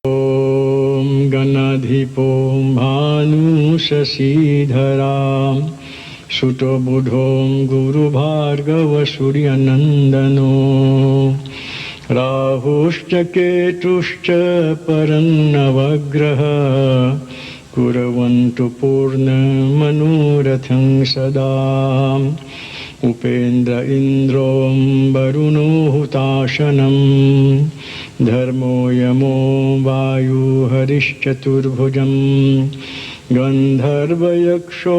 ॐ गणाधिपो भानुशशीधरां सुतो बुधो गुरुभार्गवसूर्यनन्दनो राहुश्च केतुश्च परन्नवग्रह कुर्वन्तु पूर्णमनोरथं सदा उपेन्द्र इन्द्रो वरुणो हुताशनं धर्मो यमो वायु हरिश्चतुर्भुजं गन्धर्वयक्षो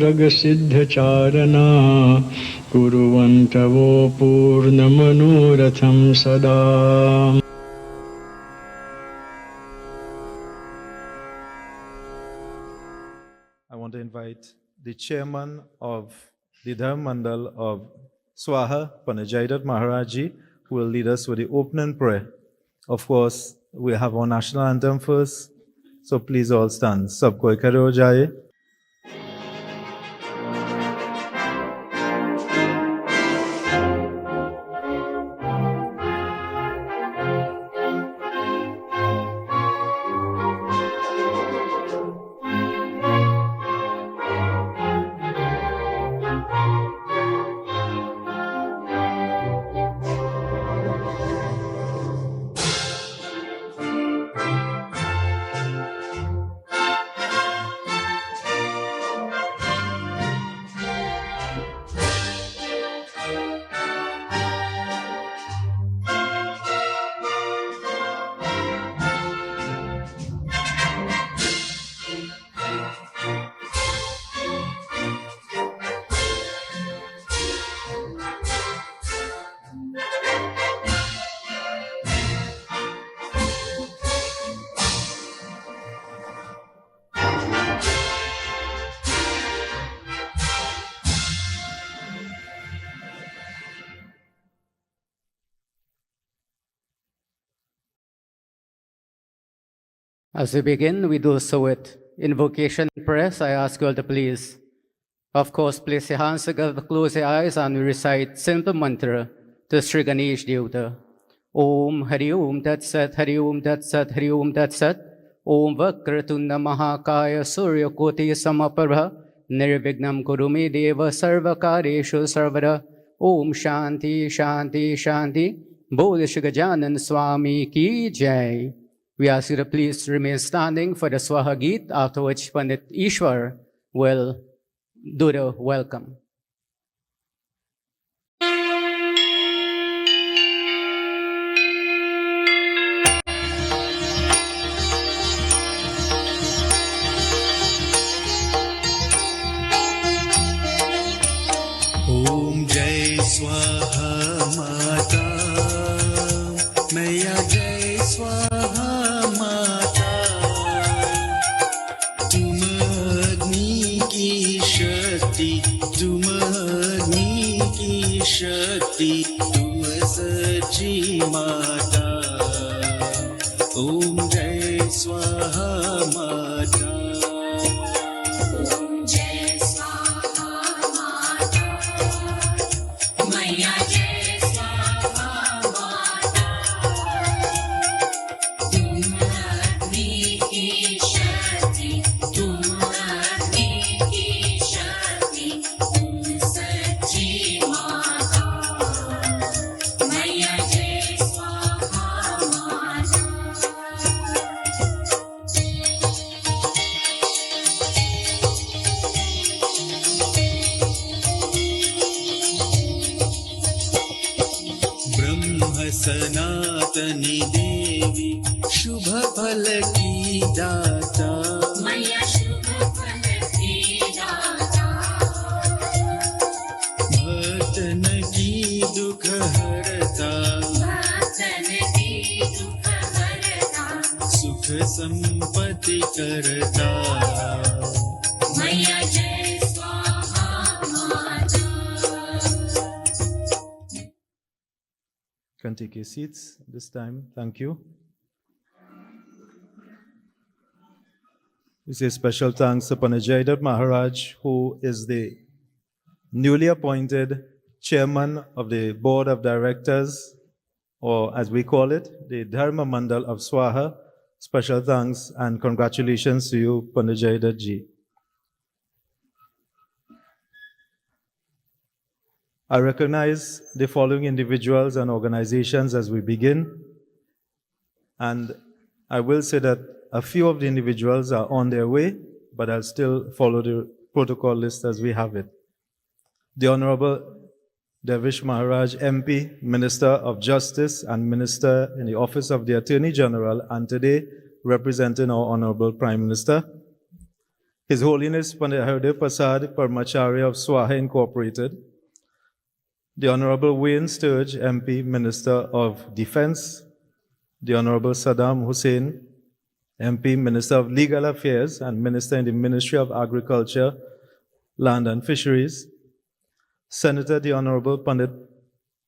रगसिद्धचारणा कुर्वन्तवो पूर्णमनोरथं सदा। I want to invite the chairman of the Dharma Mandal of SWAHA, Panajaidat Maharaj, who will lead us with the opening prayer. Of course, we have our national anthem first, so please all stand. Sab koi khade ho jaye. As we begin, we do so with invocation prayers. I ask you all to please, of course, place your hands together, close your eyes, and we recite simple mantra to Sri Ganesh Devata. Om Hari Om Tat Sat, Hari Om Tat Sat, Hari Om Tat Sat. Om Vakratunda Mahakaya Surya Koti Samaprabha Nirvignam Kurumi Deva Sarvakareshu Sarvada. Om Shanti Shanti Shanti. Bol Shri Gajanan Swami Ki Jai. We ask you to please remain standing for the Swaha Geet, after which Pandit Ishwar will do the welcome. Om Jai Swaha Mata Maya Jai Swaha Mata Tum Agni ki Shakti Tum Agni ki Shakti Tum Sachi Mata Om Jai Swaha Mata Om Jai Swaha Mata Maya Jai Swaha Mata Tum Agni ki Shakti Tum Agni ki Shakti Tum Sachi Mata Maya Jai Swaha Mata ब्रह्म सनातनी देवी शुभ फल की दाता Maya Shubha Fal ki Data भक्तन की दुख हरता Bhaktan ki dukh harta सुख संपत्ति करता Maya Jai Swaha Mata Can take your seats this time. Thank you. We say special thanks to Panajaidat Maharaj, who is the newly appointed chairman of the board of directors, or as we call it, the Dharma Mandal of SWAHA, special thanks and congratulations to you, Pandit ji. I recognize the following individuals and organizations as we begin, and I will say that a few of the individuals are on their way, but I'll still follow the protocol list as we have it. The Honorable Devish Maharaj, MP, Minister of Justice and Minister in the Office of the Attorney General, and today representing our Honorable Prime Minister. His Holiness Pandit Rampersad, Parmachari of SWAHA Incorporated. The Honorable Wayne Sturge, MP, Minister of Defense. The Honorable Saddam Hussein, MP, Minister of Legal Affairs and Minister in the Ministry of Agriculture, Land and Fisheries. Senator the Honorable Pandit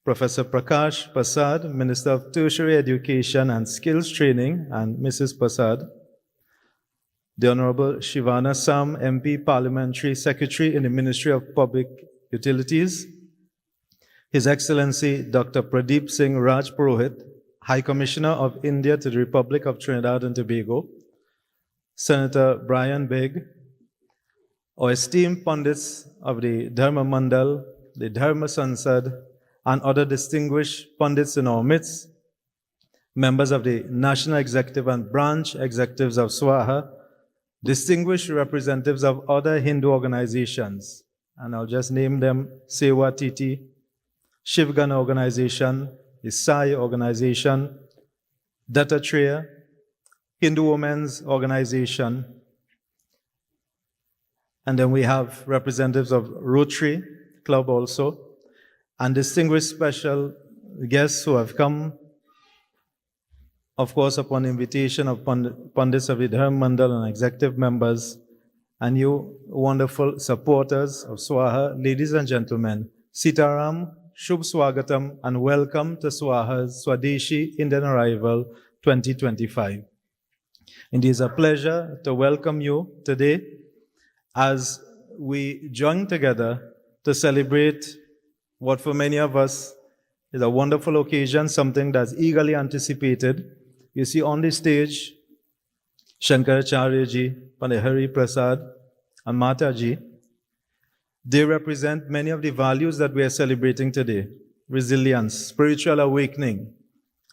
Professor Prakash Prasad, Minister of Tertiary Education and Skills Training, and Mrs. Prasad. The Honorable Shivana Sam, MP, Parliamentary Secretary in the Ministry of Public Utilities. His Excellency Dr. Pradeep Singh Raj Purohit, High Commissioner of India to the Republic of Trinidad and Tobago. Senator Brian Beg, our esteemed pundits of the Dharma Mandal, the Dharma Sansad, and other distinguished pundits in our midst, members of the National Executive and Branch Executives of SWAHA, distinguished representatives of other Hindu organizations, and I'll just name them: Sewa Titi, Shivgana Organization, the Sai Organization, Dattatreya, Hindu Women's Organization, and then we have representatives of Rotary Club also, and distinguished special guests who have come, of course, upon invitation of Pundits of the Dharma Mandal and executive members, and you wonderful supporters of SWAHA. Ladies and gentlemen, Sitaram, Shubh Swagatam, and welcome to SWAHA's Swadeshi Indian Arrival 2025. It is a pleasure to welcome you today as we join together to celebrate what for many of us is a wonderful occasion, something that's eagerly anticipated. You see on the stage, Shankaracharya ji, Pandit Hari Prasad, and Mataji. They represent many of the values that we are celebrating today: resilience, spiritual awakening.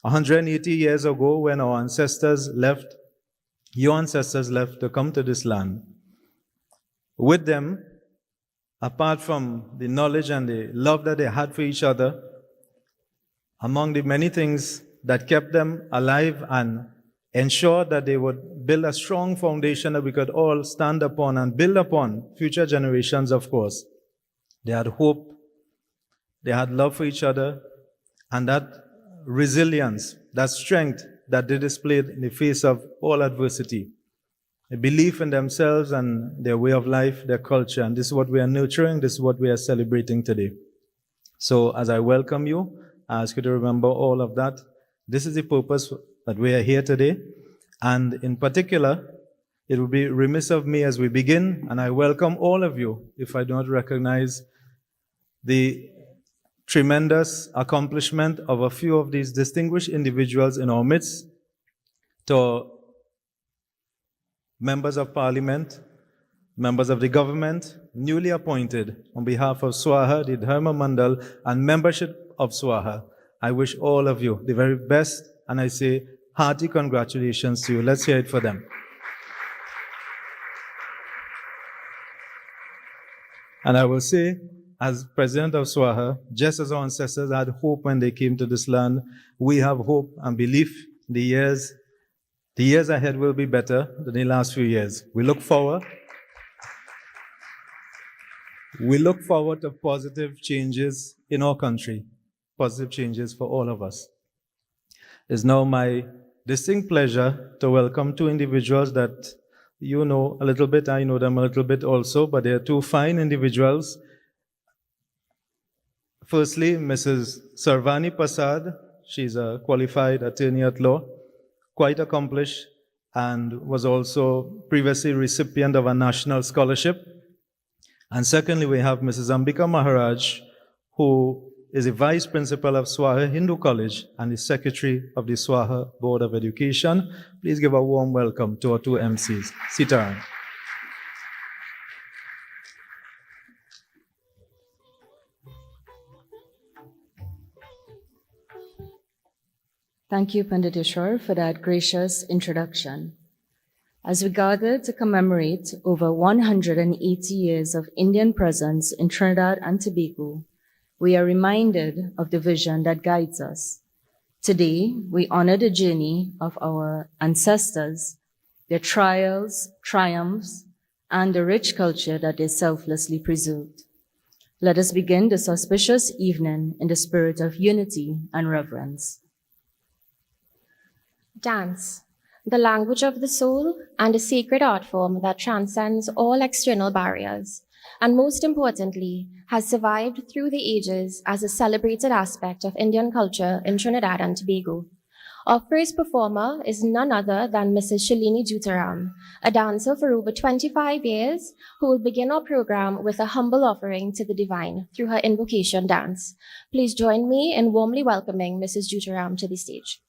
180 years ago, when our ancestors left, your ancestors left to come to this land. With them, apart from the knowledge and the love that they had for each other, among the many things that kept them alive and ensured that they would build a strong foundation that we could all stand upon and build upon future generations, of course. They had hope, they had love for each other, and that resilience, that strength that they displayed in the face of all adversity. A belief in themselves and their way of life, their culture, and this is what we are nurturing, this is what we are celebrating today. So as I welcome you, I ask you to remember all of that. This is the purpose that we are here today, and in particular, it would be remiss of me as we begin, and I welcome all of you, if I do not recognize the tremendous accomplishment of a few of these distinguished individuals in our midst, to members of parliament, members of the government, newly appointed on behalf of SWAHA, the Dharma Mandal, and membership of SWAHA. I wish all of you the very best, and I say hearty congratulations to you. Let's hear it for them. And I will say, as president of SWAHA, just as our ancestors had hope when they came to this land, we have hope and belief the years ahead will be better than the last few years. We look forward to positive changes in our country, positive changes for all of us. It's now my distinct pleasure to welcome two individuals that you know a little bit, I know them a little bit also, but they are two fine individuals. Firstly, Mrs. Sarvani Prasad. She's a qualified attorney at law, quite accomplished, and was also previously recipient of a national scholarship. And secondly, we have Mrs. Ambika Maharaj, who is the Vice Principal of SWAHA Hindu College and the Secretary of the SWAHA Board of Education. Please give a warm welcome to our two MCs. Sitaran. Thank you, Pandit Ishwar, for that gracious introduction. As we gather to commemorate over 180 years of Indian presence in Trinidad and Tobago, we are reminded of the vision that guides us. Today, we honor the journey of our ancestors, their trials, triumphs, and the rich culture that they selflessly preserved. Let us begin this auspicious evening in the spirit of unity and reverence. Dance, the language of the soul and a sacred art form that transcends all external barriers, and most importantly, has survived through the ages as a celebrated aspect of Indian culture in Trinidad and Tobago. Our first performer is none other than Mrs. Shalini Jutaram, a dancer for over 25 years, who will begin our program with a humble offering to the divine through her invocation dance. Please join me in warmly welcoming Mrs. Jutaram to the stage.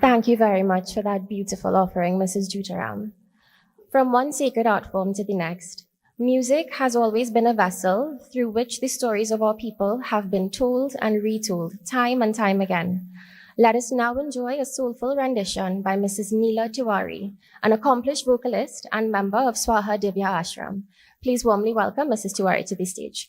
Thank you very much for that beautiful offering, Mrs. Jutaram. From one sacred art form to the next, music has always been a vessel through which the stories of our people have been told and retold time and time again. Let us now enjoy a soulful rendition by Mrs. Neela Tiwari, an accomplished vocalist and member of SWAHA Divya Ashram. Please warmly welcome Mrs. Tiwari to the stage.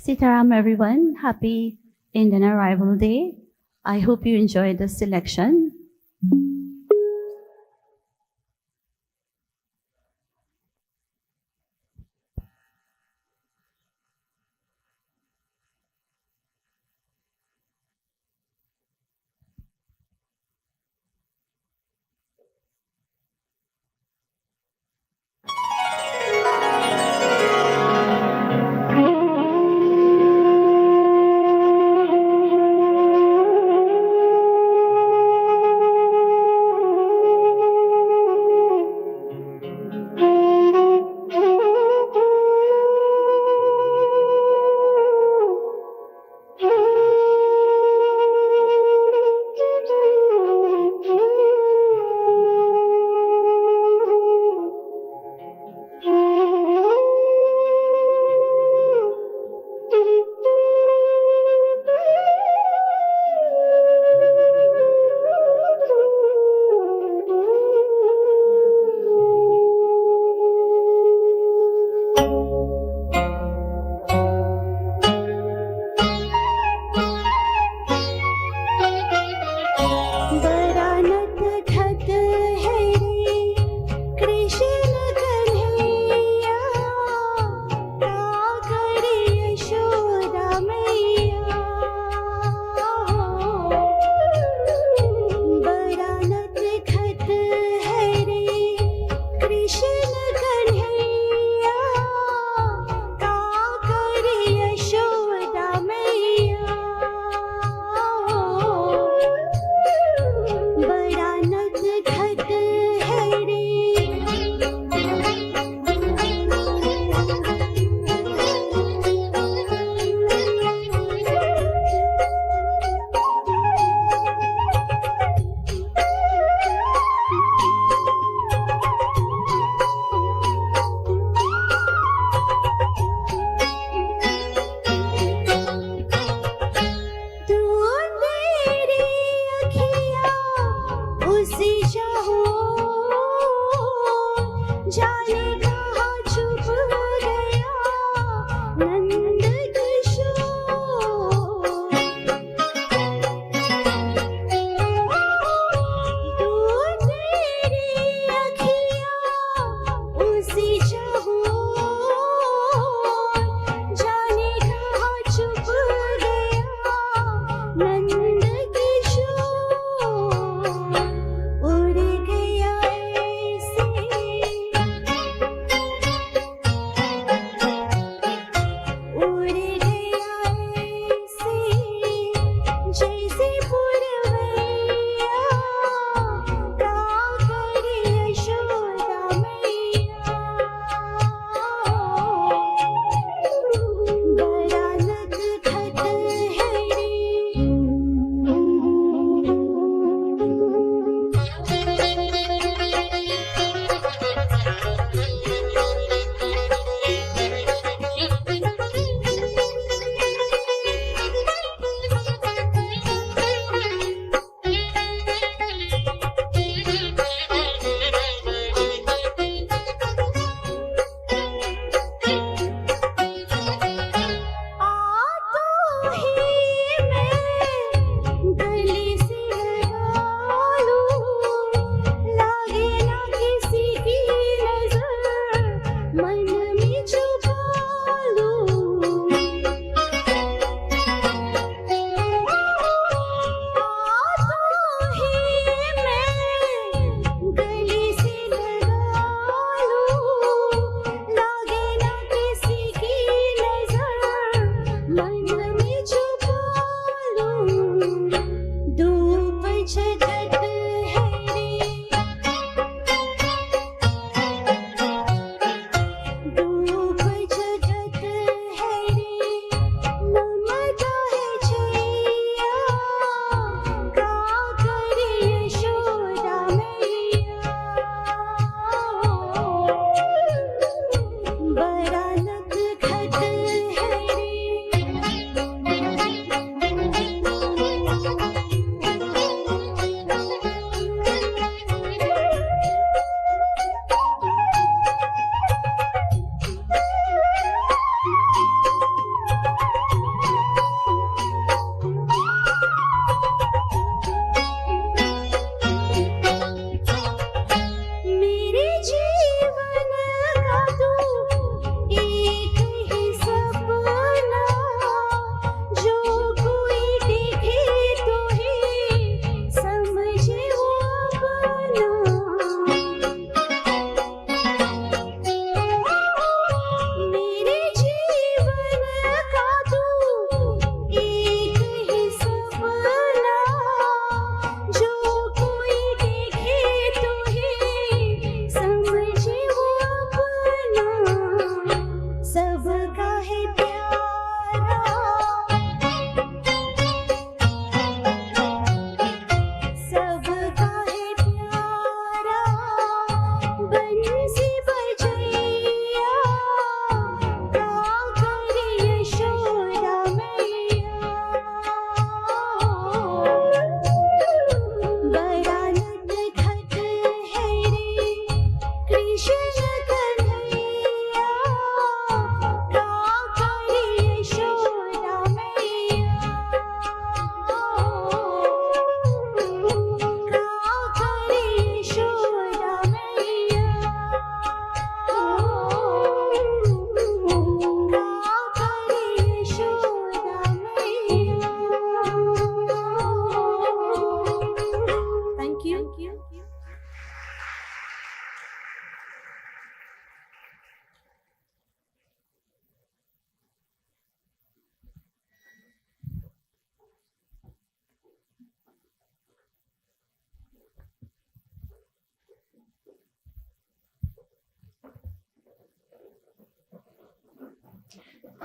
Sitaram, everyone. Happy Indian Arrival Day. I hope you enjoyed the selection.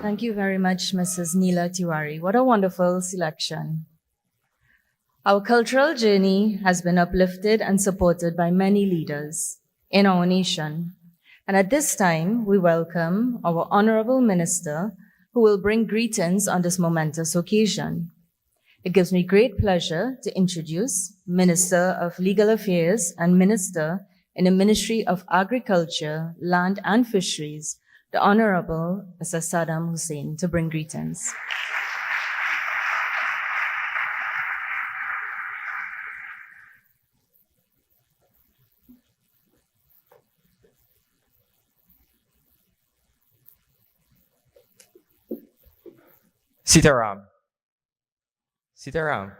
Thank you very much, Mrs. Neela Tiwari. What a wonderful selection. Our cultural journey has been uplifted and supported by many leaders in our nation. And at this time, we welcome our Honorable Minister, who will bring greetings on this momentous occasion. It gives me great pleasure to introduce Minister of Legal Affairs and Minister in the Ministry of Agriculture, Land and Fisheries, the Honorable Mr. Saddam Hussein, to bring greetings. Sitaram. Sitaram.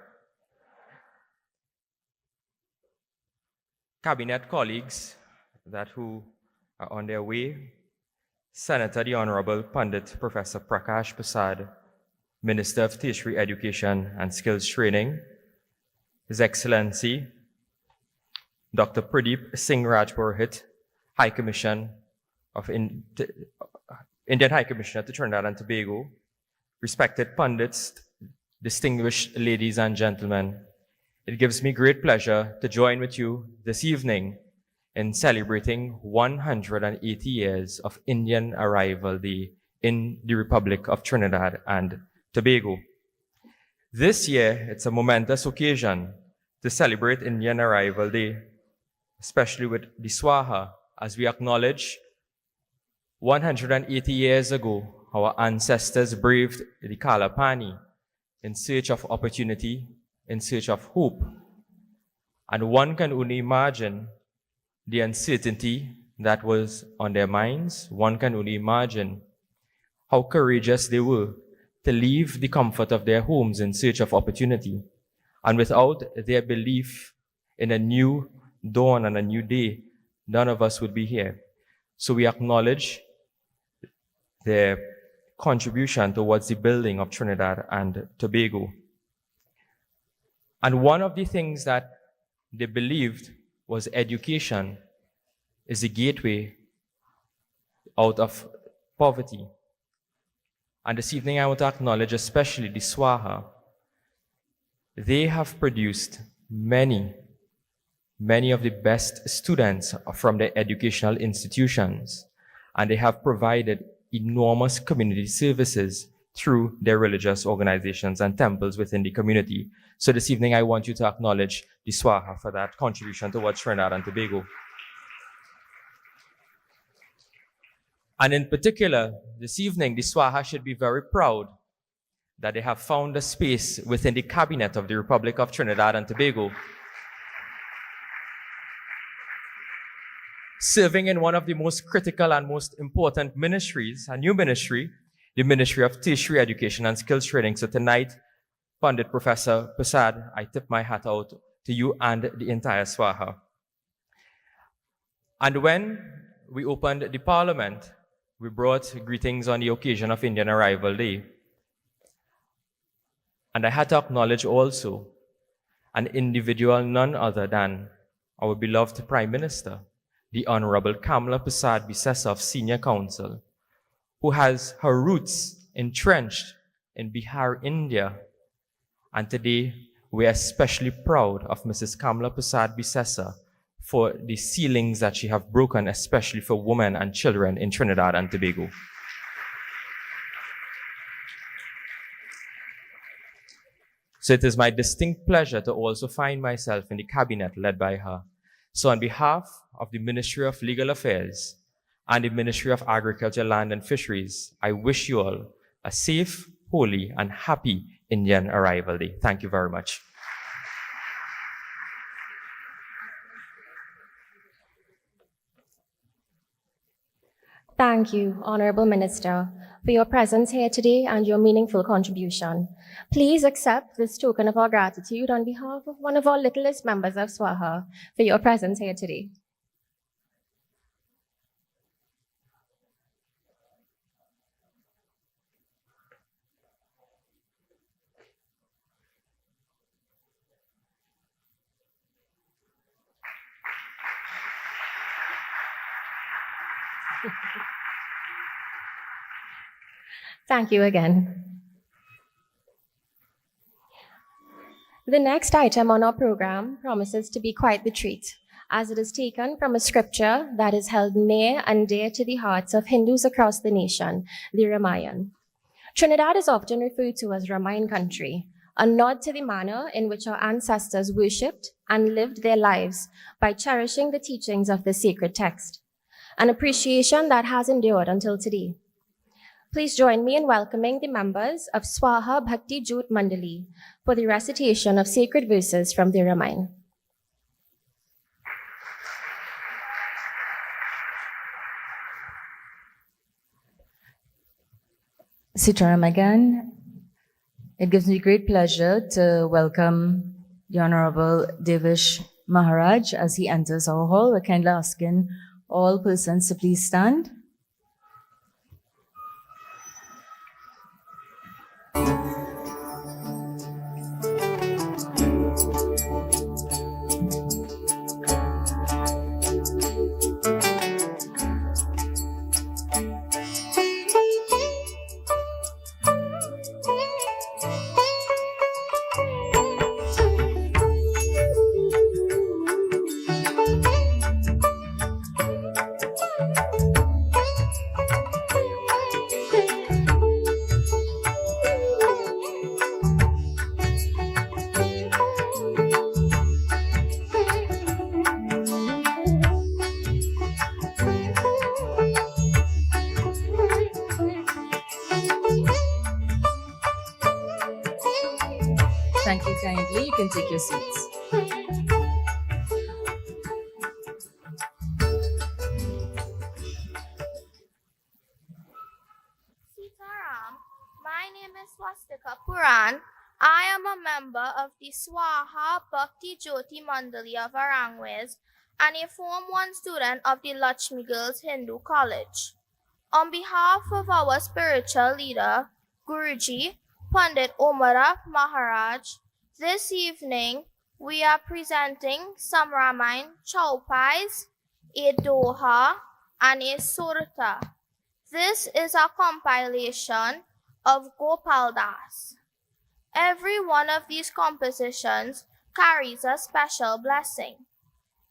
Cabinet colleagues that who are on their way, Senator the Honorable Pandit Professor Prakash Prasad, Minister of Tertiary Education and Skills Training, His Excellency Dr. Pradeep Singh Rajpurohit, High Commission of Indian High Commissioner to Trinidad and Tobago, respected pundits, distinguished ladies and gentlemen, it gives me great pleasure to join with you this evening in celebrating 180 years of Indian Arrival Day in the Republic of Trinidad and Tobago. This year, it's a momentous occasion to celebrate Indian Arrival Day, especially with the SWAHA, as we acknowledge 180 years ago, our ancestors braved the Kalapani in search of opportunity, in search of hope. And one can only imagine the uncertainty that was on their minds. One can only imagine how courageous they were to leave the comfort of their homes in search of opportunity. And without their belief in a new dawn and a new day, none of us would be here. So we acknowledge their contribution towards the building of Trinidad and Tobago. And one of the things that they believed was education is the gateway out of poverty. And this evening I want to acknowledge especially the SWAHA. They have produced many of the best students from their educational institutions, and they have provided enormous community services through their religious organizations and temples within the community. So this evening, I want you to acknowledge the SWAHA for that contribution towards Trinidad and Tobago. And in particular, this evening, the SWAHA should be very proud that they have found a space within the cabinet of the Republic of Trinidad and Tobago, serving in one of the most critical and most important ministries, a new ministry, the Ministry of Tertiary Education and Skills Training. So tonight, Pandit Professor Prasad, I tip my hat out to you and the entire SWAHA. And when we opened the Parliament, we brought greetings on the occasion of Indian Arrival Day. And I had to acknowledge also an individual none other than our beloved Prime Minister, the Honorable Kamala Prasad Bisesa of Senior Council, who has her roots entrenched in Bihar, India. And today, we are especially proud of Mrs. Kamala Prasad Bisesa for the ceilings that she has broken, especially for women and children in Trinidad and Tobago. So it is my distinct pleasure to also find myself in the cabinet led by her. So on behalf of the Ministry of Legal Affairs and the Ministry of Agriculture, Land and Fisheries, I wish you all a safe, holy, and happy Indian Arrival Day. Thank you very much. Thank you, Honorable Minister, for your presence here today and your meaningful contribution. Please accept this token of our gratitude on behalf of one of our littlest members of SWAHA for your presence here today. Thank you again. The next item on our program promises to be quite the treat, as it is taken from a scripture that is held near and dear to the hearts of Hindus across the nation, the Ramayana. Trinidad is often referred to as Ramayana country, a nod to the manner in which our ancestors worshipped and lived their lives by cherishing the teachings of the sacred text, an appreciation that has endured until today. Please join me in welcoming the members of SWAHA Bhakti Jyot Mandali for the recitation of sacred verses from the Ramayana. Sitaram again. It gives me great pleasure to welcome the Honorable Devish Maharaj as he enters our hall. We're kindly asking all persons to please stand. Thank you kindly. You can take your seats. Sitaram, my name is Swastika Puran. I am a member of the SWAHA Bhakti Jyoti Mandali of Arangwez and a Form 1 student of the Lakshmi Girls Hindu College. On behalf of our spiritual leader, Guruji, Pandit Omara Maharaj, this evening we are presenting some Ramayana Chaupais, a Doha, and a Surta. This is a compilation of Gopal Das. Every one of these compositions carries a special blessing.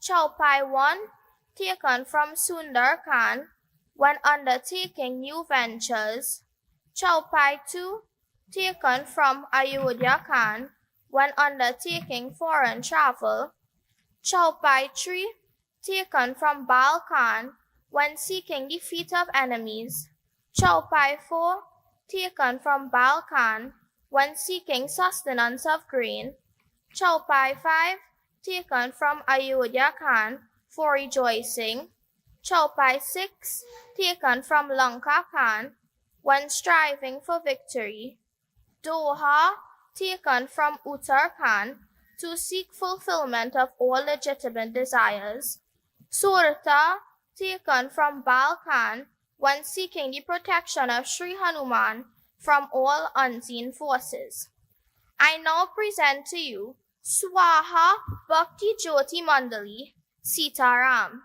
Chaupai 1, taken from Sundar Khan when undertaking new ventures. Chaupai 2, taken from Ayodhya Khan when undertaking foreign travel. Chaupai 3, taken from Bal Khan when seeking defeat of enemies. Chaupai 4, taken from Bal Khan when seeking sustenance of grain. Chaupai 5, taken from Ayodhya Khan for rejoicing. Chaupai 6, taken from Lanka Khan when striving for victory. Doha, taken from Uttar Khan to seek fulfillment of all legitimate desires. Surta, taken from Bal Khan when seeking the protection of Sri Hanuman from all unseen forces. I now present to you Swaha Bhakti Jyoti Mandali, Sitaram.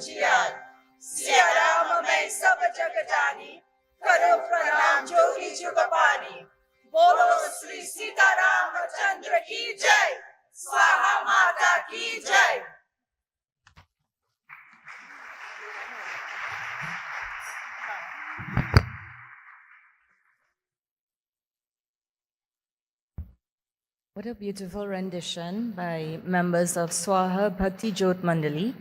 जियान सिया राम मैं सब जग जानी करो प्रणाम जोगी जुग पानी बोलो श्री सीता रामचंद्र की जय स्वाहा माता की जय। What a beautiful rendition by members of SWAHA Bhakti Jyot Mandali.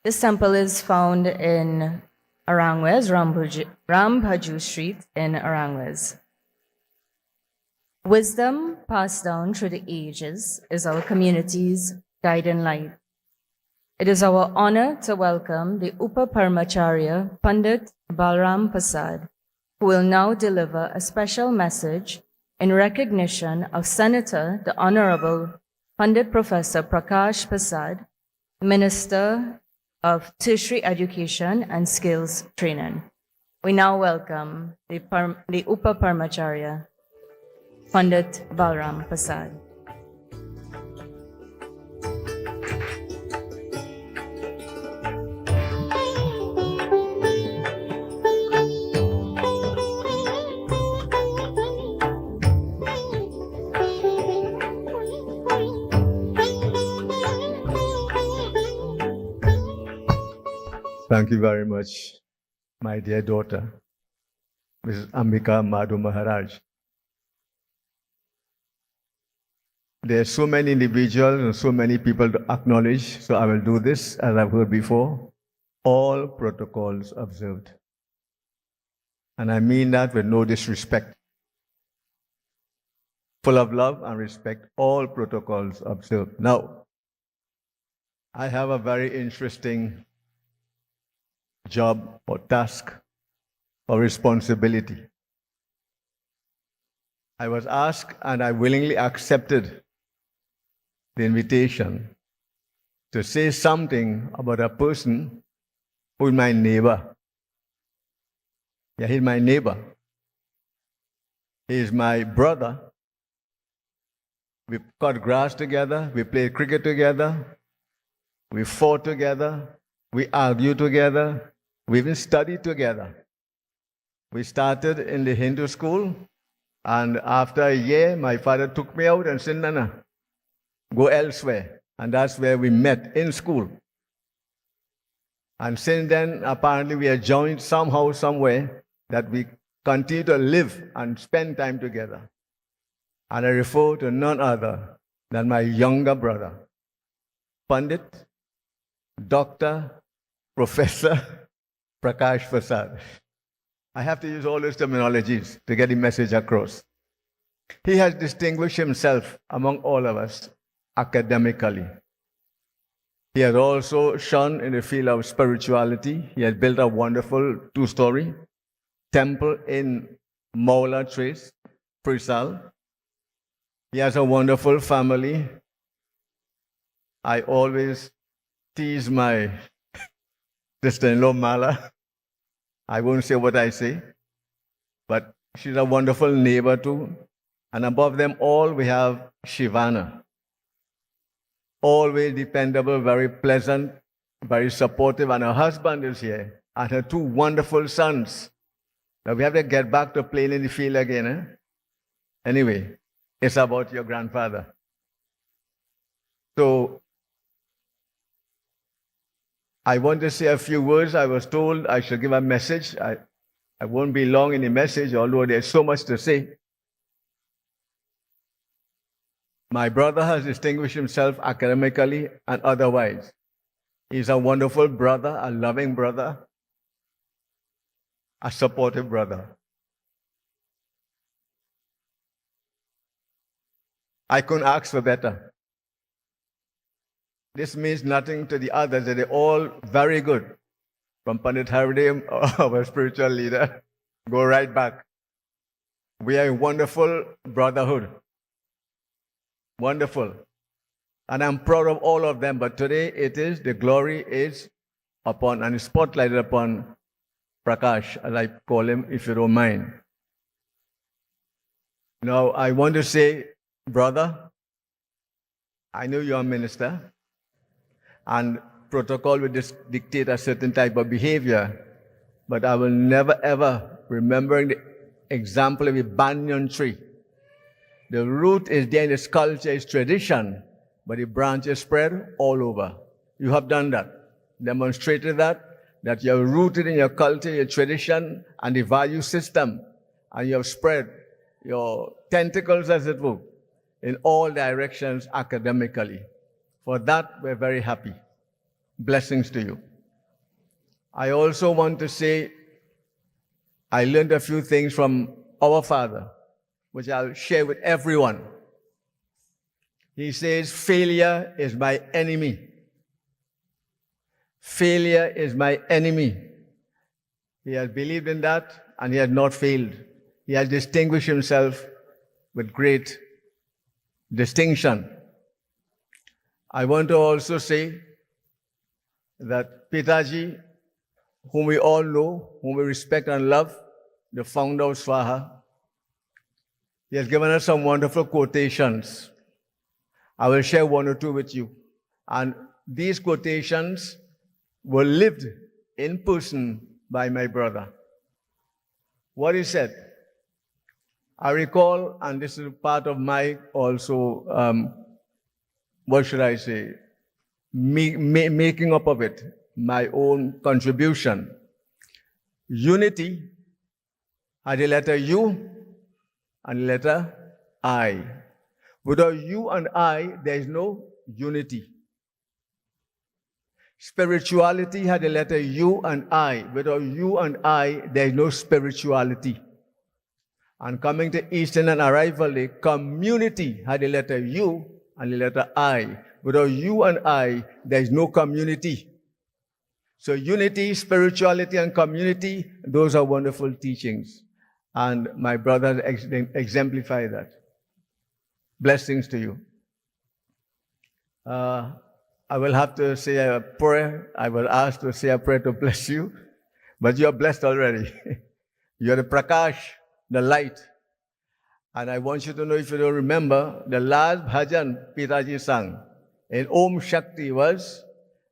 This temple is found in Arangwes, Rambhaju Street in Arangwes. Wisdom passed down through the ages is our community's guiding light. It is our honor to welcome the Upa Parmacharya Pandit Rampersad, who will now deliver a special message in recognition of Senator the Honorable Pandit Professor Prakash Prasad, Minister of Tertiary Education and Skills Training. We now welcome the Upa Parmacharya, Pandit Balram Prasad. Thank you very much, my dear daughter, Mrs. Ambika Madhu Maharaj. There are so many individuals and so many people to acknowledge, so I will do this as I've heard before. All protocols observed. And I mean that with no disrespect. Full of love and respect, all protocols observed. Now, I have a very interesting job or task or responsibility. I was asked and I willingly accepted the invitation to say something about a person who is my neighbor. Yeah, he's my neighbor. He is my brother. We cut grass together, we played cricket together, we fought together, we argued together, we even studied together. We started in the Hindu school, and after a year, my father took me out and said, "Nana, go elsewhere." And that's where we met, in school. And since then, apparently we are joined somehow, somewhere, that we continue to live and spend time together. And I refer to none other than my younger brother, Pandit, Dr. Professor Prakash Prasad. I have to use all those terminologies to get the message across. He has distinguished himself among all of us academically. He has also shone in the field of spirituality. He has built a wonderful two-story temple in Maula Trace, Prisal. He has a wonderful family. I always tease my sister-in-law, Mala. I won't say what I say, but she's a wonderful neighbor too. And above them all, we have Shivana. Always dependable, very pleasant, very supportive, and her husband is here, and her two wonderful sons. Now we have to get back to playing in the field again. Anyway, it's about your grandfather. So, I want to say a few words. I was told I should give a message. I won't be long in the message, although there's so much to say. My brother has distinguished himself academically and otherwise. He's a wonderful brother, a loving brother, a supportive brother. I couldn't ask for better. This means nothing to the others, that they're all very good. From Pandit Haridev, our spiritual leader, go right back. We are a wonderful brotherhood. Wonderful. And I'm proud of all of them, but today the glory is upon, and is spotlighted upon Prakash, as I call him, if you don't mind. Now, I want to say, brother, I know you're a minister, and protocol will dictate a certain type of behavior, but I will never ever remember the example of a banyan tree. The root is there in its culture, its tradition, but the branches spread all over. You have done that, demonstrated that you are rooted in your culture, your tradition, and the value system, and you have spread your tentacles, as it were, in all directions academically. For that, we're very happy. Blessings to you. I also want to say I learned a few things from our father, which I'll share with everyone. He says, failure is my enemy. Failure is my enemy. He has believed in that, and he has not failed. He has distinguished himself with great distinction. I want to also say that Pitaji, whom we all know, whom we respect and love, the founder of SWAHA, he has given us some wonderful quotations. I will share one or two with you. And these quotations were lived in person by my brother. What he said, I recall, and this is part of my also, what should I say, making up of it, my own contribution. Unity had the letter U and the letter I. Without you and I, there is no unity. Spirituality had the letter U and I. Without you and I, there is no spirituality. And coming to Eastern and Arrival Day, community had the letter U and the letter I. Without you and I, there is no community. So unity, spirituality, and community, those are wonderful teachings. And my brother exemplify that. Blessings to you. I will have to say a prayer. I will ask to say a prayer to bless you. But you are blessed already. You are the Prakash, the light. And I want you to know, if you don't remember, the last bhajan Pitaji sang in Om Shakti was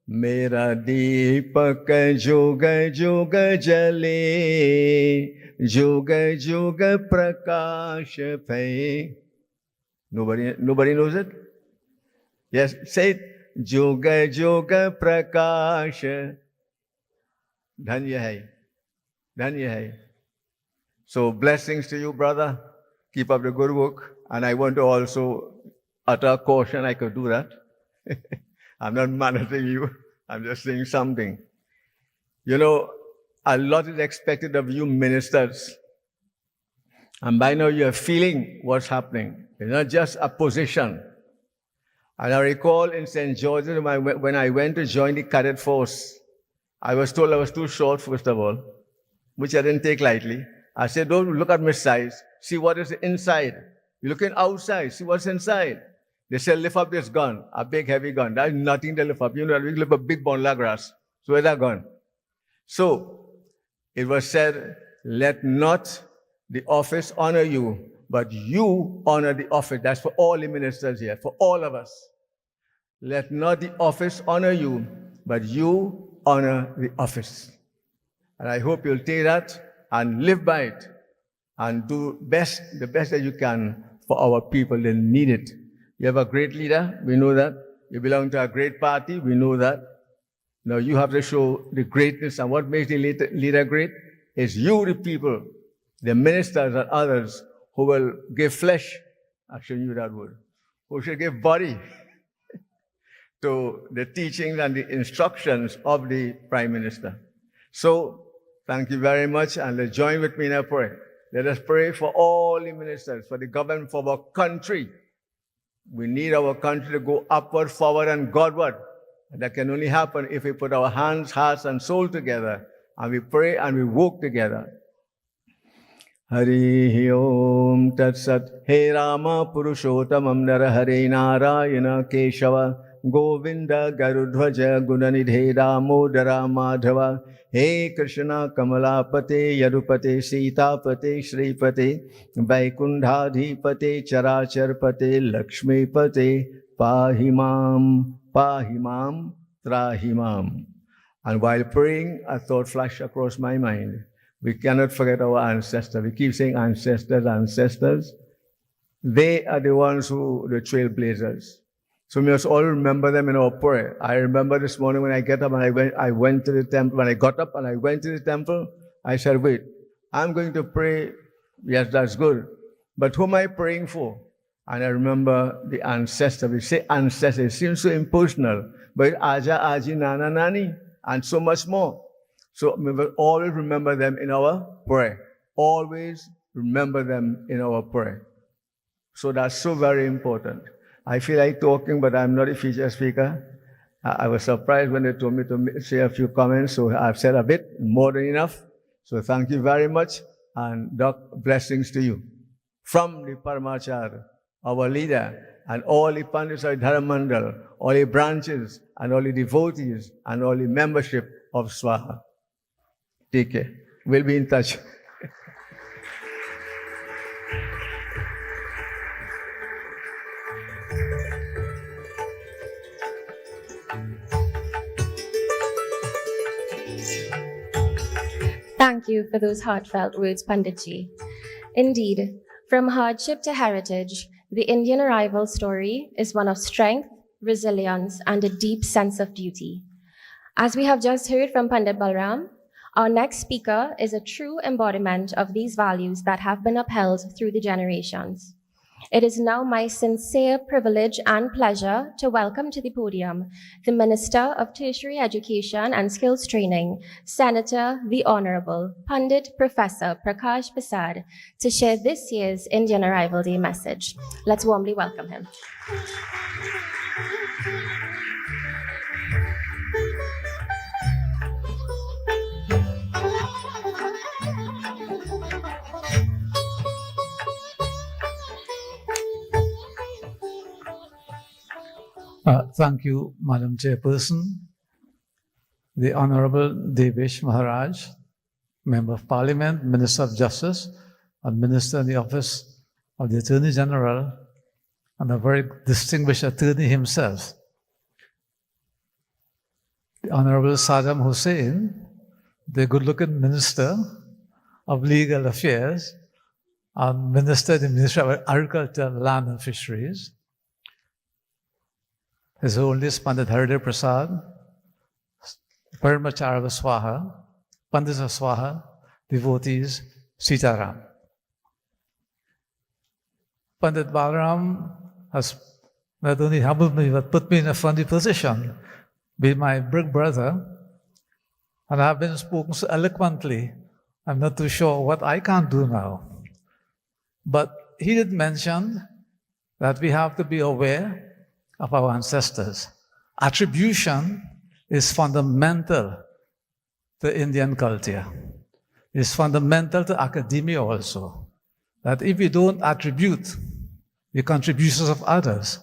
Mera Deepak Joga Joga Jale Joga Joga Prakash Phai. Nobody knows it? Yes, say it. Joga Joga Prakash Dhanya Hai. Dhanya Hai. So blessings to you, brother. Keep up the good work. And I want to also utter a caution. I could do that. I'm not monitoring you. I'm just saying something. You know, a lot is expected of you ministers. And by now you're feeling what's happening. It's not just a position. And I recall in St. George's when I went to join the cadet force, I was told I was too short, first of all, which I didn't take lightly. I said, don't look at my size. See what is inside. You're looking outside. See what's inside. They said, lift up this gun, a big, heavy gun. That's nothing to lift up. You know, we lift a big bundle of grass. So where's that gun? So it was said, let not the office honor you, but you honor the office. That's for all the ministers here, for all of us. Let not the office honor you, but you honor the office. And I hope you'll take that and live by it and do the best that you can for our people that need it. You have a great leader, we know that. You belong to a great party, we know that. Now you have to show the greatness, and what makes the leader great is you, the people, the ministers and others who will give flesh, I shouldn't use that word, who should give body to the teachings and the instructions of the Prime Minister. So, thank you very much, and let's join with me in a prayer. Let us pray for all the ministers, for the government, for our country. We need our country to go upward, forward, and Godward. And that can only happen if we put our hands, hearts, and soul together, and we pray and we work together. Hari Om Tat Sat. He Rama Purushottamam Nara Hare Narayana Keshava Govinda Garudhvaja Gunanidhe Damodara Madhava. He Krishna Kamalapate Yadupate Sitapate Shripate Vaikundhadhipate Characharpate Lakshmipate Pahimam Trahimam. And while praying, a thought flashed across my mind. We cannot forget our ancestors. We keep saying ancestors, ancestors. They are the ones who, the trailblazers. So we must all remember them in our prayer. I remember this morning when I get up and I went to the temple. When I got up and I went to the temple, I said, wait, I'm going to pray. Yes, that's good. But who am I praying for? And I remember the ancestor. We say ancestor. It seems so impersonal. But Aja, Aji, Nana, Nani, and so much more. So we will always remember them in our prayer. Always remember them in our prayer. So that's so very important. I feel like talking, but I'm not a feature speaker. I was surprised when they told me to say a few comments, so I've said a bit, more than enough. So thank you very much, and Doc, blessings to you. From the Paramachar, our leader, and all the Pandits of Dharma Mandal, all the branches, and all the devotees, and all the membership of SWAHA. Take care. We'll be in touch. Thank you for those heartfelt words, Panditji. Indeed, from hardship to heritage, the Indian arrival story is one of strength, resilience, and a deep sense of duty. As we have just heard from Pandit Balram, our next speaker is a true embodiment of these values that have been upheld through the generations. It is now my sincere privilege and pleasure to welcome to the podium the Minister of Tertiary Education and Skills Training, Senator the Honorable Pandit Professor Prakash Persad, to share this year's Indian Arrival Day message. Let's warmly welcome him. Thank you, Madam Chairperson, the Honorable Devesh Maharaj, Member of Parliament, Minister of Justice, and Minister in the Office of the Attorney General, and a very distinguished attorney himself, the Honorable Saddam Hussein, the good-looking Minister of Legal Affairs, and Minister in the Ministry of Agriculture, Land and Fisheries, His Holiness Pandit Haridev Prasad, Paramachar of SWAHA, Pandits of SWAHA, devotees, Sitaram. Pandit Balram has not only humbled me, but put me in a funny position, being my big brother, and I've been spoken so eloquently, I'm not too sure what I can do now. But he did mention that we have to be aware of our ancestors. Attribution is fundamental to Indian culture. It's fundamental to academia also. That if we don't attribute the contributions of others,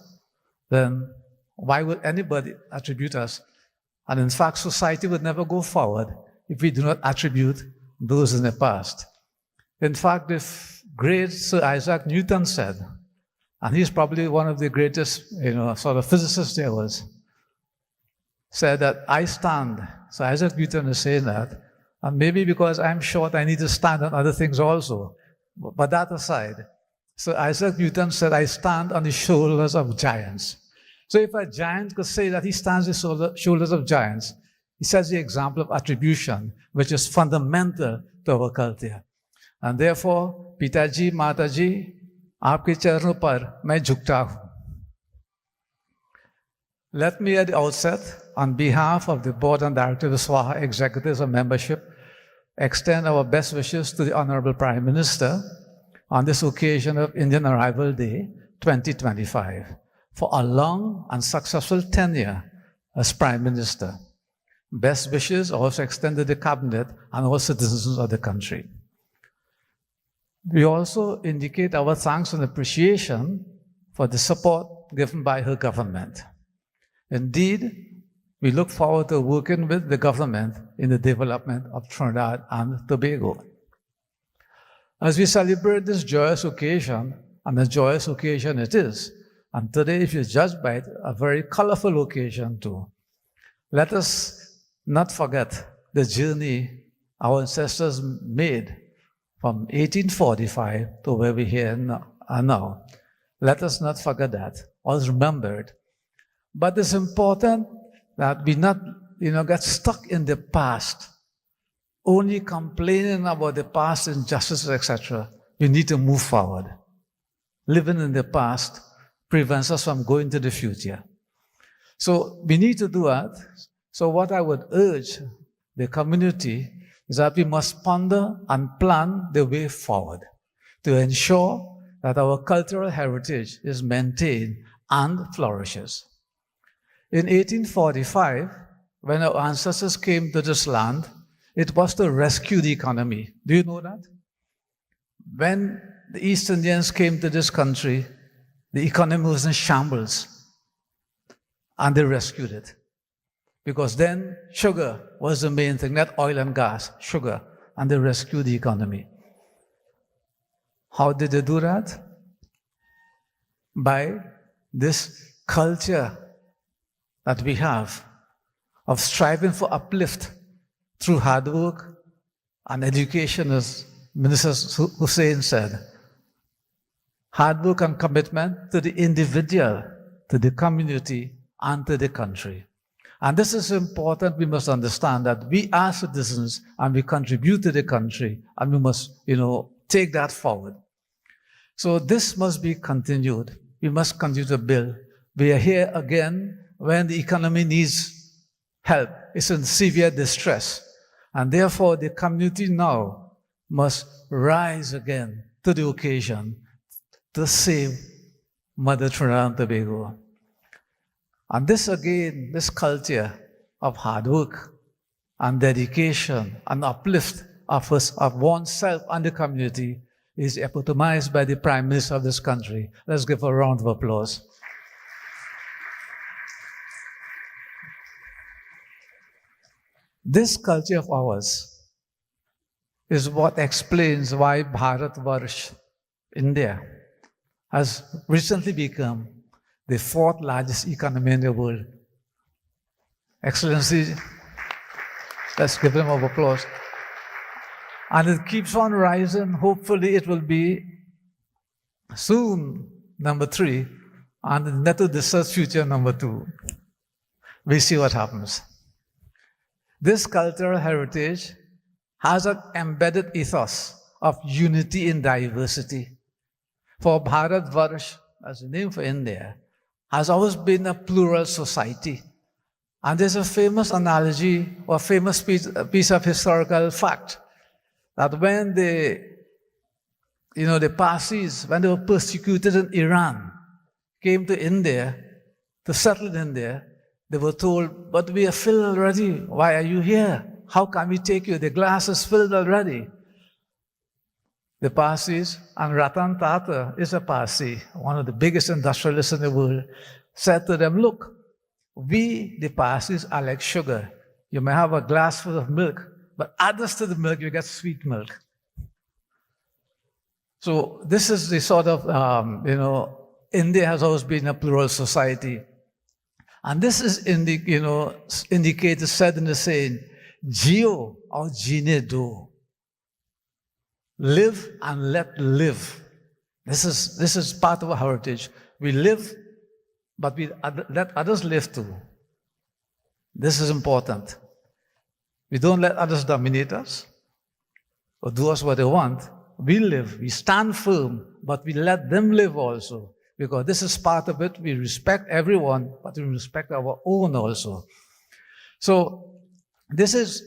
then why would anybody attribute us? And in fact, society would never go forward if we do not attribute those in the past. In fact, the great Sir Isaac Newton said, and he's probably one of the greatest, sort of physicists there was, said that I stand. So Isaac Newton is saying that, and maybe because I'm short, I need to stand on other things also. But that aside, so Isaac Newton said, I stand on the shoulders of giants. So if a giant could say that he stands on the shoulders of giants, he sets the example of attribution, which is fundamental to our culture. And therefore, Pitaji, Mataji, आपके चरणों पर मैं झुकता हूँ. Let me at the outset, on behalf of the Board and Directors of SWAHA Executives and Membership, extend our best wishes to the Honorable Prime Minister on this occasion of Indian Arrival Day 2025 for a long and successful tenure as Prime Minister. Best wishes also extend to the Cabinet and all citizens of the country. We also indicate our thanks and appreciation for the support given by her government. Indeed, we look forward to working with the government in the development of Trinidad and Tobago. As we celebrate this joyous occasion, and a joyous occasion it is, and today, if you judge by it, a very colorful occasion too, let us not forget the journey our ancestors made from 1845 to where we are now. Let us not forget that, always remember it. But it's important that we not, get stuck in the past, only complaining about the past injustices, etc. We need to move forward. Living in the past prevents us from going to the future. So we need to do that. So what I would urge the community is that we must ponder and plan the way forward to ensure that our cultural heritage is maintained and flourishes. In 1845, when our ancestors came to this land, it was to rescue the economy. Do you know that? When the East Indians came to this country, the economy was in shambles, and they rescued it. Because then sugar was the main thing, not oil and gas, sugar, and they rescued the economy. How did they do that? By this culture that we have of striving for uplift through hard work and education, as Minister Hussain said. Hard work and commitment to the individual, to the community, and to the country. And this is important. We must understand that we are citizens and we contribute to the country, and we must, take that forward. So this must be continued. We must continue to build. We are here again when the economy needs help. It's in severe distress. And therefore, the community now must rise again to the occasion to save Mother Trinidad and Tobago. And this again, this culture of hard work and dedication and uplift of oneself and the community is epitomized by the Prime Minister of this country. Let's give a round of applause. This culture of ours is what explains why Bharatvarsh, India, has recently become the fourth largest economy in the world. Excellency, let's give them an applause. And it keeps on rising. Hopefully it will be soon number 3, and in not too distant future number 2. We see what happens. This cultural heritage has an embedded ethos of unity in diversity. For Bharatvarsh, as the name for India, has always been a plural society. And there's a famous analogy or famous piece of historical fact that when the Parsis, when they were persecuted in Iran, came to India, to settle in India, they were told, but we are filled already. Why are you here? How can we take you? The glass is filled already. The Parsis, and Ratan Tata is a Parsi, one of the biggest industrialists in the world, said to them, look, we, the Parsis, are like sugar. You may have a glass full of milk, but add this to the milk, you get sweet milk. So this is the sort of, India has always been a plural society. And this is, indicated, said in the saying, Geo or Gene do. Live and let live. This is part of our heritage. We live, but we let others live too. This is important. We don't let others dominate us or do us what they want. We live, we stand firm, but we let them live also. Because this is part of it. We respect everyone, but we respect our own also. So this is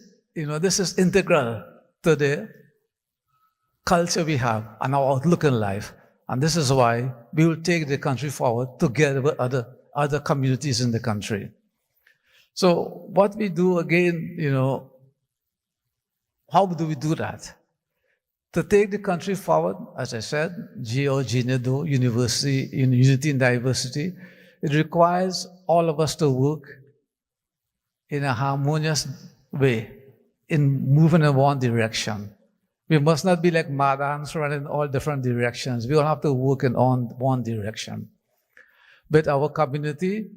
integral to the culture we have and our outlook in life. And this is why we will take the country forward together with other communities in the country. So what we do again, how do we do that? To take the country forward, as I said, Geo-Ginedo, unity in diversity, it requires all of us to work in a harmonious way, in moving in one direction. We must not be like mad ants running in all different directions. We all have to work in one direction. With our community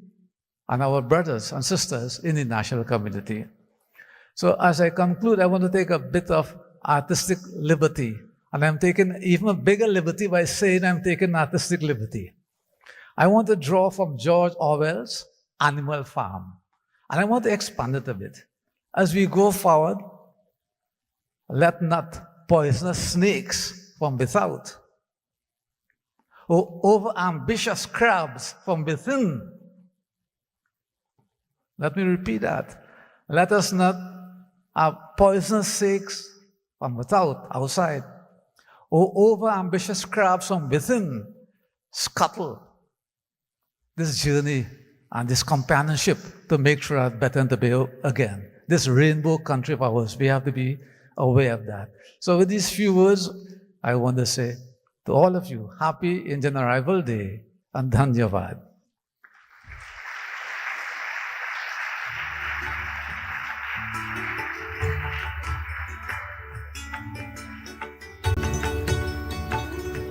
and our brothers and sisters in the national community. So as I conclude, I want to take a bit of artistic liberty. And I'm taking even a bigger liberty by saying I'm taking artistic liberty. I want to draw from George Orwell's Animal Farm. And I want to expand it a bit. As we go forward, let not poisonous snakes from without, or over-ambitious crabs from within. Let me repeat that. Let us not have poisonous snakes from without, outside, or over-ambitious crabs from within scuttle this journey and this companionship to make sure that better and to be again. This rainbow country of ours, we have to be aware of that. So with these few words, I want to say to all of you, happy Indian Arrival Day and Dhanyavad.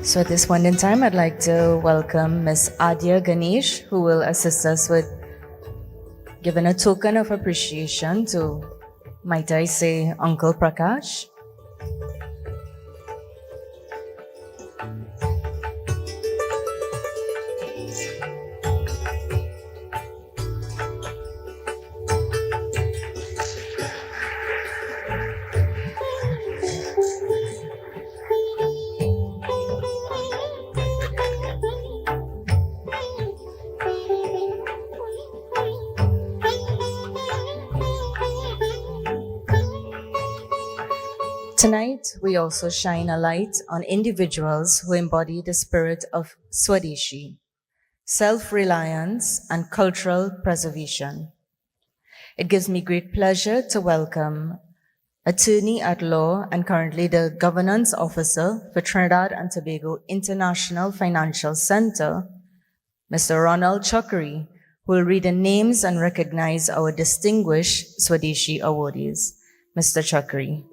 So at this point in time, I'd like to welcome Ms. Adya Ganesh, who will assist us with giving a token of appreciation to, might I say, Uncle Prakash. Tonight, we also shine a light on individuals who embody the spirit of Swadeshi, self-reliance and cultural preservation. It gives me great pleasure to welcome Attorney at Law and currently the Governance Officer for Trinidad and Tobago International Financial Center, Mr. Ronald Chakri, who will read the names and recognize our distinguished Swadeshi awardees. Mr. Chakri.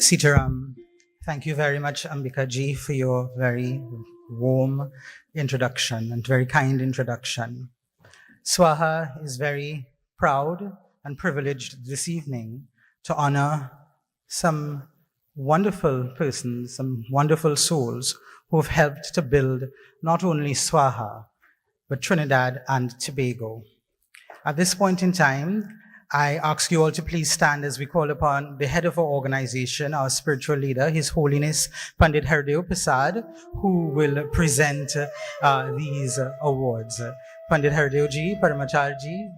Sitaram, thank you very much, Ambika ji, for your very warm introduction and very kind introduction. SWAHA is very proud and privileged this evening to honor some wonderful persons, some wonderful souls who have helped to build not only SWAHA, but Trinidad and Tobago. At this point in time, I ask you all to please stand as we call upon the head of our organization, our spiritual leader, His Holiness Pandit Hardeo Prasad, who will present these awards. Pandit Hardeo ji, Paramachar ji.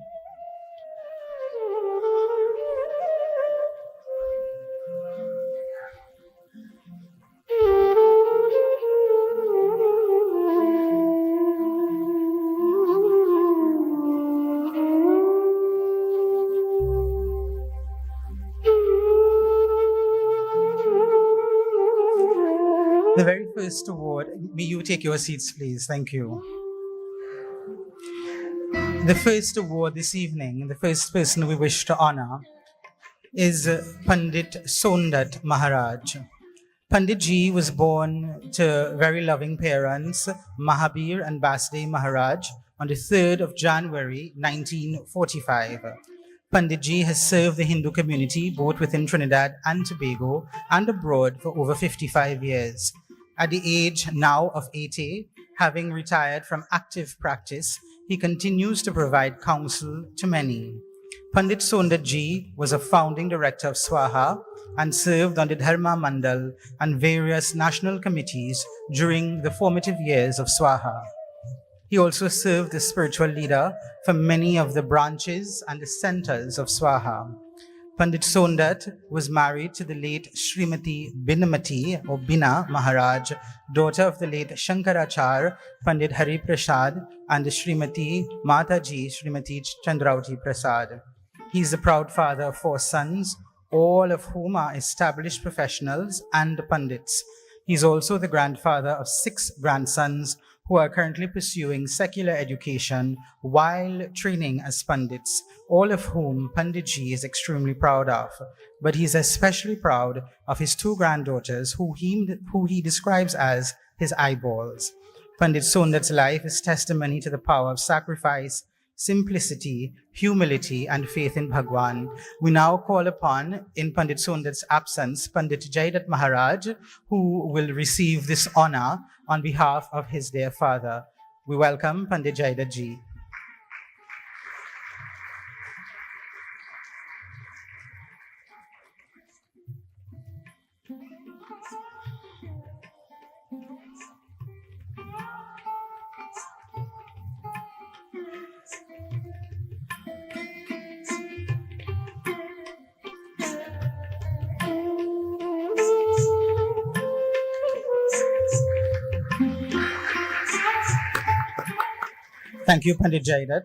The very first award, may you take your seats, please. Thank you. The first award this evening, the first person we wish to honor is Pandit Sondat Maharaj. Pandit ji was born to very loving parents, Mahabir and Basde Maharaj, on the 3rd of January, 1945. Pandit ji has served the Hindu community both within Trinidad and Tobago and abroad for over 55 years. At the age now of 80, having retired from active practice, he continues to provide counsel to many. Pandit Sondat ji was a founding director of SWAHA and served on the Dharma Mandal and various national committees during the formative years of SWAHA. He also served as spiritual leader for many of the branches and the centers of SWAHA. Pandit Sondat was married to the late Srimati Binamati or Bina Maharaj, daughter of the late Shankarachar Pandit Hari Prasad and the Srimati Mataji Srimati Chandrauti Prasad. He is the proud father of 4 sons, all of whom are established professionals and pandits. He is also the grandfather of 6 grandsons who are currently pursuing secular education while training as pandits, all of whom Panditji is extremely proud of. But he is especially proud of his 2 granddaughters who he describes as his eyeballs. Pandit Sondat's life is testimony to the power of sacrifice, simplicity, humility, and faith in Bhagwan. We now call upon, in Pandit Sondat's absence, Pandit Jaidat Maharaj, who will receive this honor on behalf of his dear father. We welcome Pandit Jaidat ji. Thank you, Pandit Jaidat.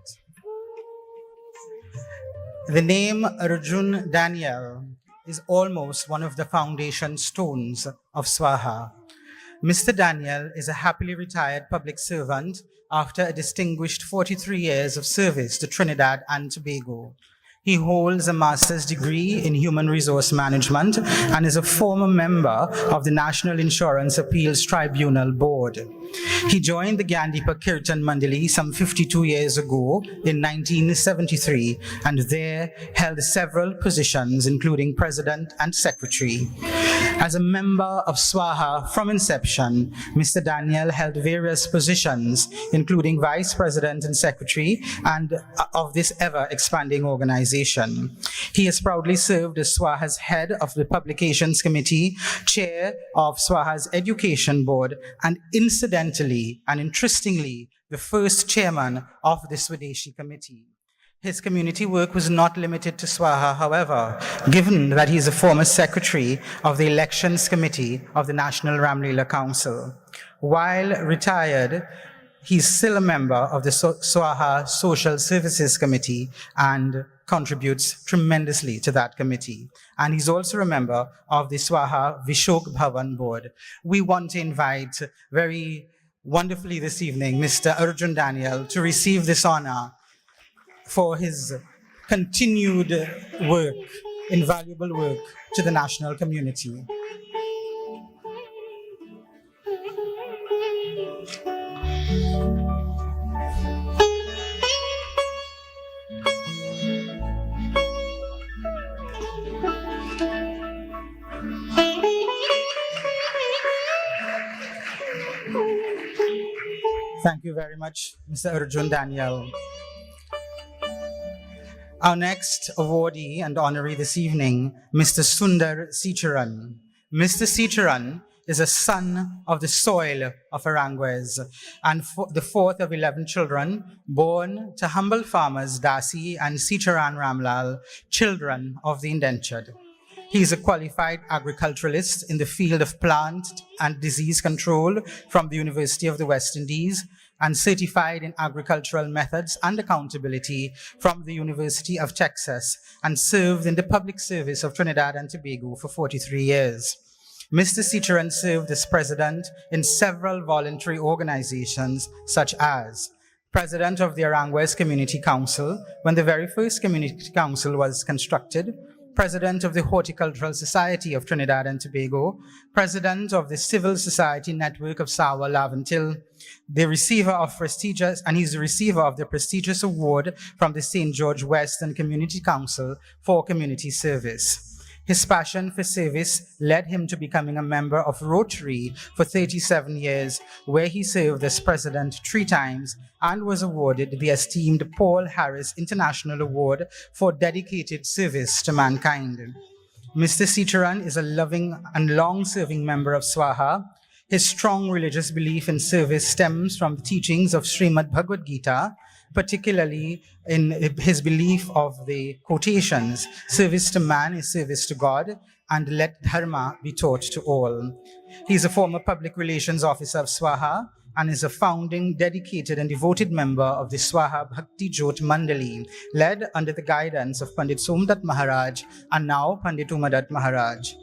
The name Arjun Daniel is almost one of the foundation stones of SWAHA. Mr. Daniel is a happily retired public servant after a distinguished 43 years of service to Trinidad and Tobago. He holds a master's degree in human resource management and is a former member of the National Insurance Appeals Tribunal Board. He joined the Gyandipa Kirtan Mandali some 52 years ago in 1973 and there held several positions including president and secretary. As a member of SWAHA from inception, Mr. Daniel held various positions including vice president and secretary and of this ever-expanding organization. He has proudly served as SWAHA's head of the Publications Committee, chair of SWAHA's Education Board, and incidentally and interestingly, the first chairman of the Swadeshi Committee. His community work was not limited to SWAHA, however, given that he is a former secretary of the Elections Committee of the National Ramleela Council. While retired, he's still a member of the SWAHA Social Services Committee and contributes tremendously to that committee. And he's also a member of the SWAHA Vishok Bhavan Board. We want to invite very wonderfully this evening Mr. Arjun Daniel to receive this honor for his continued work, invaluable work to the national community. Thank you very much, Mr. Arjun Daniel. Our next awardee and honoree this evening, Mr. Sundar Seecharan. Mr. Seecharan is a son of the soil of Arangwes and the fourth of 11 children born to humble farmers Dasi and Seecharan Ramlal, children of the indentured. He is a qualified agriculturalist in the field of plant and disease control from the University of the West Indies and certified in agricultural methods and accountability from the University of Texas and served in the public service of Trinidad and Tobago for 43 years. Mr. Seecharan served as president in several voluntary organizations such as president of the Arangwes Community Council when the very first community council was constructed, president of the Horticultural Society of Trinidad and Tobago, president of the Civil Society Network of Sawa Laventil, the receiver of prestigious, and he's the receiver of the prestigious award from the St. George Western Community Council for community service. His passion for service led him to becoming a member of Rotary for 37 years, where he served as president 3 times and was awarded the esteemed Paul Harris International Award for dedicated service to mankind. Mr. Seecharan is a loving and long-serving member of SWAHA. His strong religious belief in service stems from the teachings of Srimad Bhagavad Gita, particularly in his belief of the quotations, service to man is service to God, and let dharma be taught to all. He is a former public relations officer of SWAHA and is a founding, dedicated and devoted member of the SWAHA Bhakti Jyot Mandali, led under the guidance of Pandit Somdat Maharaj and now Pandit Umadat Maharaj.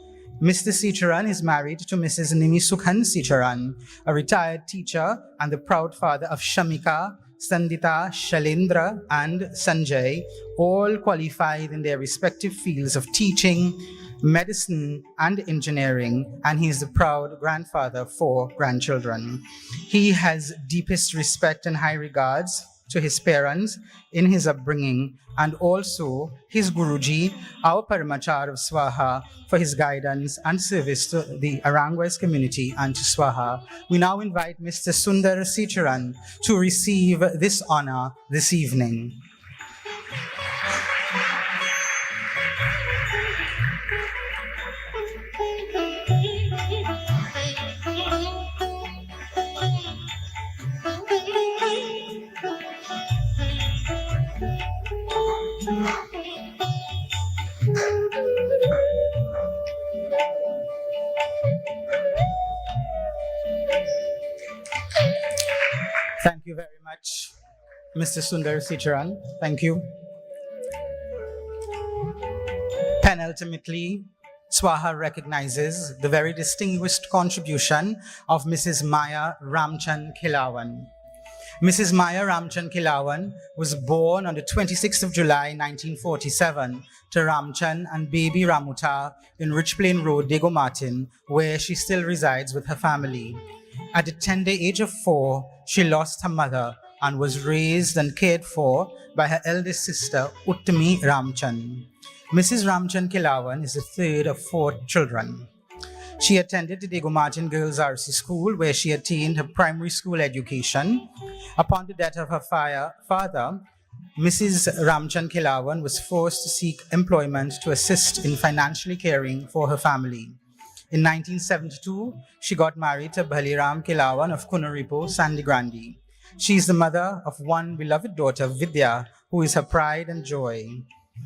Mr. Seecharan is married to Mrs. Nimi Sukhan Seecharan, a retired teacher and the proud father of Shamika, Sandita, Shalendra, and Sanjay, all qualified in their respective fields of teaching, medicine, and engineering, and he is the proud grandfather of 4 grandchildren. He has deepest respect and high regards to his parents in his upbringing, and also his Guruji, our Paramachar of SWAHA, for his guidance and service to the Arangwes community and to SWAHA. We now invite Mr. Sundar Sicharan to receive this honor this evening. Thank you very much, Mr. Sundar Sicharan. Thank you. Penultimately, SWAHA recognizes the very distinguished contribution of Mrs. Maya Ramchand Khilawan. Mrs. Maya Ramchand Khilawan was born on the 26th of July 1947 to Ramchand and baby Ramuta in Rich Plain Road, Diego Martin, where she still resides with her family. At the tender age of 4, she lost her mother and was raised and cared for by her eldest sister, Uttami Ramchand. Mrs. Ramchand Khilawan is the third of 4 children. She attended the Diego Martin Girls RC School, where she attained her primary school education. Upon the death of her father, Mrs. Ramchand Khilawan was forced to seek employment to assist in financially caring for her family. In 1972, she got married to Bhaliram Khilawan of Kunaripo, Sandi Grande. She is the mother of one beloved daughter, Vidya, who is her pride and joy.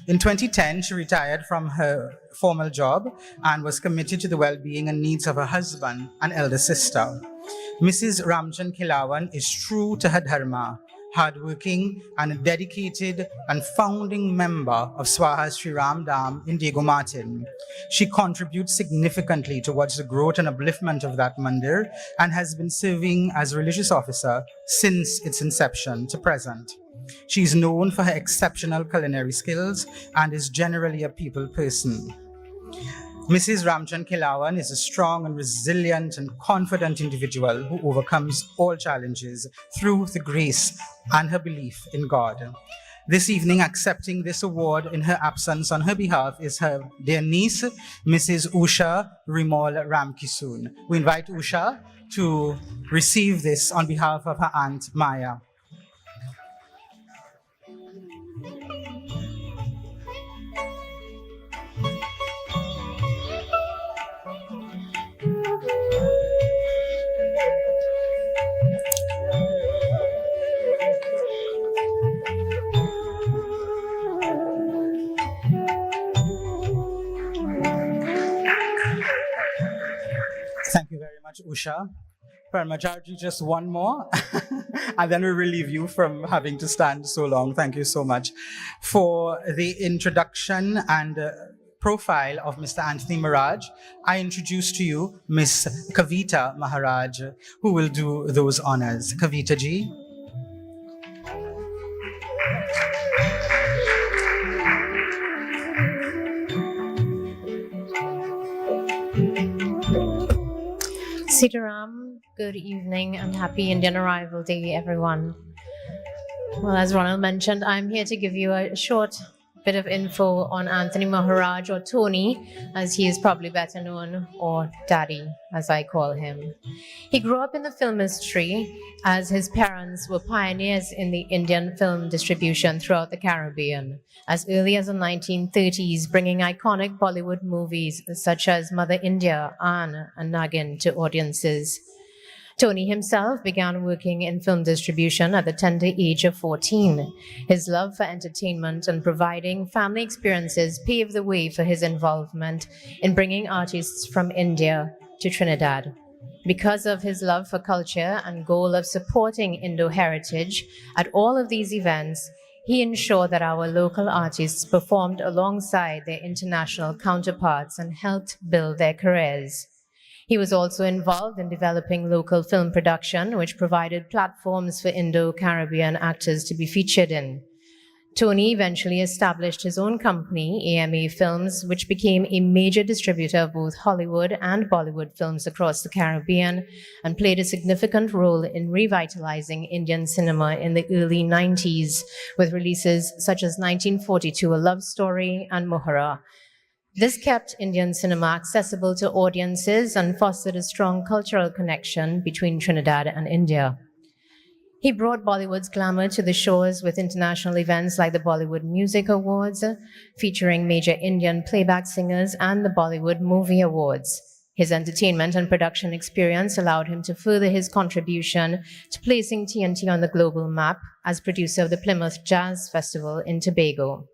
In 2010, she retired from her formal job and was committed to the well-being and needs of her husband and elder sister. Mrs. Ramchand Khilawan is true to her dharma, hardworking and a dedicated and founding member of SWAHA Sri Ram Dham in Diego Martin. She contributes significantly towards the growth and upliftment of that mandir and has been serving as a religious officer since its inception to present. She is known for her exceptional culinary skills and is generally a people person. Mrs. Ramchand Khilawan is a strong and resilient and confident individual who overcomes all challenges through the grace and her belief in God. This evening, accepting this award in her absence on her behalf is her dear niece, Mrs. Usha Rimol Ramkissoon. We invite Usha to receive this on behalf of her aunt Maya. Thank you very much, Usha. Parmajarji, just one more, and then we relieve you from having to stand so long. Thank you so much for the introduction and profile of Mr. Anthony Maharaj. I introduce to you Miss Kavita Maharaj, who will do those honors. Kavita ji. Sitaram, good evening and happy Indian Arrival Day, everyone. Well, as Ronald mentioned, I'm here to give you a short bit of info on Anthony Maharaj, or Tony, as he is probably better known, or Daddy, as I call him. He grew up in the film industry as his parents were pioneers in the Indian film distribution throughout the Caribbean, as early as the 1930s, bringing iconic Bollywood movies such as Mother India, Ann, and Nagin to audiences. Tony himself began working in film distribution at the tender age of 14. His love for entertainment and providing family experiences paved the way for his involvement in bringing artists from India to Trinidad. Because of his love for culture and goal of supporting Indo-heritage at all of these events, he ensured that our local artists performed alongside their international counterparts and helped build their careers. He was also involved in developing local film production, which provided platforms for Indo-Caribbean actors to be featured in. Tony eventually established his own company, AMA Films, which became a major distributor of both Hollywood and Bollywood films across the Caribbean and played a significant role in revitalizing Indian cinema in the early 90s with releases such as 1942, A Love Story, and Mohara. This kept Indian cinema accessible to audiences and fostered a strong cultural connection between Trinidad and India. He brought Bollywood's glamour to the shores with international events like the Bollywood Music Awards, featuring major Indian playback singers, and the Bollywood Movie Awards. His entertainment and production experience allowed him to further his contribution to placing TNT on the global map as producer of the Plymouth Jazz Festival in Tobago.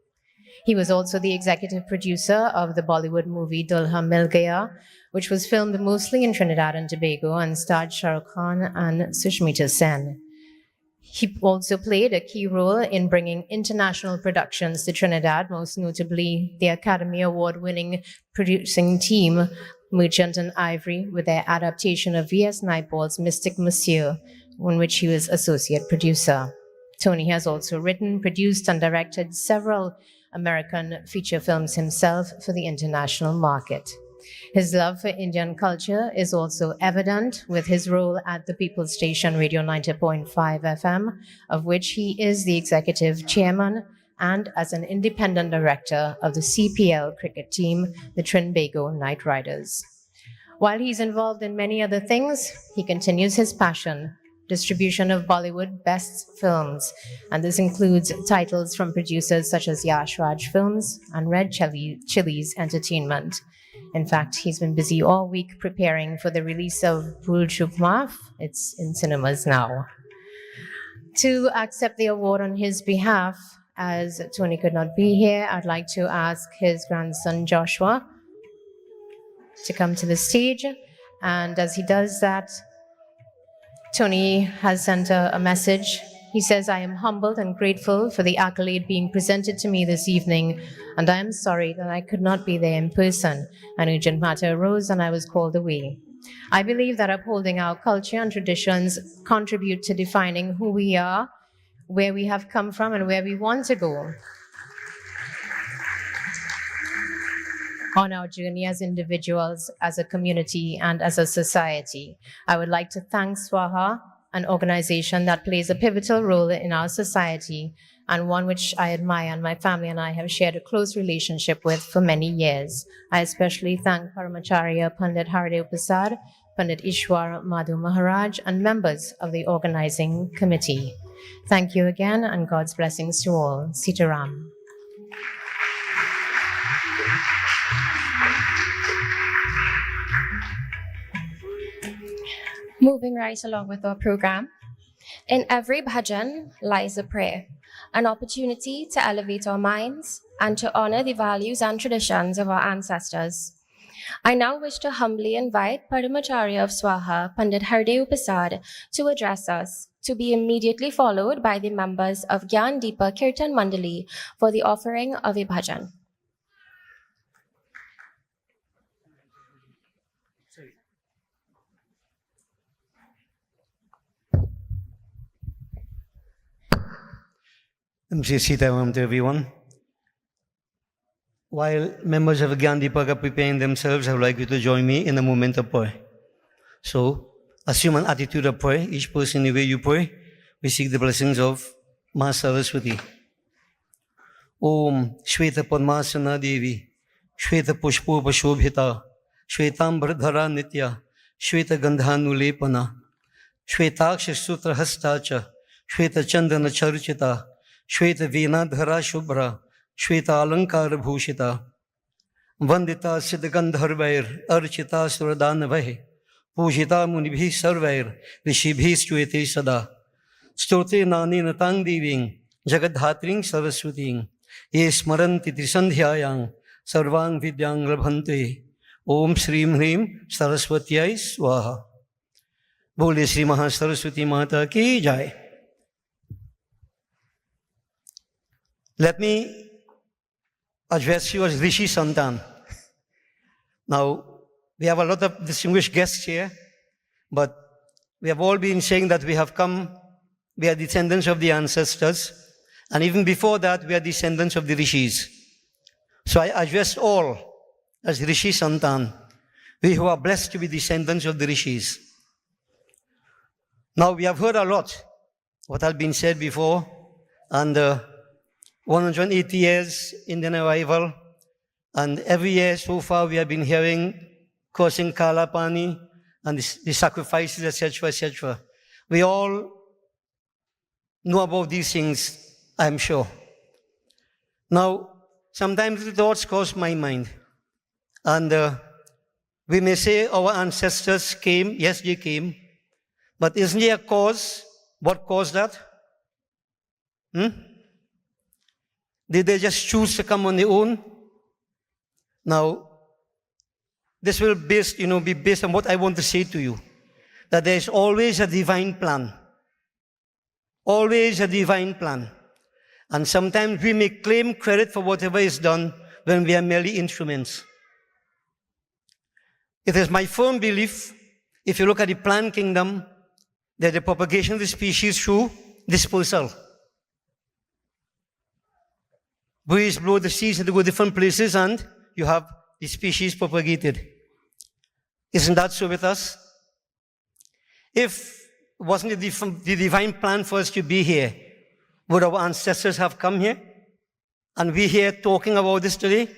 He was also the executive producer of the Bollywood movie Dulha Mil Gaya, which was filmed mostly in Trinidad and Tobago and starred Shah Rukh Khan and Sushmita Sen. He also played a key role in bringing international productions to Trinidad, most notably the Academy Award-winning producing team, Merchant and Ivory, with their adaptation of V.S. Naipaul's Mystic Monsieur, on which he was associate producer. Tony has also written, produced, and directed several American feature films himself for the international market. His love for Indian culture is also evident with his role at the People's Station Radio 90.5 FM, of which he is the executive chairman, and as an independent director of the CPL cricket team, the Trinbago Knight Riders. While he's involved in many other things, he continues his passion, distribution of Bollywood best films, and this includes titles from producers such as Yash Raj Films and Red Chilies Entertainment. In fact, he's been busy all week preparing for the release of Bhul Chuk Maaf. It's in cinemas now. To accept the award on his behalf, as Tony could not be here, I'd like to ask his grandson Joshua to come to the stage. And as he does that, Tony has sent a message. He says, "I am humbled and grateful for the accolade being presented to me this evening, and I am sorry that I could not be there in person. An urgent matter arose and I was called away. I believe that upholding our culture and traditions contribute to defining who we are, where we have come from, and where we want to go on our journey as individuals, as a community, and as a society. I would like to thank SWAHA, an organization that plays a pivotal role in our society and one which I admire and my family and I have shared a close relationship with for many years. I especially thank Paramacharya Pandit Haridev Prasad, Pandit Ishwar Madhu Maharaj, and members of the organizing committee. Thank you again, and God's blessings to all. Sitaram. Moving right along with our program. In every bhajan lies a prayer, an opportunity to elevate our minds and to honor the values and traditions of our ancestors. I now wish to humbly invite Paramacharya of SWAHA, Pandit Haridev Prasad, to address us, to be immediately followed by the members of Gyan Deepa Kirtan Mandali for the offering of a bhajan. Sitaram to everyone. While members of Gyandeepak are preparing themselves, I would like you to join me in a moment of prayer. So, assume an attitude of prayer. Each person in the way you pray, we seek the blessings of Ma Saraswati. Om Shweta Padmasana Devi, Shweta Pushpo Pashobhita, Shvetambardhara Nitya, Shweta Gandhanulepana, Shwetaksha Sutra Hastacha, Shweta Chandana Charchita, Shweta Venadhara Shubhra, Shweta Alankara Bhushita, Vandita Siddhagandharvair, Archita Suradanavahe, Pujita Munibhi Sarvair, Rishibhi Shwete Sada, Stote Nani Natang Diving, Jagadhatring Saraswating, Ye Smaranti Trisandhyayang, Sarvang Vidyang Labhante, Om Shrim Hrim Saraswatyai Swaha. Bole Shri Mahasaraswati Mata Ki Jai. Let me address you as Rishi Santan. Now, we have a lot of distinguished guests here, but we have all been saying that we have come, we are descendants of the ancestors, And even before that, we are descendants of the Rishis. So I address all as Rishi Santan, we who are blessed to be descendants of the Rishis. Now, we have heard a lot, what has been said before, and 180 years Indian arrival, and every year so far we have been hearing crossing Kalapani and the sacrifices, etc., etc. We all know about these things, I'm sure. Now, sometimes the thoughts cross my mind, and we may say our ancestors came, yes, they came, but isn't there a cause? What caused that? Did they just choose to come on their own? Now, this will be based on what I want to say to you, that there is always a divine plan. Always a divine plan. And sometimes we may claim credit for whatever is done when we are merely instruments. It is my firm belief, if you look at the plant kingdom, that the propagation of the species through dispersal. Breeze blow the seeds into different places and you have the species propagated. Isn't that so with us? If it wasn't the divine plan for us to be here, would our ancestors have come here? And we here talking about this today?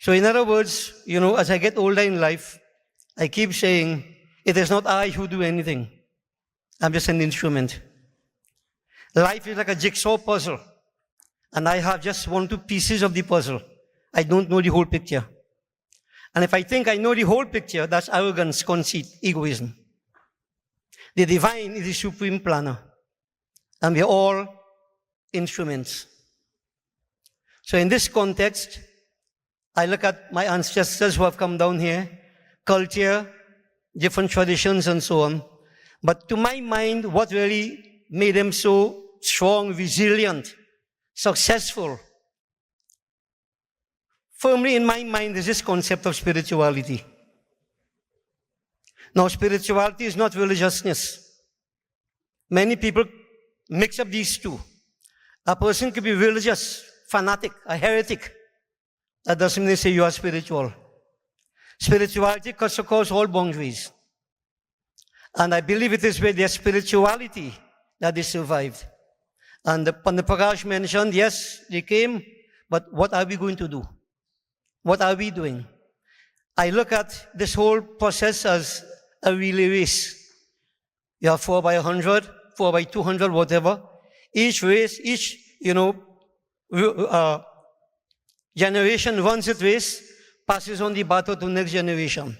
So in other words, as I get older in life, I keep saying, it is not I who do anything. I'm just an instrument. Life is like a jigsaw puzzle. And I have just 1 or 2 pieces of the puzzle. I don't know the whole picture. And if I think I know the whole picture, that's arrogance, conceit, egoism. The divine is the supreme planner. And we are all instruments. So in this context, I look at my ancestors who have come down here, culture, different traditions and so on. But to my mind, what really made them so strong, resilient, successful, firmly in my mind is this concept of spirituality. Now, spirituality is not religiousness. Many people mix up these two. A person could be religious, fanatic, a heretic. That doesn't mean they say you are spiritual. Spirituality cuts across all boundaries. And I believe it is with their spirituality that they survived. And Pandit Prakash mentioned, yes, they came, but what are we going to do? What are we doing? I look at this whole process as a relay race. You have 4 by 100, 4 by 200, whatever. Each race, generation runs its race, passes on the baton to next generation.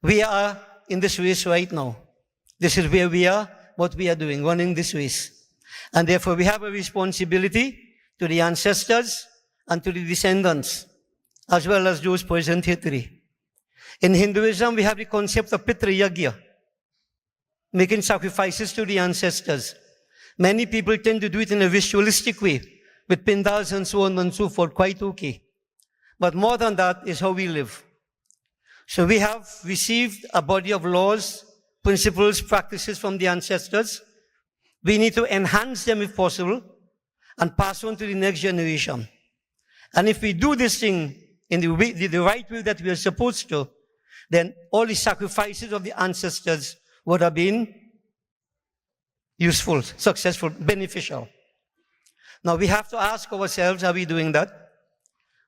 We are in this race right now. This is where we are, what we are doing, running this race. And therefore we have a responsibility to the ancestors and to the descendants, as well as those present here today. In Hinduism, we have the concept of Pitra Yagya, making sacrifices to the ancestors. Many people tend to do it in a ritualistic way, with pindals and so on and so forth, quite okay. But more than that is how we live. So we have received a body of laws, principles, practices from the ancestors. We need to enhance them if possible and pass on to the next generation. And if we do this thing in the right way that we are supposed to, then all the sacrifices of the ancestors would have been useful, successful, beneficial. Now we have to ask ourselves, are we doing that?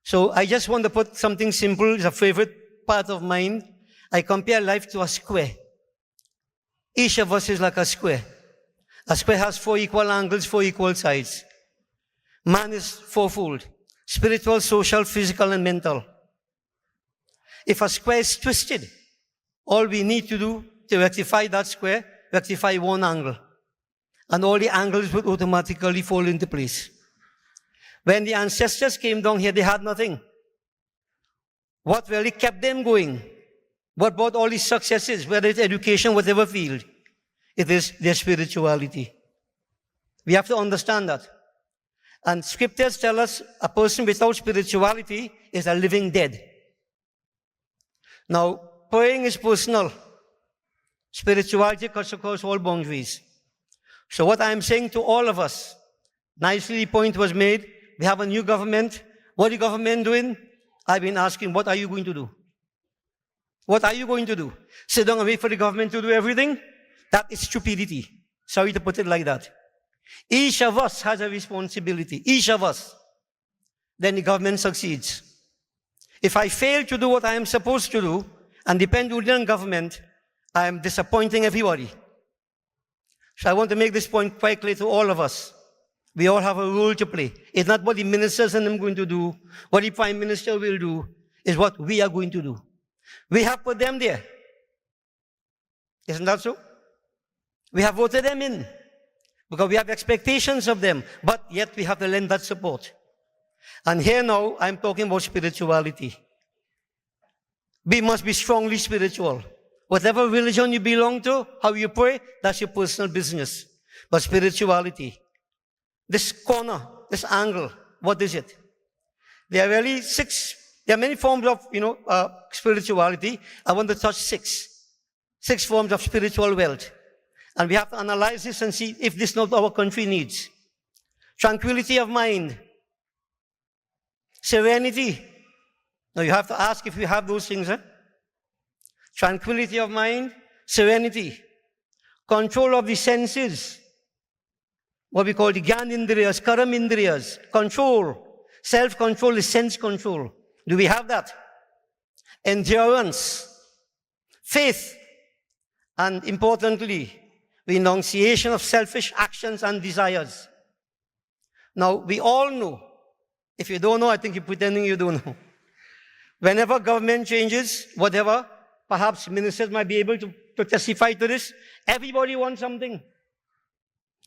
So I just want to put something simple, it's a favorite part of mine. I compare life to a square. Each of us is like a square. A square has 4 equal angles, 4 equal sides. Man is fourfold: spiritual, social, physical, and mental. If a square is twisted, all we need to do to rectify that square, rectify 1 angle. And all the angles would automatically fall into place. When the ancestors came down here, they had nothing. What really kept them going? What brought all these successes, whether it's education, whatever field? It is their spirituality. We have to understand that. And scriptures tell us a person without spirituality is a living dead. Now, praying is personal. Spirituality cuts across all boundaries. So what I'm saying to all of us, nicely the point was made, we have a new government. What is the government doing? I've been asking, what are you going to do? What are you going to do? Sit down and wait for the government to do everything? That is stupidity. Sorry to put it like that. Each of us has a responsibility. Each of us. Then the government succeeds. If I fail to do what I am supposed to do and depend only on government, I am disappointing everybody. So I want to make this point quite clear to all of us. We all have a role to play. It's not what the ministers and them going to do, what the prime minister will do, is what we are going to do. We have put them there. Isn't that so? We have voted them in because we have expectations of them, but yet we have to lend that support. And here now, I'm talking about spirituality. We must be strongly spiritual. Whatever religion you belong to, how you pray, that's your personal business. But spirituality, this corner, this angle, what is it? There are really there are many forms of, spirituality. I want to touch six forms of spiritual wealth. And we have to analyze this and see if this is not our country needs. Tranquility of mind. Serenity. Now you have to ask if you have those things. Tranquility of mind, serenity. Control of the senses. What we call the Gyan Indriyas, Karam Indriyas. Control. Self-control is sense control. Do we have that? Endurance. Faith. And importantly, renunciation of selfish actions and desires. Now, we all know. If you don't know, I think you're pretending you don't know. Whenever government changes, whatever, perhaps ministers might be able to testify to this, everybody wants something.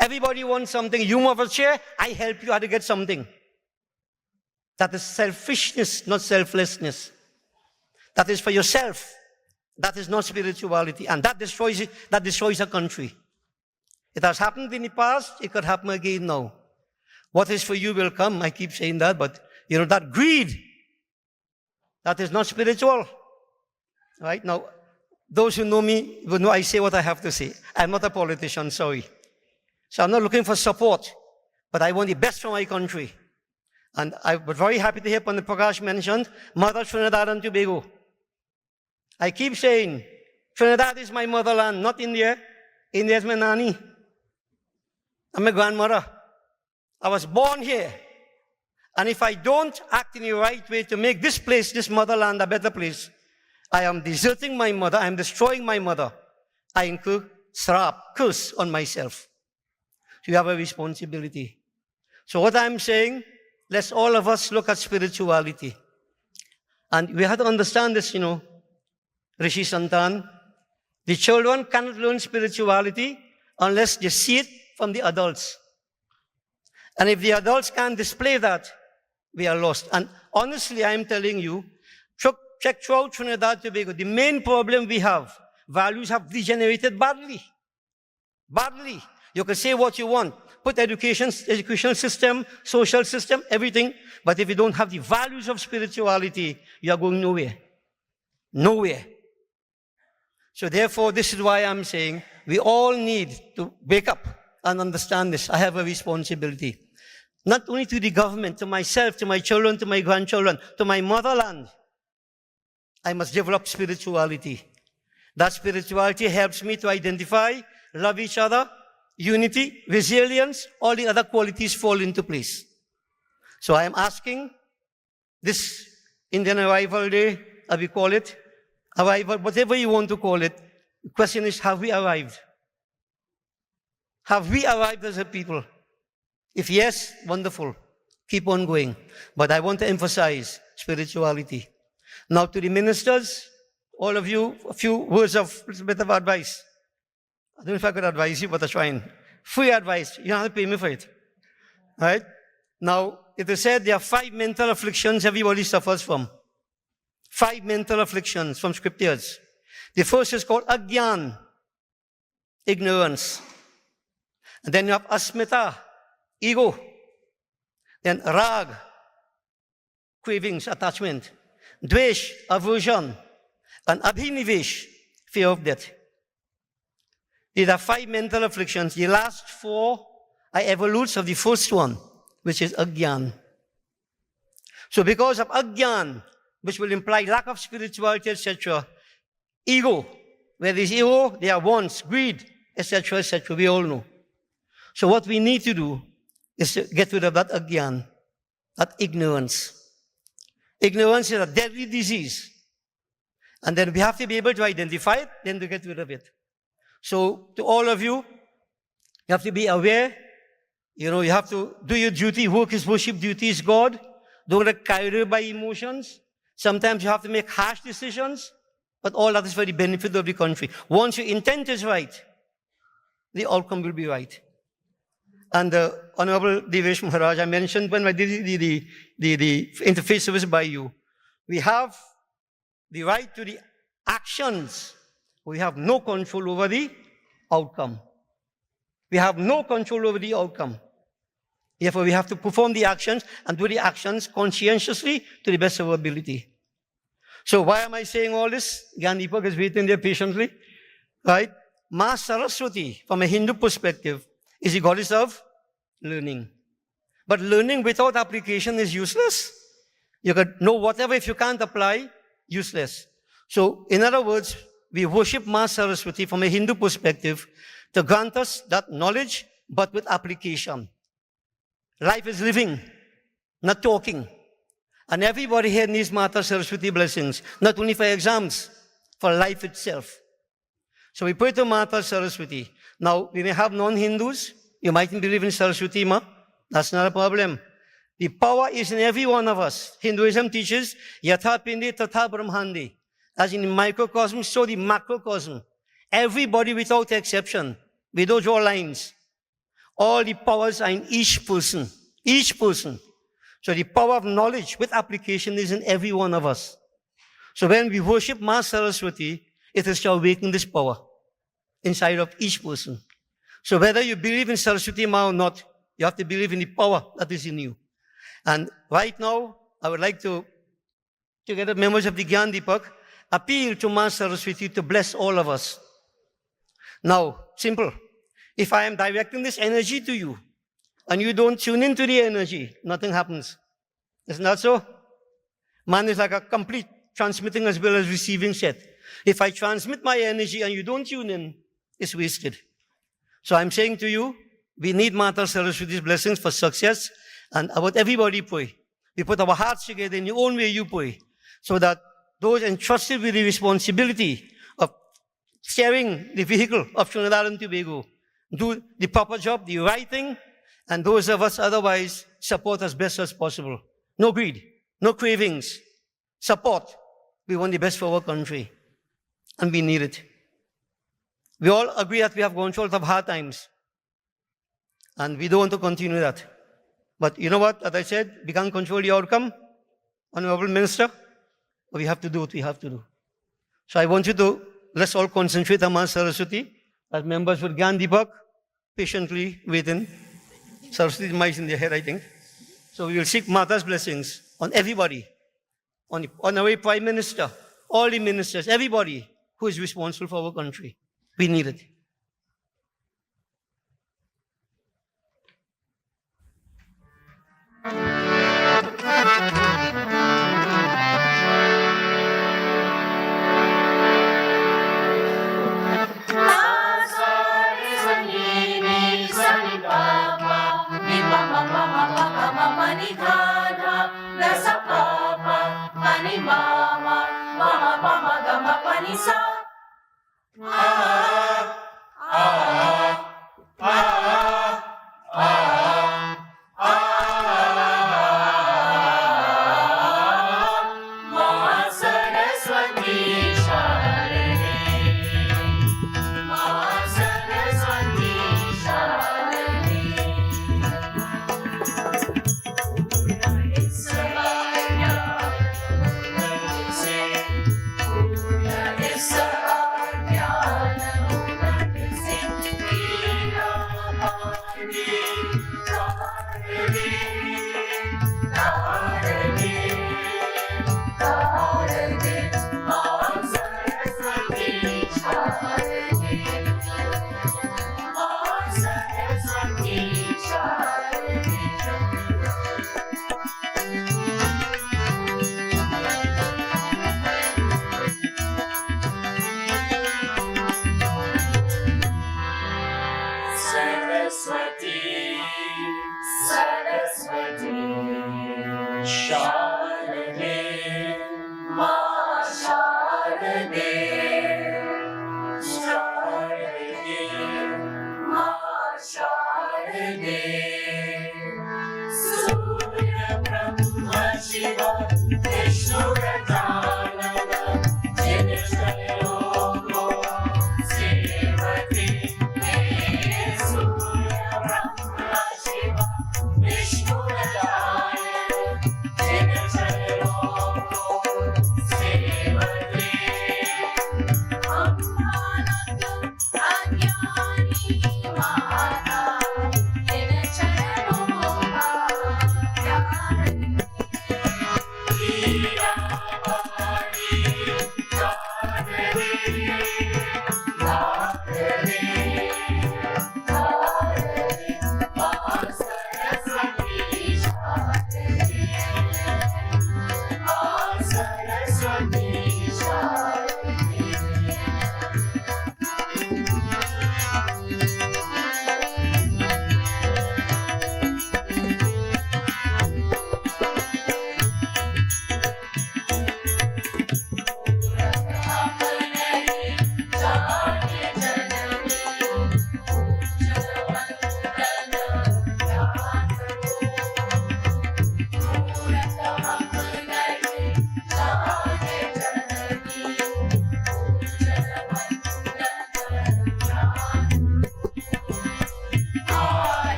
Everybody wants something. You move a chair, I help you how to get something. That is selfishness, not selflessness. That is for yourself. That is not spirituality. And that destroys a country. It has happened in the past, it could happen again now. What is for you will come. I keep saying that, but that greed, that is not spiritual. Right? Now, those who know me will know I say what I have to say. I'm not a politician, sorry. So I'm not looking for support, but I want the best for my country. And I was very happy to hear Pandit Prakash mentioned Mother Trinidad and Tobago. I keep saying, Trinidad is my motherland, not India. India is my nanny. I'm my grandmother. I was born here. And if I don't act in the right way to make this place, this motherland, a better place, I am deserting my mother. I am destroying my mother. I incur curse on myself. So you have a responsibility. So what I'm saying, let's all of us look at spirituality. And we have to understand this, Rishi Santan. The children cannot learn spirituality unless they see it from the adults. And if the adults can't display that, we are lost. And honestly, I am telling you, check throughout Trinidad and Tobago, the main problem we have, values have degenerated badly. Badly. You can say what you want. Put education system, social system, everything. But if you don't have the values of spirituality, you are going nowhere. Nowhere. So therefore, this is why I'm saying we all need to wake up and understand this. I have a responsibility. Not only to the government, to myself, to my children, to my grandchildren, to my motherland. I must develop spirituality. That spirituality helps me to identify, love each other, unity, resilience, all the other qualities fall into place. So I am asking this Indian Arrival Day, as we call it, arrival, whatever you want to call it, the question is, have we arrived? Have we arrived as a people? If yes, wonderful. Keep on going. But I want to emphasize spirituality. Now to the ministers, all of you, a few words of a little bit of advice. I don't know if I could advise you, but I'm trying. Free advice. You don't have to pay me for it. Right? Now, it is said there are 5 mental afflictions everybody suffers from. 5 mental afflictions from scriptures. The first is called agyan, ignorance. And then you have asmita, ego. Then rag, cravings, attachment. Dvesh, aversion. And abhinivesh, fear of death. These are 5 mental afflictions. The last 4 are evolutes of the first one, which is Agyan. So because of Agyan, which will imply lack of spirituality, etc., ego, where there is ego, there are wants, greed, etc., etc., we all know. So what we need to do is to get rid of that Agyan, that ignorance. Ignorance is a deadly disease. And then we have to be able to identify it, then to get rid of it. So to all of you, you have to be aware. You have to do your duty. Work is worship, duty is God. Don't get carried away by emotions. Sometimes you have to make harsh decisions, but all that is for the benefit of the country. Once your intent is right, the outcome will be right. And Honorable Devesh Maharaj, I mentioned when I did the interface service by you, we have the right to the actions. We have no control over the outcome. We have no control over the outcome. Therefore, we have to perform the actions and do the actions conscientiously to the best of our ability. So why am I saying all this? Gandhipak is waiting there patiently. Right? Ma Saraswati, from a Hindu perspective, is the goddess of learning. But learning without application is useless. You can know whatever, if you can't apply, useless. So, in other words, we worship Ma Saraswati from a Hindu perspective to grant us that knowledge, but with application. Life is living, not talking. And everybody here needs Mata Saraswati blessings, not only for exams, for life itself. So we pray to Mata Saraswati. Now, we may have non-Hindus. You mightn't believe in Saraswati, ma. That's not a problem. The power is in every one of us. Hinduism teaches, Yatha Pindi Tatha Brahmandi. As in the microcosm, so the macrocosm. Everybody without exception. We don't draw lines. All the powers are in each person. Each person. So the power of knowledge with application is in every one of us. So when we worship Ma Saraswati, it is to awaken this power inside of each person. So whether you believe in Saraswati Ma or not, you have to believe in the power that is in you. And right now, I would like to, together members of the Gyan Deepak, appeal to Ma Saraswati to bless all of us. Now, simple. If I am directing this energy to you, and you don't tune into the energy, nothing happens. Isn't that so? Man is like a complete transmitting as well as receiving set. If I transmit my energy and you don't tune in, it's wasted. So I'm saying to you, we need Mata Saraswati's blessings for success, and about everybody pray. We put our hearts together in your own way you pray, so that those entrusted with the responsibility of steering the vehicle of Trinidad and Tobago do the proper job, the right thing, and those of us otherwise support as best as possible. No greed, no cravings, support. We want the best for our country, and we need it. We all agree that we have gone through a lot of hard times, and we don't want to continue that. But you know what, as I said, we can't control the outcome, Honorable Minister, but we have to do what we have to do. So I want you to, let's all concentrate on Ma Saraswati, as members with Gyan Deepak, patiently waiting. Saraswati mics in their head, I think. So we will seek Mata's blessings on everybody, on the Honorary Prime Minister, all the ministers, everybody who is responsible for our country. We need it. Saraswati, Sharade, Ma Sharade, Sharade, Ma Sharade, Surya Brahma Shiva, Vishnu Gajanana, Jinachayogo, Sevati, Surya Brahma Shiva, Vishnu Gajanana, Jinachayogo, Sevati, Ammananda, Ajnani Mata, Jinachayoga,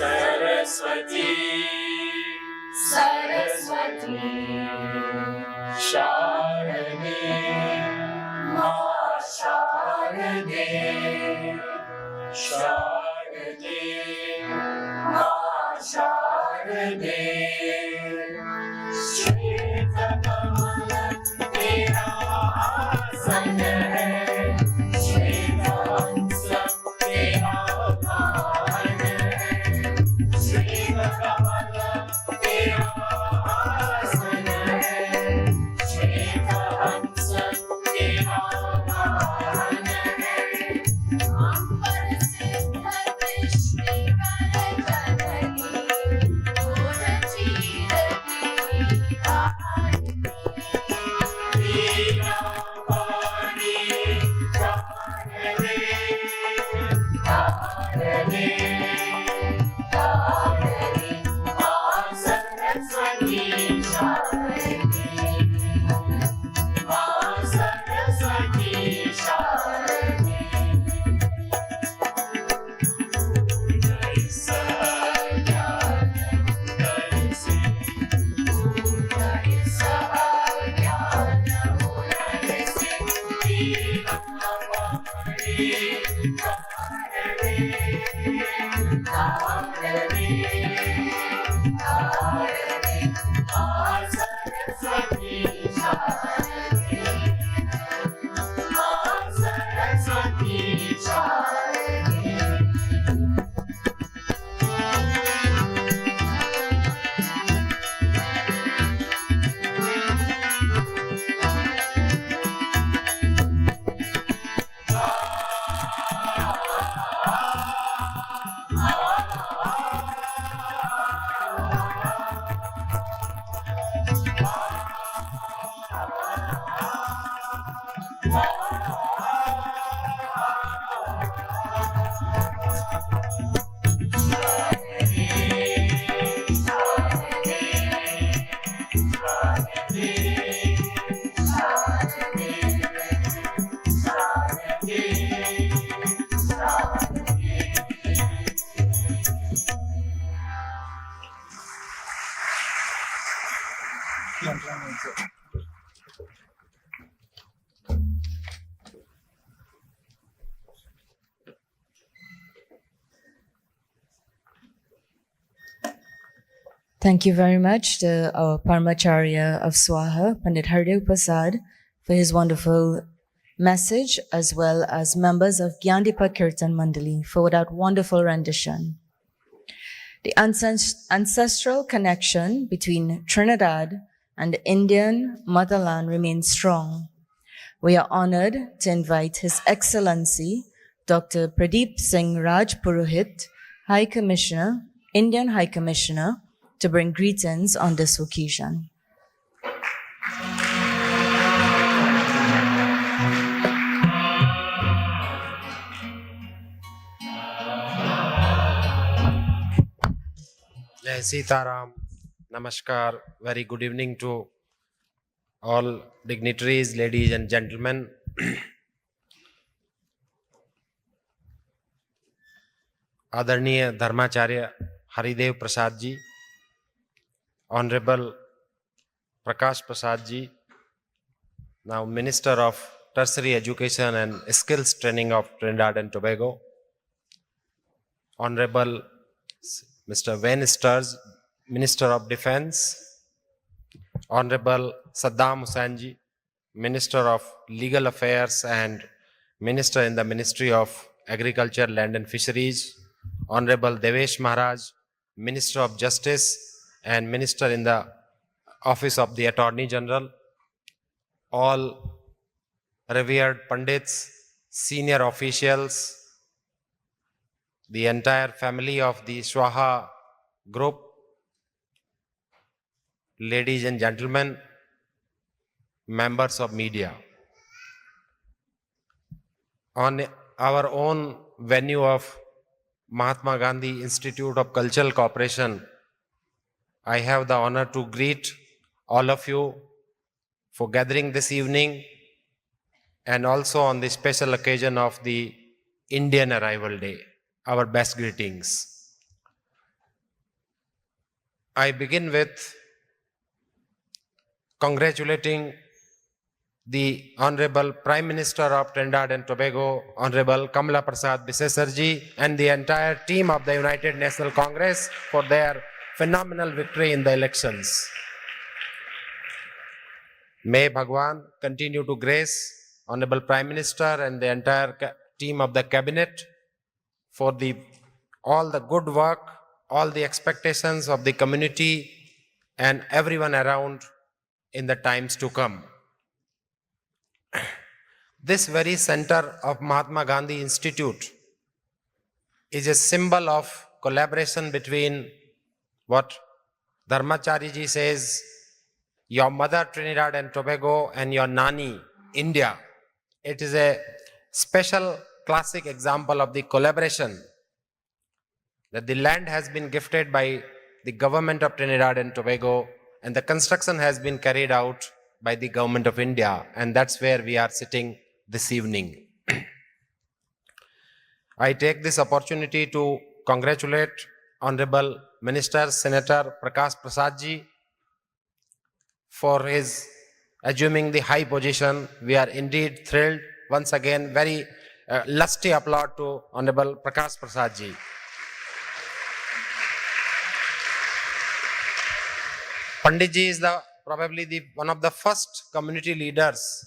Saraswati, Saraswati, Sharade, Ma Sharade, Sharade, Ma Sharade, Shweta Kamala Tera Aasan hai, Shweta Hansa Tera Bhan hai, Shweta Kamala Tera Aasan hai, Shweta Hansa Tera Bhan hai, Ambar se dharmishti kar janani, Gora cheer ki aarti, Veena Vani Tarane, Tarane, Tarane, Ma Saraswati Sharade, Ma Saraswati Sharade, Jai Sahaja, Jai Se, Jai Sahaja, Jai Se, Veena Vani Tarane, Tarane, Tarane, Ma Saraswati Sharade, Ma Saraswati Sharade. Thank you very much to our Paramacharya of SWAHA, Pandit Rampersad, for his wonderful message, as well as members of Gyandipa Kirtan Mandali for that wonderful rendition. The ancestral connection between Trinidad and the Indian motherland remains strong. We are honored to invite His Excellency, Dr. Pradeep Singh Raj Purohit, High Commissioner, Indian High Commissioner, to bring greetings on this occasion. Jai Sitaram, Namaskar, very good evening to all dignitaries, ladies and gentlemen. आदरणीय धर्माचार्य Haridev Prasad ji, Honorable Prakash Prasad ji, now Minister of Tertiary Education and Skills Training of Trinidad and Tobago, Honorable Mr. Wayne Sturz, Minister of Defense, Honorable Saddam Hussain ji, Minister of Legal Affairs and Minister in the Ministry of Agriculture, Land and Fisheries, Honorable Devesh Maharaj, Minister of Justice and Minister in the Office of the Attorney General, all revered Pandits, senior officials, the entire family of the SWAHA group, ladies and gentlemen, members of media. On our own venue of Mahatma Gandhi Institute of Cultural Cooperation, I have the honor to greet all of you for gathering this evening and also on the special occasion of the Indian Arrival Day. Our best greetings. I begin with congratulating the Honorable Prime Minister of Trinidad and Tobago, Honorable Kamala Prasad Bisesarji, and the entire team of the United National Congress for their phenomenal victory in the elections. May Bhagwan continue to grace Honorable Prime Minister and the entire team of the Cabinet for all the good work, all the expectations of the community and everyone around in the times to come. This very center of Mahatma Gandhi Institute is a symbol of collaboration between what Dharmacharya ji says, your mother Trinidad and Tobago and your nani India. It is a special classic example of the collaboration that the land has been gifted by the government of Trinidad and Tobago and the construction has been carried out by the government of India, and that's where we are sitting this evening. I take this opportunity to congratulate Honorable Minister Senator Prakash Prasad ji for his assuming the high position. We are indeed thrilled. Once again, very lusty applause to Honorable Prakash Prasad ji. Pandit ji is probably one of the first community leaders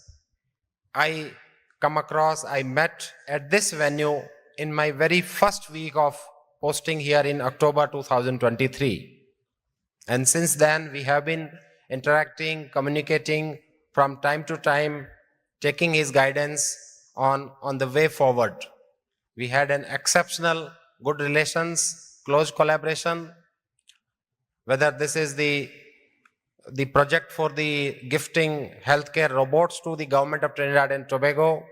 I come across, I met at this venue in my very first week of posting here in October 2023. And since then, we have been interacting, communicating from time to time, taking his guidance on the way forward. We had an exceptional good relations, close collaboration, whether this is the project for the gifting healthcare robots to the government of Trinidad and Tobago,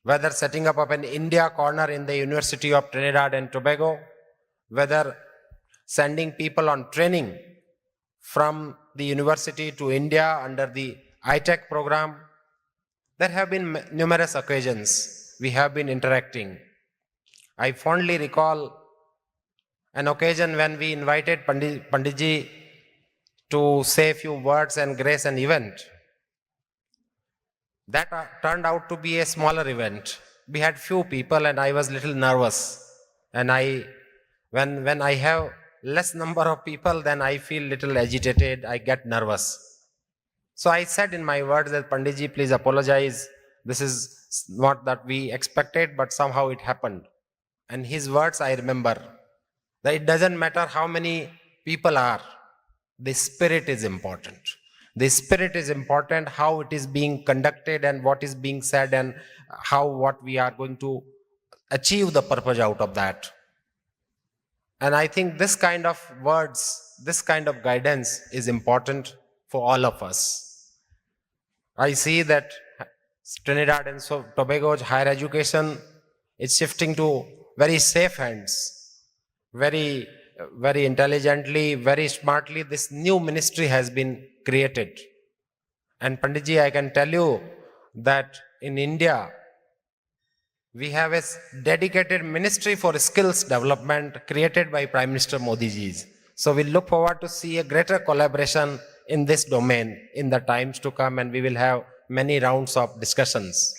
whether setting up an India corner in the University of Trinidad and Tobago, whether sending people on training from the university to India under the ITech program. There have been numerous occasions we have been interacting. I fondly recall an occasion when we invited Panditji to say a few words and grace an event. That turned out to be a smaller event. We had few people and I was little nervous. And when I have less number of people, then I feel little agitated, I get nervous. So I said in my words that Panditji, please apologize. This is not that we expected, but somehow it happened. And his words I remember, that it doesn't matter how many people are, the spirit is important. The spirit is important, how it is being conducted and what is being said and what we are going to achieve the purpose out of that. And I think this kind of words, this kind of guidance is important for all of us. I see that Trinidad and Tobago's higher education is shifting to very safe hands. Very intelligently, very smartly, this new ministry has been created. And Panditji, I can tell you that in India, we have a dedicated ministry for skills development created by Prime Minister Modi ji. So we look forward to see a greater collaboration in this domain in the times to come, and we will have many rounds of discussions.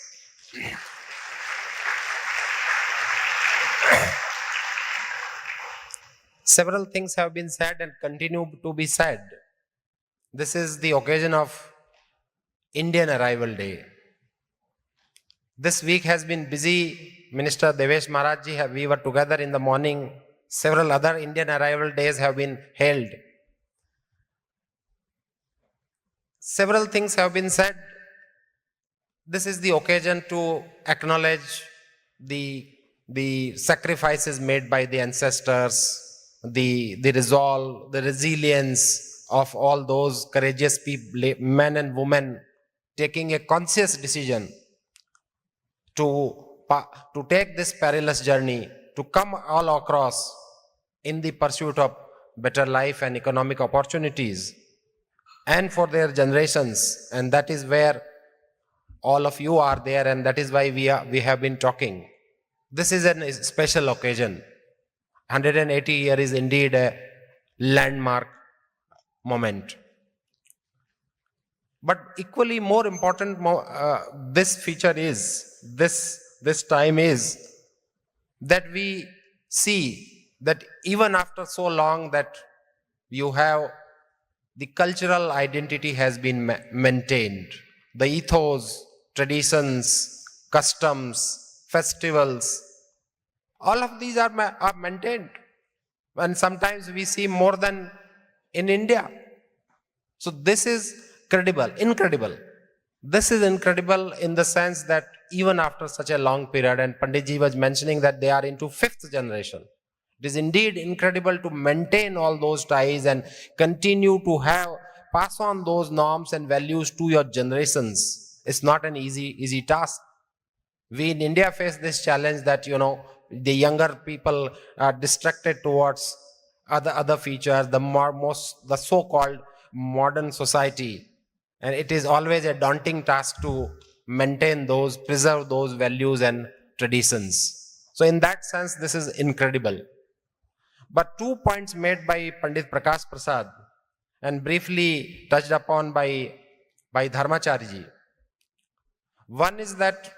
Several things have been said and continue to be said. This is the occasion of Indian Arrival Day. This week has been busy. Minister Devesh Maharaj ji, we were together in the morning. Several other Indian Arrival Days have been held. Several things have been said. This is the occasion to acknowledge the sacrifices made by the ancestors, the resolve, the resilience of all those courageous people, men and women, taking a conscious decision to take this perilous journey, to come all across in the pursuit of better life and economic opportunities, and for their generations. And that is where all of you are there, and that is why we have been talking. This is a special occasion. 180 years is indeed a landmark moment. But equally more important, this feature is, this time is, that we see that even after so long that you have, the cultural identity has been maintained. The ethos, traditions, customs, festivals, all of these are maintained. And sometimes we see more than in India. So this is incredible. This is incredible in the sense that even after such a long period, and Panditji was mentioning that they are into 5th generation. It is indeed incredible to maintain all those ties and continue to pass on those norms and values to your generations. It's not an easy task. We in India face this challenge that, the younger people are distracted towards other features, the so-called modern society. And it is always a daunting task to maintain those, preserve those values and traditions. So in that sense, this is incredible. But 2 points made by Pandit Prakash Prasad and briefly touched upon by Dharmacharya. One is that,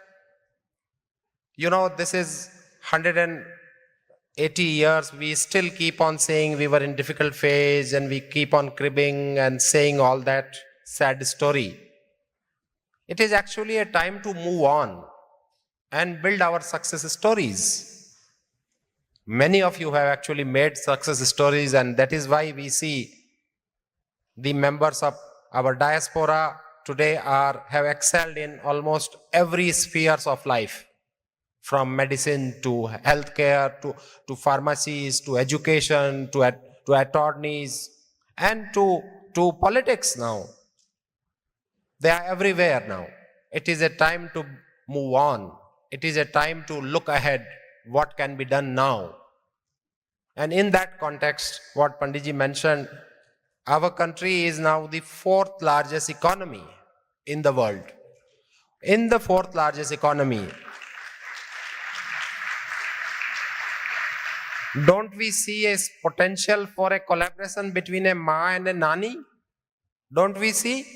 this is 180 years, we still keep on saying we were in difficult phase and we keep on cribbing and saying all that sad story. It is actually a time to move on and build our success stories. Many of you have actually made success stories, and that is why we see the members of our diaspora today have excelled in almost every spheres of life. From medicine to healthcare, to pharmacies, to education, to attorneys, and to politics now. They are everywhere now. It is a time to move on. It is a time to look ahead, what can be done now. And in that context, what Panditji mentioned, our country is now the 4th largest economy in the world. In the 4th largest economy, don't we see a potential for a collaboration between a Ma and a Nani? Don't we see?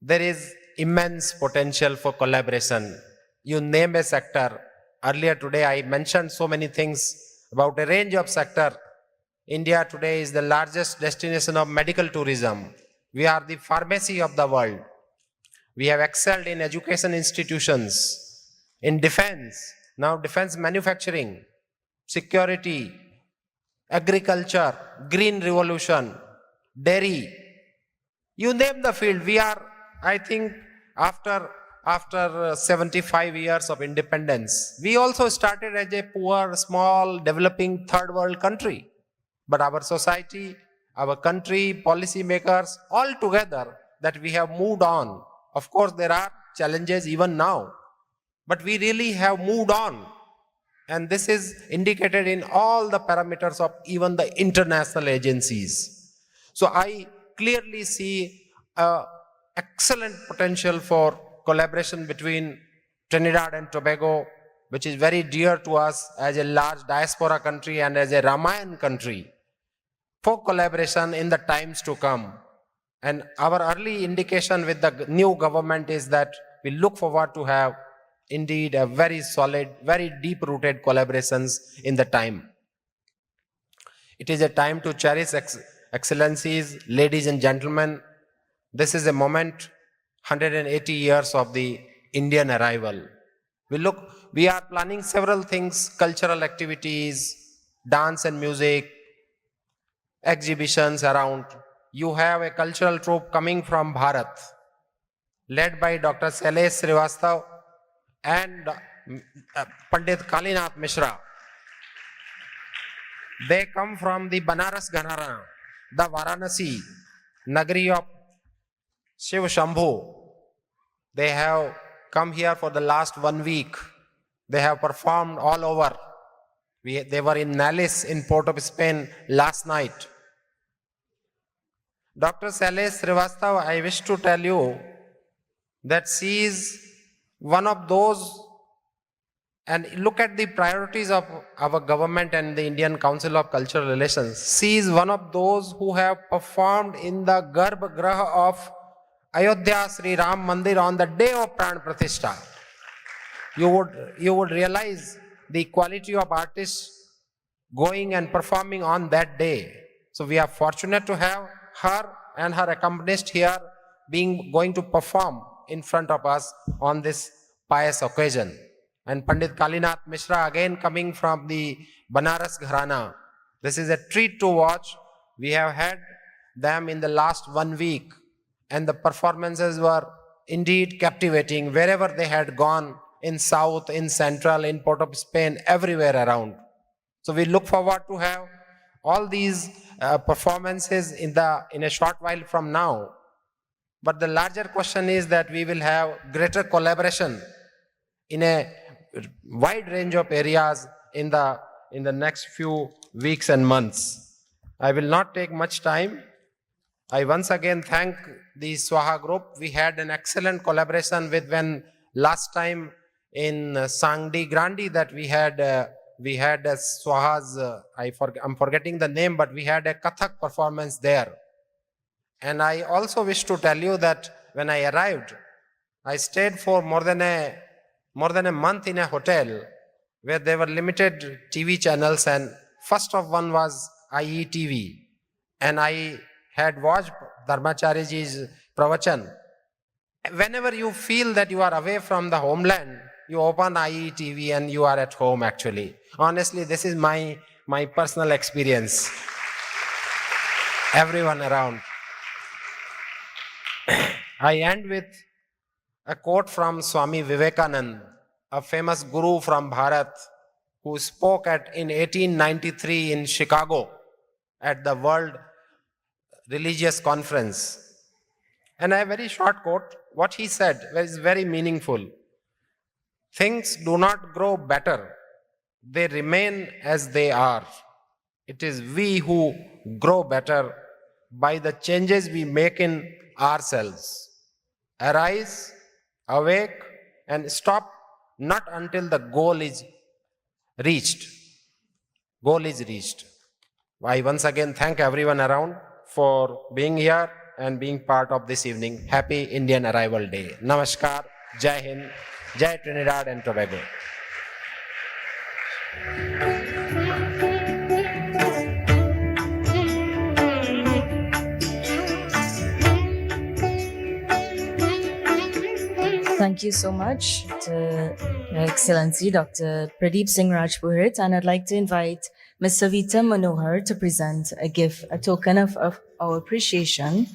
There is immense potential for collaboration. You name a sector. Earlier today I mentioned so many things about a range of sector. India today is the largest destination of medical tourism. We are the pharmacy of the world. We have excelled in education institutions, in defense, now defense manufacturing, security, agriculture, green revolution, dairy. You name the field. We are, I think, after 75 years of independence, we also started as a poor, small, developing third world country. But our society, our country, policy makers, all together, that we have moved on. Of course, there are challenges even now, but we really have moved on. And this is indicated in all the parameters of even the international agencies. So I clearly see excellent potential for collaboration between Trinidad and Tobago, which is very dear to us as a large diaspora country and as a Ramayan country, for collaboration in the times to come. And our early indication with the new government is that we look forward to have indeed a very solid, very deep-rooted collaborations in the time. It is a time to cherish excellencies, ladies and gentlemen. This is a moment, 180 years of the Indian arrival. We are planning several things, cultural activities, dance and music, exhibitions around. You have a cultural troupe coming from Bharat, led by Dr. Shailesh Srivastav and Pandit Kalinath Mishra. They come from the Banaras Ghanara, the Varanasi, Nagari of Shiv Shambhu. They have come here for the last 1 week. They have performed all over. They were in Nalis in Port of Spain last night. Dr. Shailesh Srivastav, I wish to tell you that she is one of those, and look at the priorities of our government and the Indian Council of Cultural Relations. She is one of those who have performed in the Garbh Graha of Ayodhya Sri Ram Mandir on the day of Pran Pratishtha. You would realize the quality of artists going and performing on that day. So we are fortunate to have her and her accompanist here going to perform in front of us on this pious occasion. And Pandit Kalinath Mishra again coming from the Banaras Gharana. This is a treat to watch. We have had them in the last 1 week, and the performances were indeed captivating wherever they had gone, in South, in Central, in Port of Spain, everywhere around. So we look forward to have all these performances in a short while from now. But the larger question is that we will have greater collaboration in a wide range of areas in the next few weeks and months. I will not take much time. I once again thank the SWAHA group. We had an excellent collaboration with when last time in Sangdi Grandi that we had SWAHA's, I'm forgetting the name, but we had a Kathak performance there. And I also wish to tell you that when I arrived, I stayed for more than a month in a hotel where there were limited TV channels, and first of one was IETV. And I had watched Dharmachariji's pravachan. Whenever you feel that you are away from the homeland, you open IETV and you are at home actually. Honestly, this is my personal experience. Everyone around. I end with a quote from Swami Vivekananda, a famous guru from Bharat, who spoke in 1893 in Chicago at the World Religious Conference. And a very short quote, what he said is very meaningful. Things do not grow better, they remain as they are. It is we who grow better by the changes we make in ourselves. Arise, awake, and stop not until the goal is reached. Goal is reached. I once again thank everyone around for being here. and being part of this evening. Happy Indian Arrival Day. Namaskar, Jai Hind, Jai Trinidad and Tobago. Thank you so much to Your Excellency Dr. Pradeep Singh Rajpurit, and I'd like to invite Ms. Savita Manohar to present a gift, a token of our appreciation.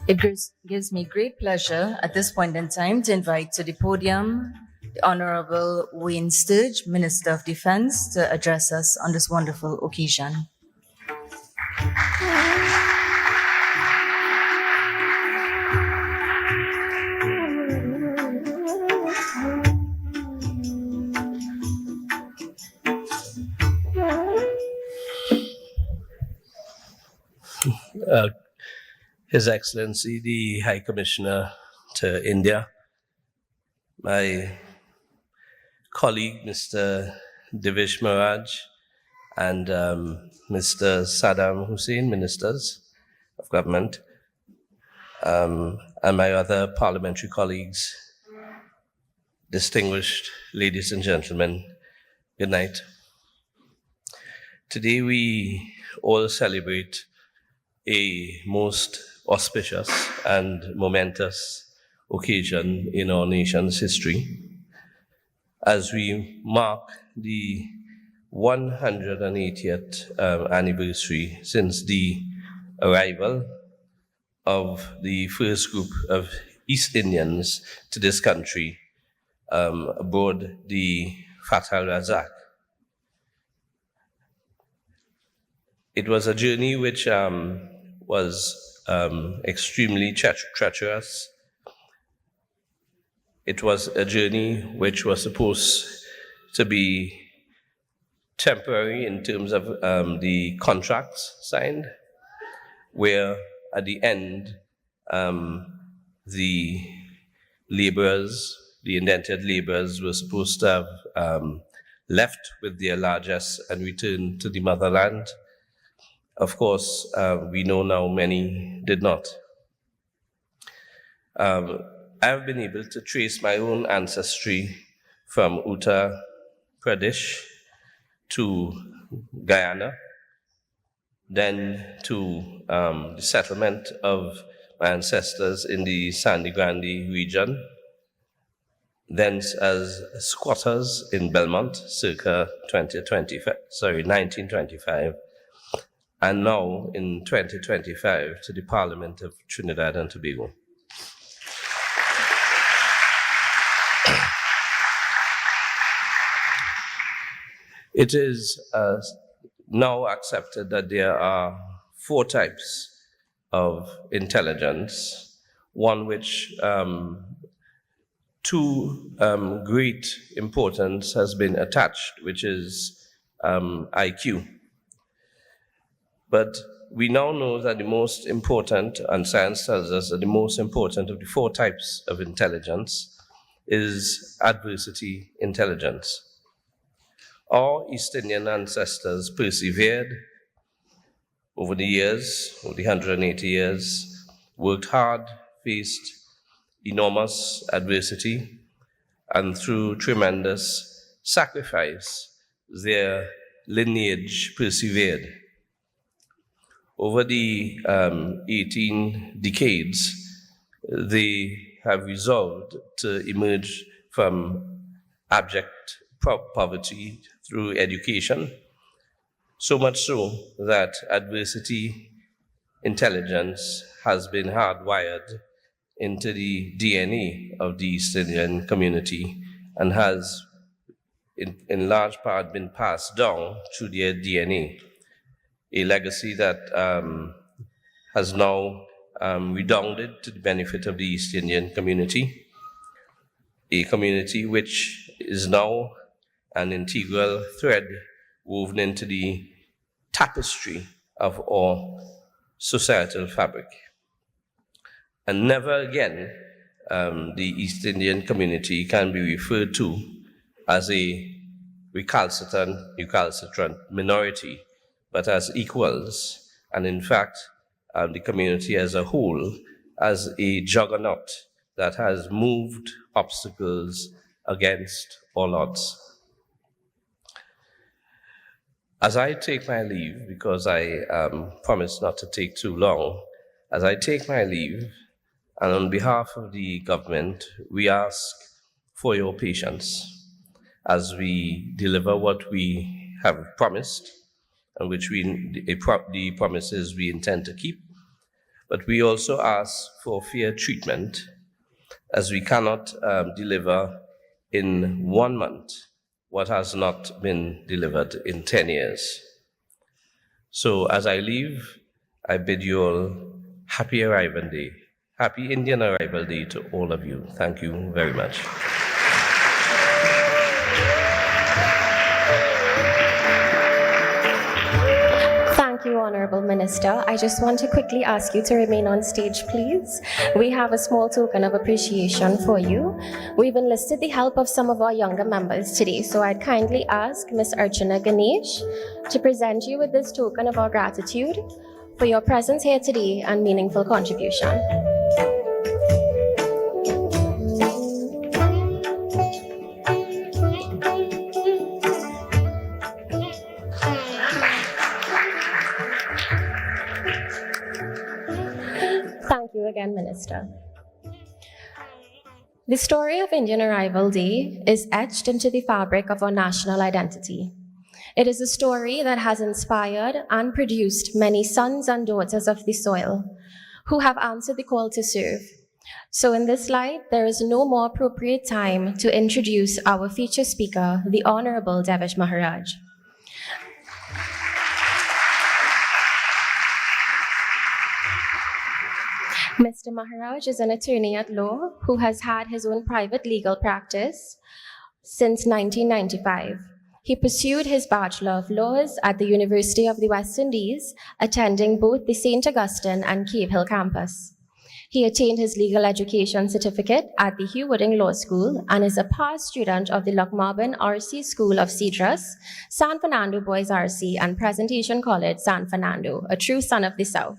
It gives me great pleasure at this point in time to invite to the podium the Honorable Wayne Sturge, Minister of Defense, to address us on this wonderful occasion. His Excellency, the High Commissioner to India, my colleague, Mr. Divish Maharaj, and Mr. Saddam Hussein, Ministers of Government, and my other parliamentary colleagues, distinguished ladies and gentlemen, good night. Today we all celebrate a most auspicious and momentous occasion in our nation's history as we mark the 180th anniversary since the arrival of the first group of East Indians to this country aboard the Fath al-Razak. It was a journey which was extremely treacherous. It was a journey which was supposed to be temporary in terms of the contracts signed, where at the end, the laborers, the indented laborers, were supposed to have left with their largesse and returned to the motherland. Of course, we know now many did not. I've been able to trace my own ancestry from Uttar Pradesh to Guyana, then to the settlement of my ancestors in the Sangre Grande region, then as squatters in Belmont circa 1925, and now in 2025 to the Parliament of Trinidad and Tobago. It is now accepted that there are 4 types of intelligence, one which to great importance has been attached, which is IQ. But we now know that the most important, and science tells us that the most important of the 4 types of intelligence is adversity intelligence. Our East Indian ancestors persevered over the years, over the 180 years, worked hard, faced enormous adversity, and through tremendous sacrifice, their lineage persevered. Over the 18 decades, they have resolved to emerge from abject poverty through education, so much so that adversity intelligence has been hardwired into the DNA of the East Indian community and has in large part been passed down through their DNA. A legacy that has now redounded to the benefit of the East Indian community, a community which is now an integral thread woven into the tapestry of our societal fabric. And never again the East Indian community can be referred to as a recalcitrant minority, but as equals, and in fact, the community as a whole as a juggernaut that has moved obstacles against all odds. As I take my leave, because I promised not to take too long, as I take my leave, and on behalf of the government, we ask for your patience as we deliver what we have promised, and which the promises we intend to keep. But we also ask for fair treatment, as we cannot deliver in 1 month what has not been delivered in 10 years. So as I leave, I bid you all happy arrival day, happy Indian Arrival Day to all of you. Thank you very much. Thank you, Honorable Minister. I just want to quickly ask you to remain on stage, please. We have a small token of appreciation for you. We've enlisted the help of some of our younger members today, so I'd kindly ask Ms. Archana Ganesh to present you with this token of our gratitude for your presence here today and meaningful contribution. Thank you again, Minister. The story of Indian Arrival Day is etched into the fabric of our national identity. It is a story that has inspired and produced many sons and daughters of the soil who have answered the call to serve. So in this light, there is no more appropriate time to introduce our feature speaker, the Honorable Devish Maharaj. Mr. Maharaj is an attorney at law who has had his own private legal practice since 1995. He pursued his Bachelor of Laws at the University of the West Indies, attending both the St. Augustine and Cave Hill campus. He attained his legal education certificate at the Hugh Wooding Law School and is a past student of the Lochmarben RC School of Cedrus, San Fernando Boys RC, and Presentation College, San Fernando, a true son of the South.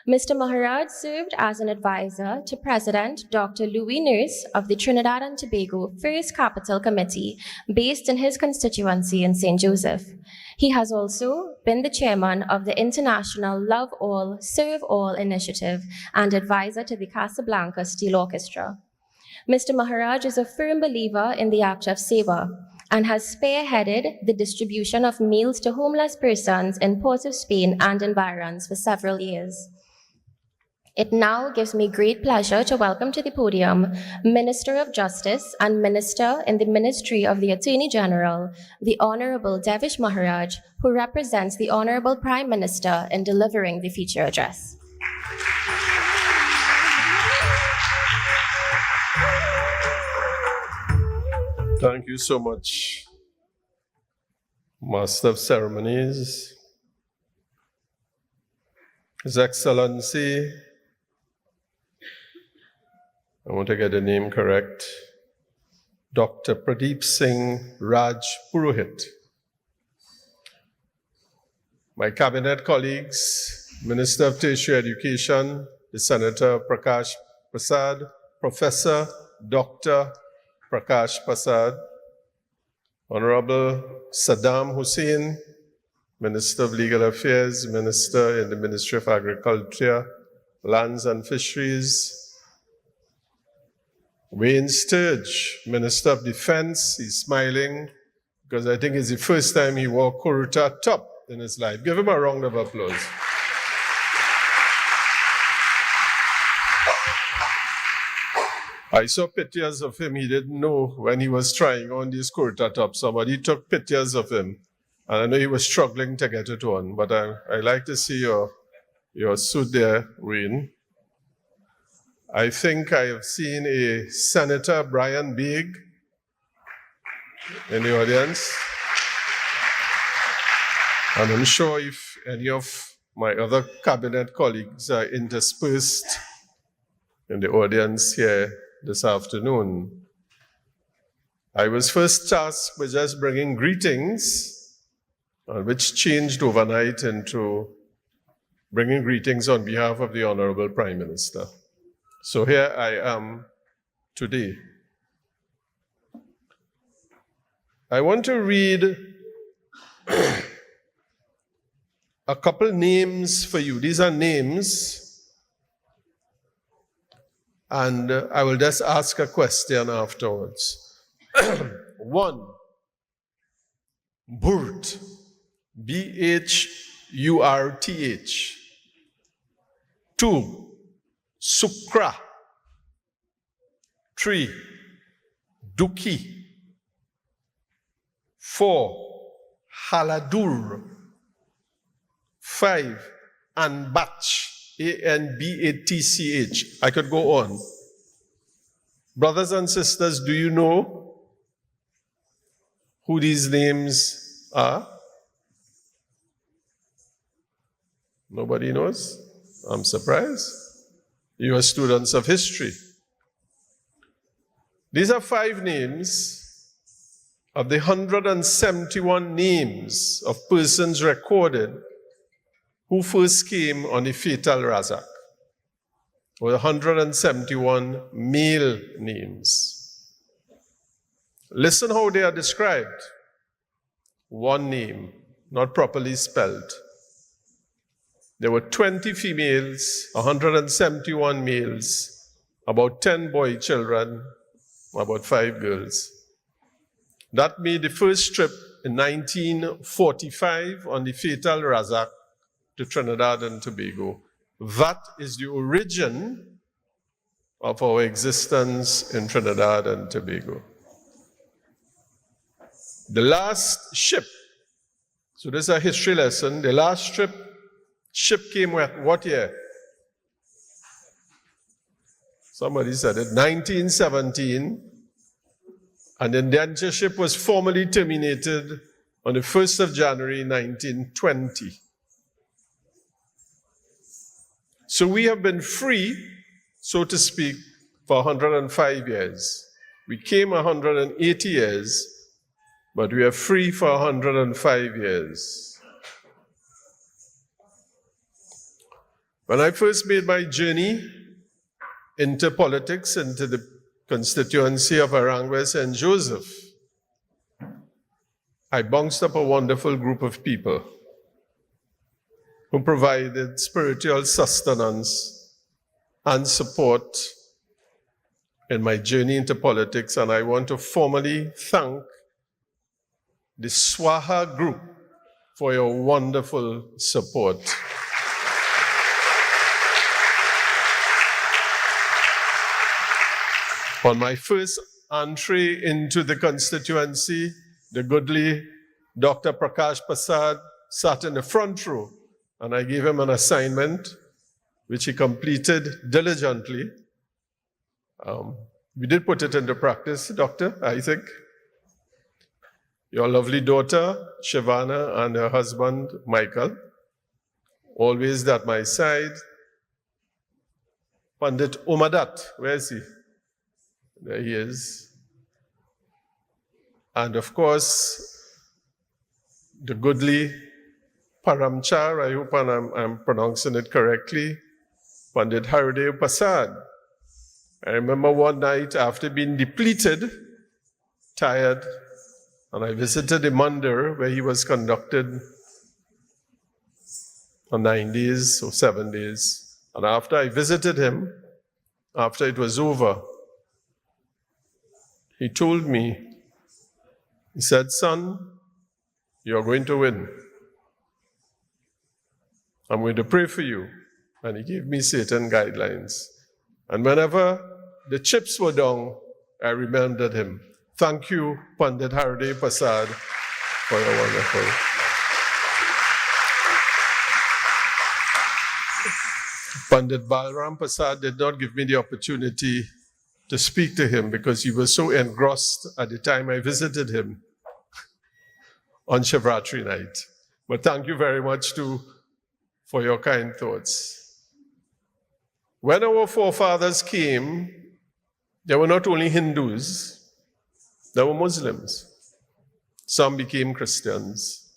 Mr. Maharaj served as an advisor to President Dr. Louis Nurse of the Trinidad and Tobago First Capital Committee, based in his constituency in St. Joseph. He has also been the chairman of the International Love All, Serve All initiative and advisor to the Casablanca Steel Orchestra. Mr. Maharaj is a firm believer in the act of seva and has spearheaded the distribution of meals to homeless persons in Port of Spain and environs for several years. It now gives me great pleasure to welcome to the podium Minister of Justice and Minister in the Ministry of the Attorney General, the Honorable Devish Maharaj, who represents the Honorable Prime Minister in delivering the feature address. Thank you so much, Master of Ceremonies, His Excellency, I want to get the name correct, Dr. Pradeep Singh Raj Purohit. My cabinet colleagues, Minister of Tertiary Education, the Senator Prakash Prasad, Professor Dr. Prakash Prasad, Honorable Saddam Hussein, Minister of Legal Affairs, Minister in the Ministry of Agriculture, Lands and Fisheries, Wayne Sturge, Minister of Defense. He's smiling because I think it's the first time he wore Kuruta top in his life. Give him a round of applause. I saw pictures of him. He didn't know when he was trying on this Kuruta top. Somebody took pictures of him. And I know he was struggling to get it on. But I like to see your suit there, Wayne. I think I have seen a Senator Brian Bigg in the audience. And I'm sure if any of my other cabinet colleagues are interspersed in the audience here this afternoon. I was first tasked with just bringing greetings, which changed overnight into bringing greetings on behalf of the Honorable Prime Minister. So here I am today. I want to read a couple names for you. These are names, and I will just ask a question afterwards. 1, Bhurt, B-H-U-R-T-H. 2, Sukra. 3, Duki. 4, Haladur. 5, Anbach, A-N-B-A-T-C-H. I could go on. Brothers and sisters, do you know who these names are? Nobody knows? I'm surprised. You are students of history. These are 5 names of the 171 names of persons recorded who first came on the fatal Razak, with 171 male names. Listen how they are described. 1 name, not properly spelled. There were 20 females, 171 males, about 10 boy children, about 5 girls. That made the first trip in 1945 on the fatal Razak to Trinidad and Tobago. That is the origin of our existence in Trinidad and Tobago. The last ship, so this is a history lesson, the last ship came with what year? Somebody said it, 1917, and the indentureship was formally terminated on the 1st of January 1920. So we have been free, so to speak, for 105 years. We came 180 years, but we are free for 105 years. When I first made my journey into politics, into the constituency of Arangwe St. Joseph, I bounced up a wonderful group of people who provided spiritual sustenance and support in my journey into politics, and I want to formally thank the SWAHA group for your wonderful support. On my first entree into the constituency, the goodly Dr. Prakash Prasad sat in the front row, and I gave him an assignment which he completed diligently. We did put it into practice, Doctor, I think. Your lovely daughter, Shivana, and her husband, Michael, always at my side. Pandit Umadat, where is he? There he is. And of course, the goodly Paramchar, I hope I'm pronouncing it correctly, Pandit Haridev Prasad. I remember one night after being depleted, tired, and I visited the mandir where he was conducted on 9 days or 7 days. And after I visited him, after it was over, he told me, he said, "Son, you're going to win. I'm going to pray for you." And he gave me certain guidelines. And whenever the chips were down, I remembered him. Thank you, Pandit Haridev Prasad, for your wonderful. Pandit Balram Prasad did not give me the opportunity to speak to him because he was so engrossed at the time I visited him on Shivratri night. But thank you very much too for your kind thoughts. When our forefathers came, there were not only Hindus, there were Muslims. Some became Christians.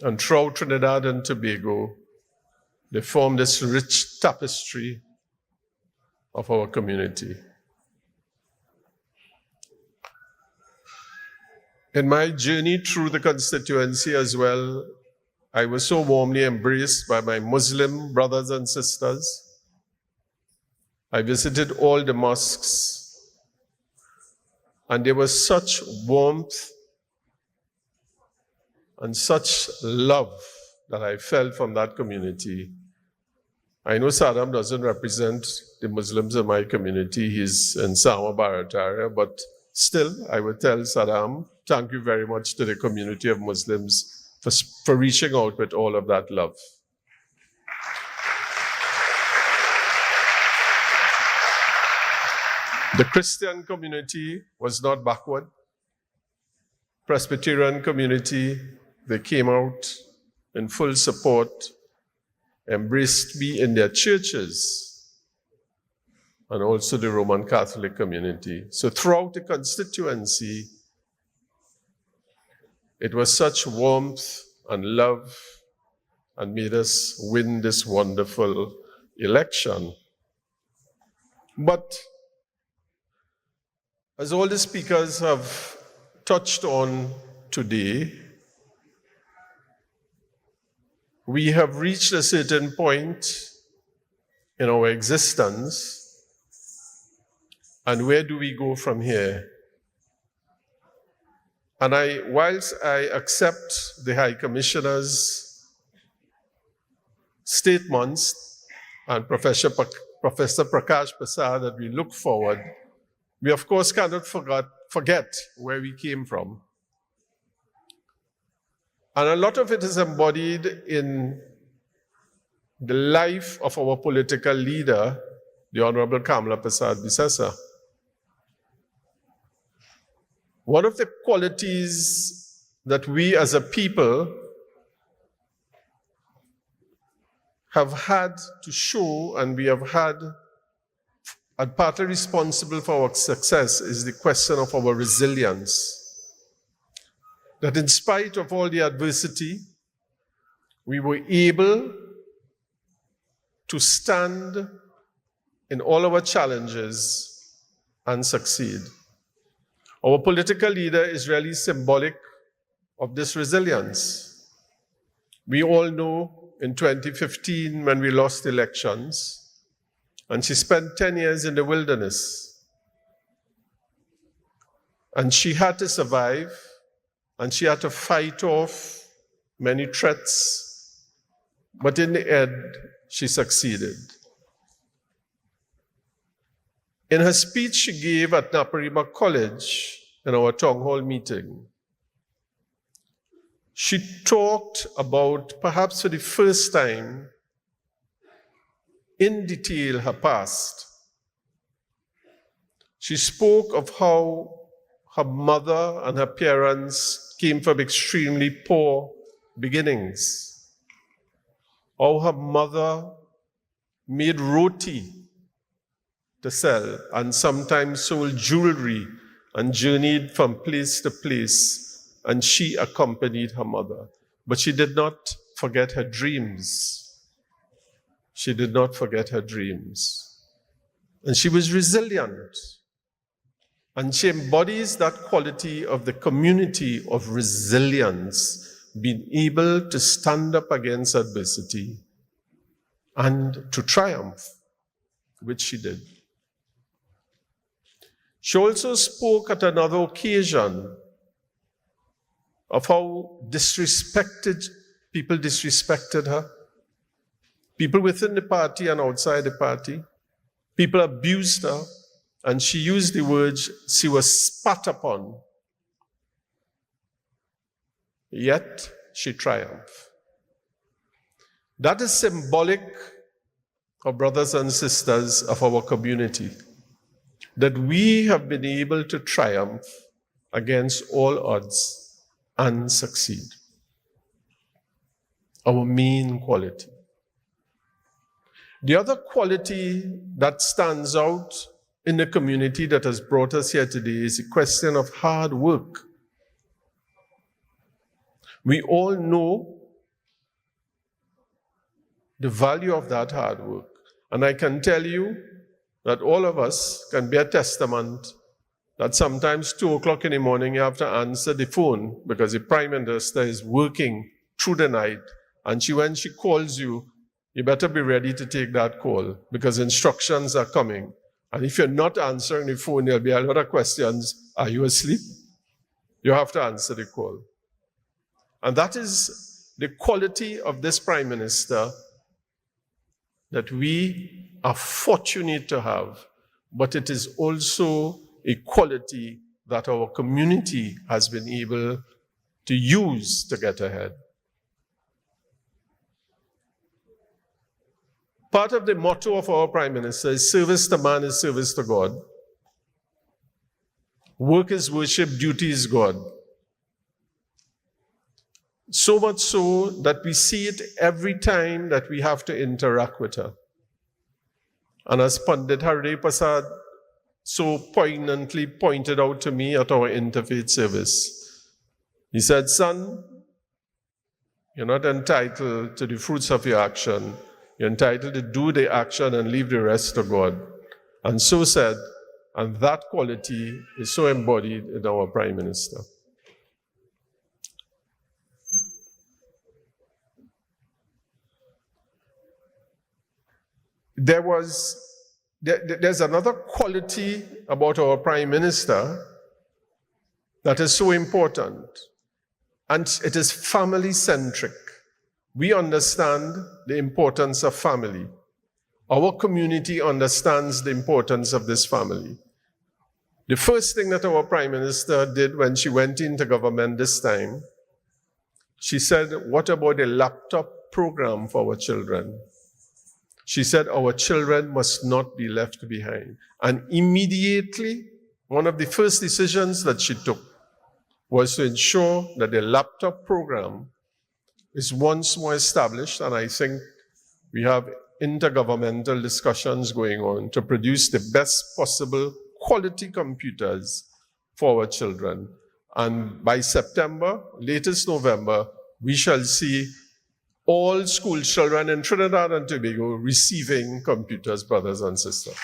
And throughout Trinidad and Tobago, they formed this rich tapestry of our community. In my journey through the constituency as well, I was so warmly embraced by my Muslim brothers and sisters. I visited all the mosques, and there was such warmth and such love that I felt from that community. I know Saddam doesn't represent the Muslims in my community. He's in Sama Bharat area, but still, I would tell Saddam, thank you very much to the community of Muslims for reaching out with all of that love. The Christian community was not backward. Presbyterian community, they came out in full support, embraced me in their churches, and also the Roman Catholic community. So throughout the constituency, it was such warmth and love and made us win this wonderful election. But as all the speakers have touched on today, we have reached a certain point in our existence, and where do we go from here? And whilst I accept the High Commissioner's statements and Professor Prakash Prasad that we look forward, we of course cannot forget where we came from. And a lot of it is embodied in the life of our political leader, the Honorable Rampersad Bisesa. One of the qualities that we as a people have had to show, and we have had, and partly responsible for our success, is the question of our resilience. That in spite of all the adversity, we were able to stand in all our challenges and succeed. Our political leader is really symbolic of this resilience. We all know in 2015 when we lost elections, and she spent 10 years in the wilderness. And she had to survive, and she had to fight off many threats, but in the end, she succeeded. In her speech she gave at Naparima College in our town hall meeting, she talked about, perhaps for the first time, in detail her past. She spoke of how her mother and her parents came from extremely poor beginnings. How her mother made roti to sell and sometimes sold jewelry and journeyed from place to place, and she accompanied her mother. But she did not forget her dreams. She did not forget her dreams. And she was resilient. And she embodies that quality of the community of resilience, being able to stand up against adversity and to triumph, which she did. She also spoke at another occasion of how people disrespected her, people within the party and outside the party. People abused her, and she used the words, she was spat upon. Yet she triumphed. That is symbolic of brothers and sisters of our community, that we have been able to triumph against all odds and succeed. Our main quality. The other quality that stands out in the community that has brought us here today is the question of hard work. We all know the value of that hard work. And I can tell you that all of us can bear testament that sometimes 2 o'clock in the morning you have to answer the phone because the Prime Minister is working through the night. And when she calls you, you better be ready to take that call because instructions are coming. And if you're not answering the phone, there'll be a lot of questions. Are you asleep? You have to answer the call. And that is the quality of this Prime Minister that we are fortunate to have, but it is also a quality that our community has been able to use to get ahead. Part of the motto of our Prime Minister is service to man is service to God. Work is worship, duty is God. So much so that we see it every time that we have to interact with her. And as Pandit Rampersad so poignantly pointed out to me at our interfaith service, he said, son, you're not entitled to the fruits of your action. You're entitled to do the action and leave the rest to God. And so said, and that quality is so embodied in our Prime Minister. There's another quality about our Prime Minister that is so important, and it is family-centric. We understand the importance of family. Our community understands the importance of this family. The first thing that our Prime Minister did when she went into government this time, she said, what about a laptop program for our children? She said, our children must not be left behind. And immediately, one of the first decisions that she took was to ensure that the laptop program is once more established. And I think we have intergovernmental discussions going on to produce the best possible quality computers for our children. And by September, latest November, we shall see all school children in Trinidad and Tobago receiving computers, brothers and sisters.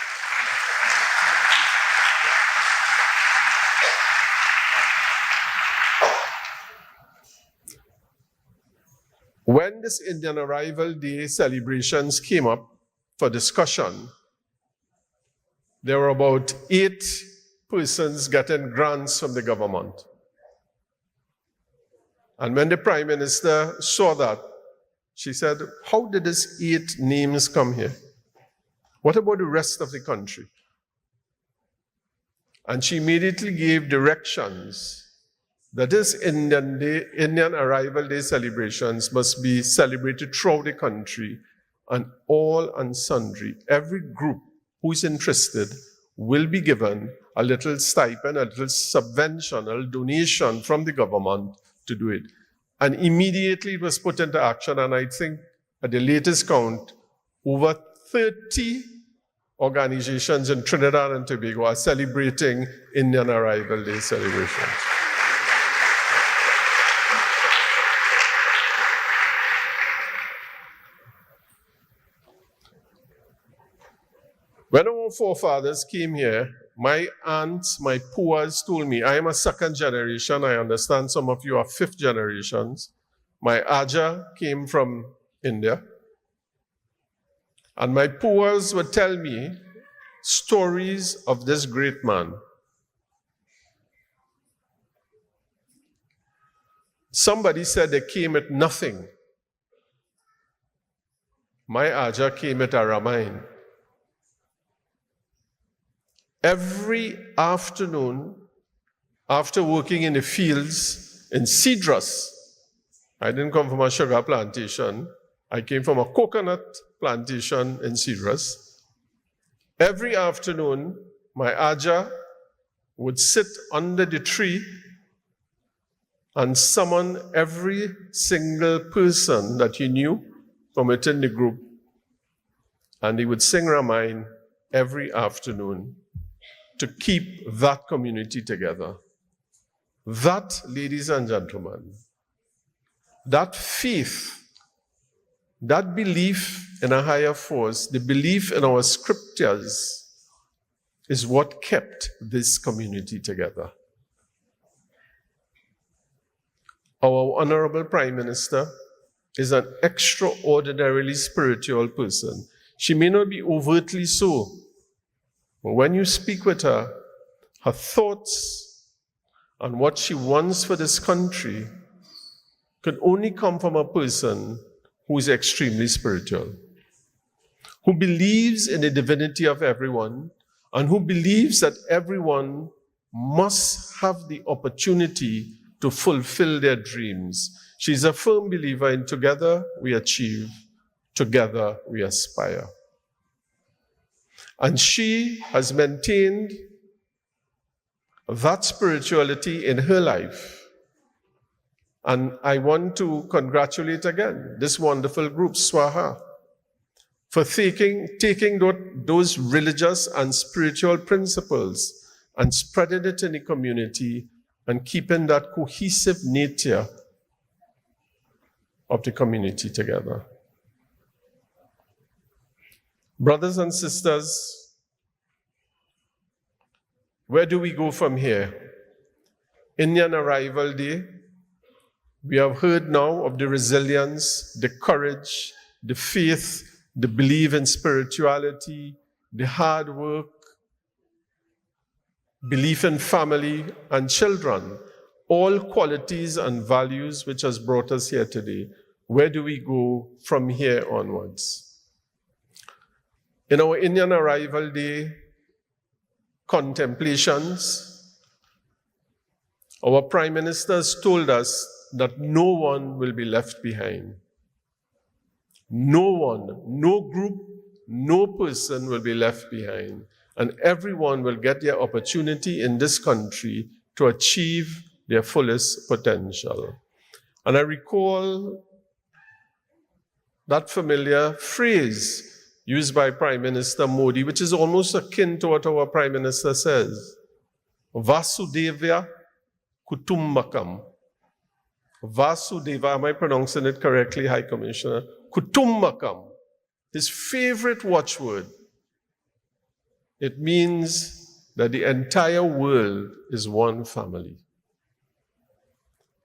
When this Indian Arrival Day celebrations came up for discussion, there were about 8 persons getting grants from the government. And when the Prime Minister saw that, she said, how did these 8 names come here? What about the rest of the country? And she immediately gave directions that this Indian Arrival Day celebrations must be celebrated throughout the country, and all and sundry, every group who is interested will be given a little stipend, a little subvention, a little donation from the government to do it. And immediately it was put into action, and I think at the latest count, over 30 organizations in Trinidad and Tobago are celebrating Indian Arrival Day celebrations. When our forefathers came here, my aunts, my puas told me, I am a 2nd generation. I understand some of you are 5th generations. My aja came from India. And my puas would tell me stories of this great man. Somebody said they came at nothing. My aja came at a Ramayana. Every afternoon, after working in the fields in Cedrus, I didn't come from a sugar plantation, I came from a coconut plantation in Cedrus. Every afternoon, my aja would sit under the tree and summon every single person that he knew from within the group. and they would sing Ramayana every afternoon to keep that community together. That, ladies and gentlemen, that faith, that belief in a higher force, the belief in our scriptures is what kept this community together. Our Honorable Prime Minister is an extraordinarily spiritual person. She may not be overtly so, but when you speak with her, her thoughts and what she wants for this country could only come from a person who is extremely spiritual, who believes in the divinity of everyone, and who believes that everyone must have the opportunity to fulfill their dreams. She's a firm believer in together we achieve, together we aspire. And she has maintained that spirituality in her life. And I want to congratulate again this wonderful group, SWAHA, for taking those religious and spiritual principles and spreading it in the community and keeping that cohesive nature of the community together. Brothers and sisters, where do we go from here? Indian Arrival Day. We have heard now of the resilience, the courage, the faith, the belief in spirituality, the hard work, belief in family and children, all qualities and values which has brought us here today. Where do we go from here onwards? In our Indian Arrival Day contemplations, our Prime Minister has told us that no one will be left behind. No one, no group, no person will be left behind. And everyone will get their opportunity in this country to achieve their fullest potential. And I recall that familiar phrase used by Prime Minister Modi, which is almost akin to what our Prime Minister says. Vasudevya Kutumbakam. Vasudeva, am I pronouncing it correctly, High Commissioner? Kutumbakam, his favorite watchword. It means that the entire world is one family.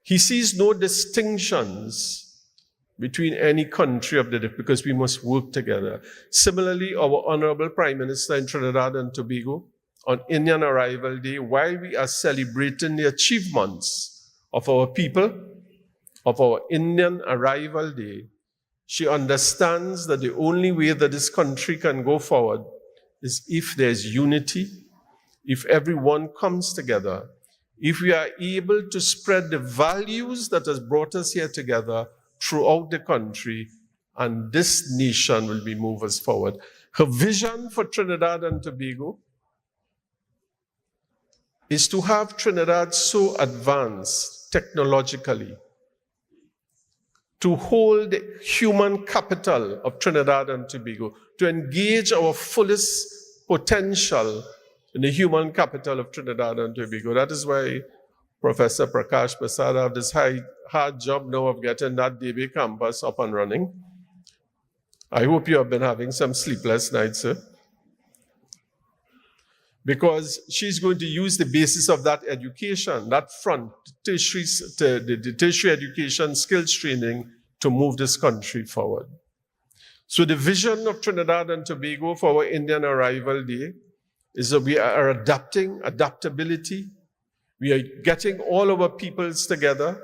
He sees no distinctions between any country of the different, because we must work together. Similarly, our Honorable Prime Minister in Trinidad and Tobago, on Indian Arrival Day, while we are celebrating the achievements of our people, of our Indian Arrival Day, she understands that the only way that this country can go forward is if there's unity, if everyone comes together, if we are able to spread the values that has brought us here together throughout the country, and this nation will be moving us forward. Her vision for Trinidad and Tobago is to have Trinidad so advanced technologically, to hold the human capital of Trinidad and Tobago, to engage our fullest potential in the human capital of Trinidad and Tobago. That is why Professor Prakash Persad have this hard job now of getting that DB campus up and running. I hope you have been having some sleepless nights, sir. Because she's going to use the basis of that education, that front, the tertiary education, skills training, to move this country forward. So the vision of Trinidad and Tobago for our Indian Arrival Day is that we are adaptability. We are getting all our peoples together.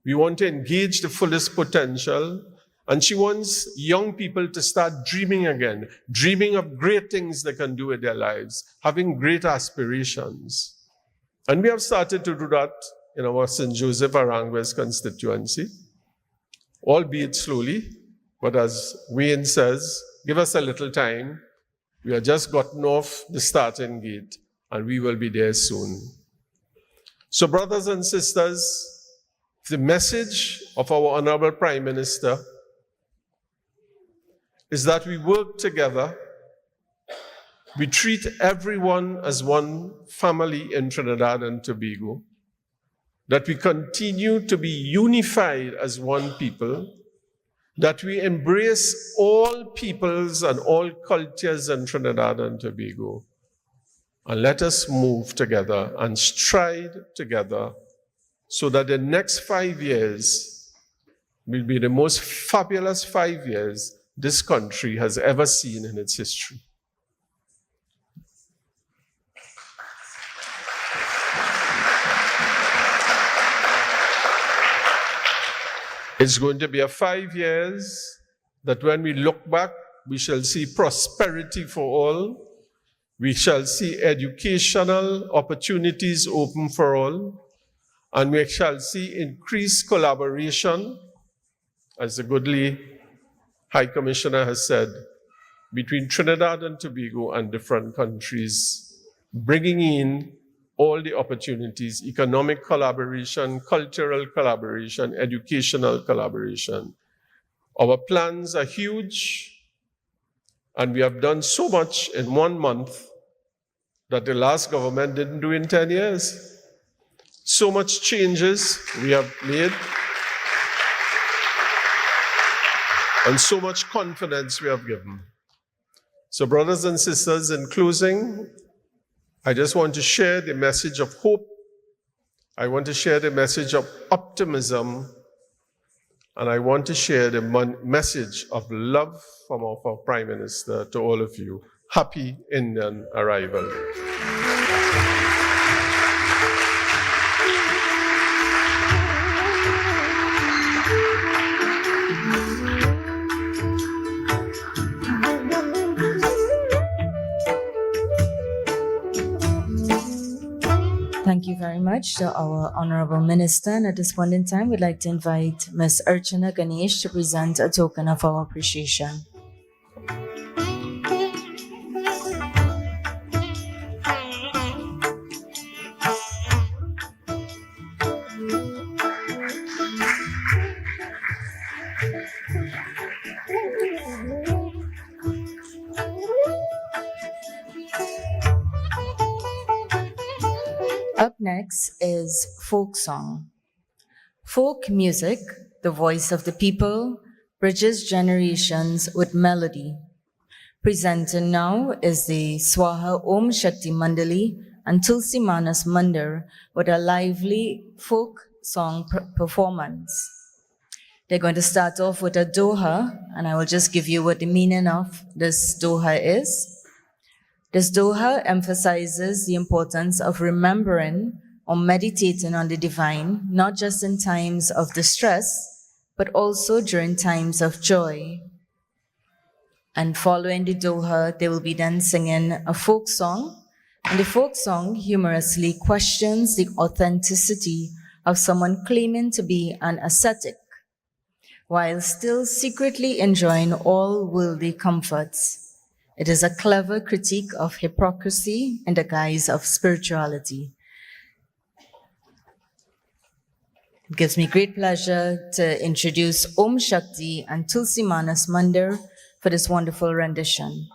We want to engage the fullest potential. And she wants young people to start dreaming again, dreaming of great things they can do with their lives, having great aspirations. And we have started to do that in our St. Joseph Aranguez constituency, albeit slowly, but as Wayne says, give us a little time. We have just gotten off the starting gate, and we will be there soon. So, brothers and sisters, the message of our Honorable Prime Minister is that we work together. We treat everyone as one family in Trinidad and Tobago, that we continue to be unified as one people, that we embrace all peoples and all cultures in Trinidad and Tobago, and let us move together and stride together so that the next 5 years will be the most fabulous 5 years this country has ever seen in its history. It's going to be a 5 years that when we look back, we shall see prosperity for all. We shall see educational opportunities open for all. And we shall see increased collaboration, as the goodly High Commissioner has said, between Trinidad and Tobago and different countries, bringing in all the opportunities, economic collaboration, cultural collaboration, educational collaboration. Our plans are huge, and we have done so much in 1 month that the last government didn't do in 10 years. So much changes we have made, and so much confidence we have given. So brothers and sisters, in closing, I just want to share the message of hope. I want to share the message of optimism. And I want to share the message of love from our Prime Minister to all of you. Happy Indian arrival. Thank you very much to our Honorable Minister. And at this point in time, we'd like to invite Ms. Archana Ganesh to present a token of our appreciation. Up next is folk song. Folk music, the voice of the people, bridges generations with melody. Presenting now is the SWAHA Om Shakti Mandali and Tulsi Manas Mandir with a lively folk song performance. They're going to start off with a doha, and I will just give you what the meaning of this doha is. This doha emphasizes the importance of remembering or meditating on the divine, not just in times of distress, but also during times of joy. And following the doha, they will be then singing a folk song. And the folk song humorously questions the authenticity of someone claiming to be an ascetic, while still secretly enjoying all worldly comforts. It is a clever critique of hypocrisy in the guise of spirituality. It gives me great pleasure to introduce Om Shakti and Tulsi Manas Mandir for this wonderful rendition.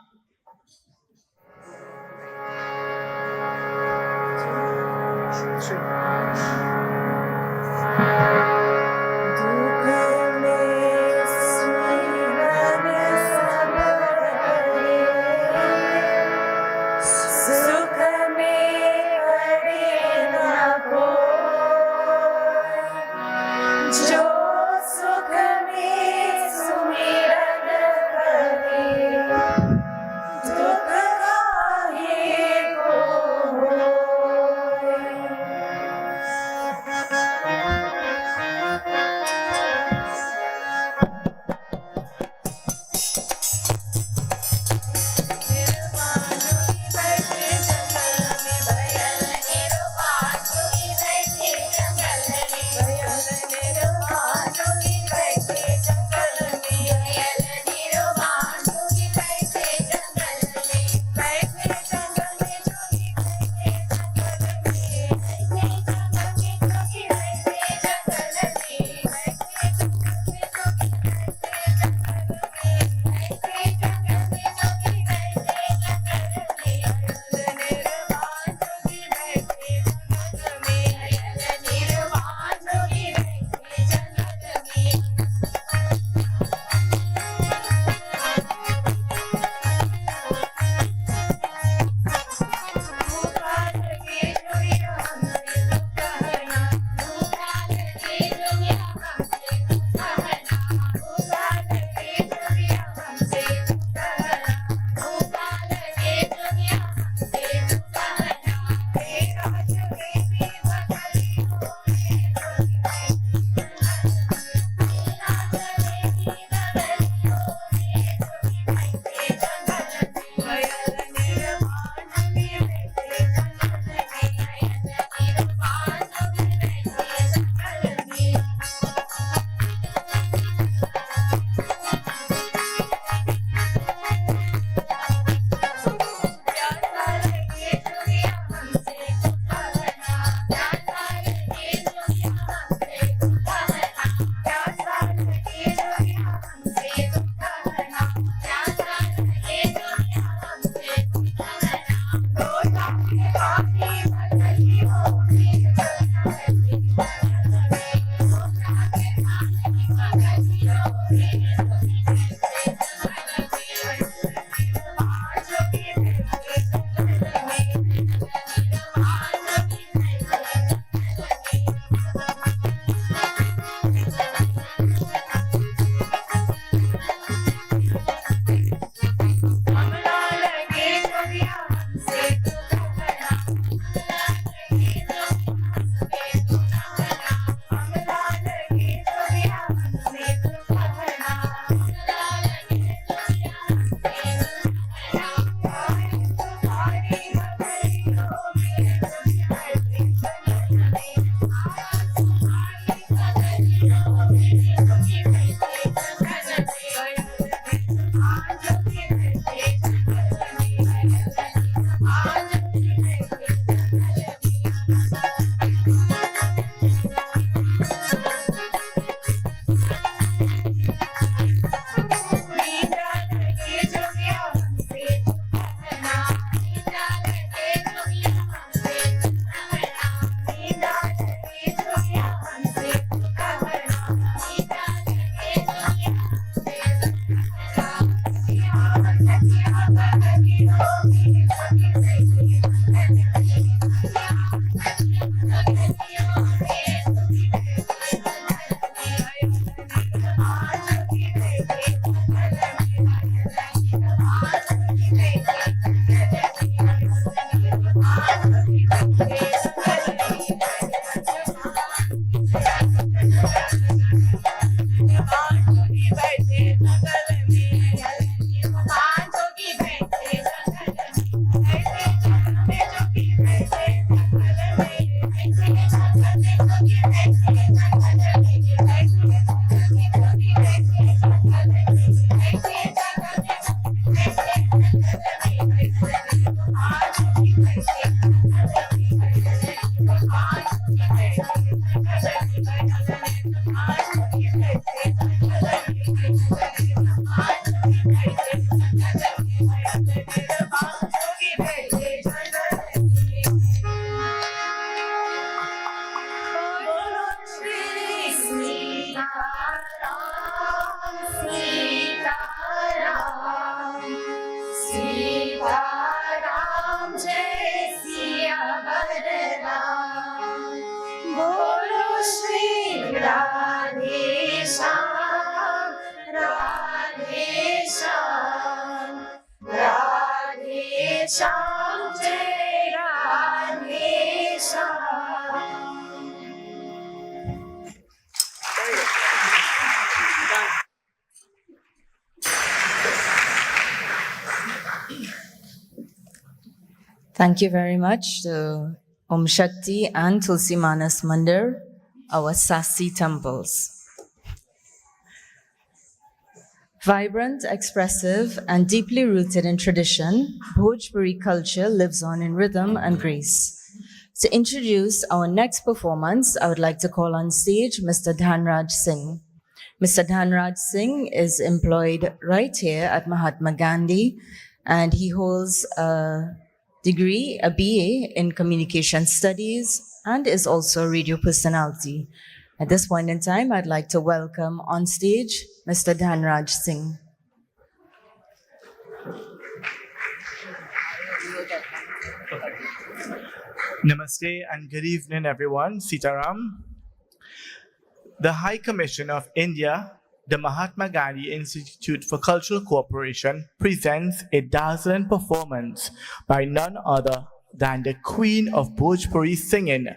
Thank you very much to Om Shakti and Tulsi Manas Mandir, our sassy temples. Vibrant, expressive, and deeply rooted in tradition, Bhojpuri culture lives on in rhythm and grace. To introduce our next performance, I would like to call on stage Mr. Dhanraj Singh. Mr. Dhanraj Singh is employed right here at Mahatma Gandhi, and he holds a degree, a BA in Communication Studies, and is also a radio personality. At this point in time, I'd like to welcome on stage Mr. Dhanraj Singh. Namaste and good evening, everyone. Sitaram. The High Commission of India, the Mahatma Gandhi Institute for Cultural Cooperation, presents a dazzling performance by none other than the Queen of Bhojpuri singing,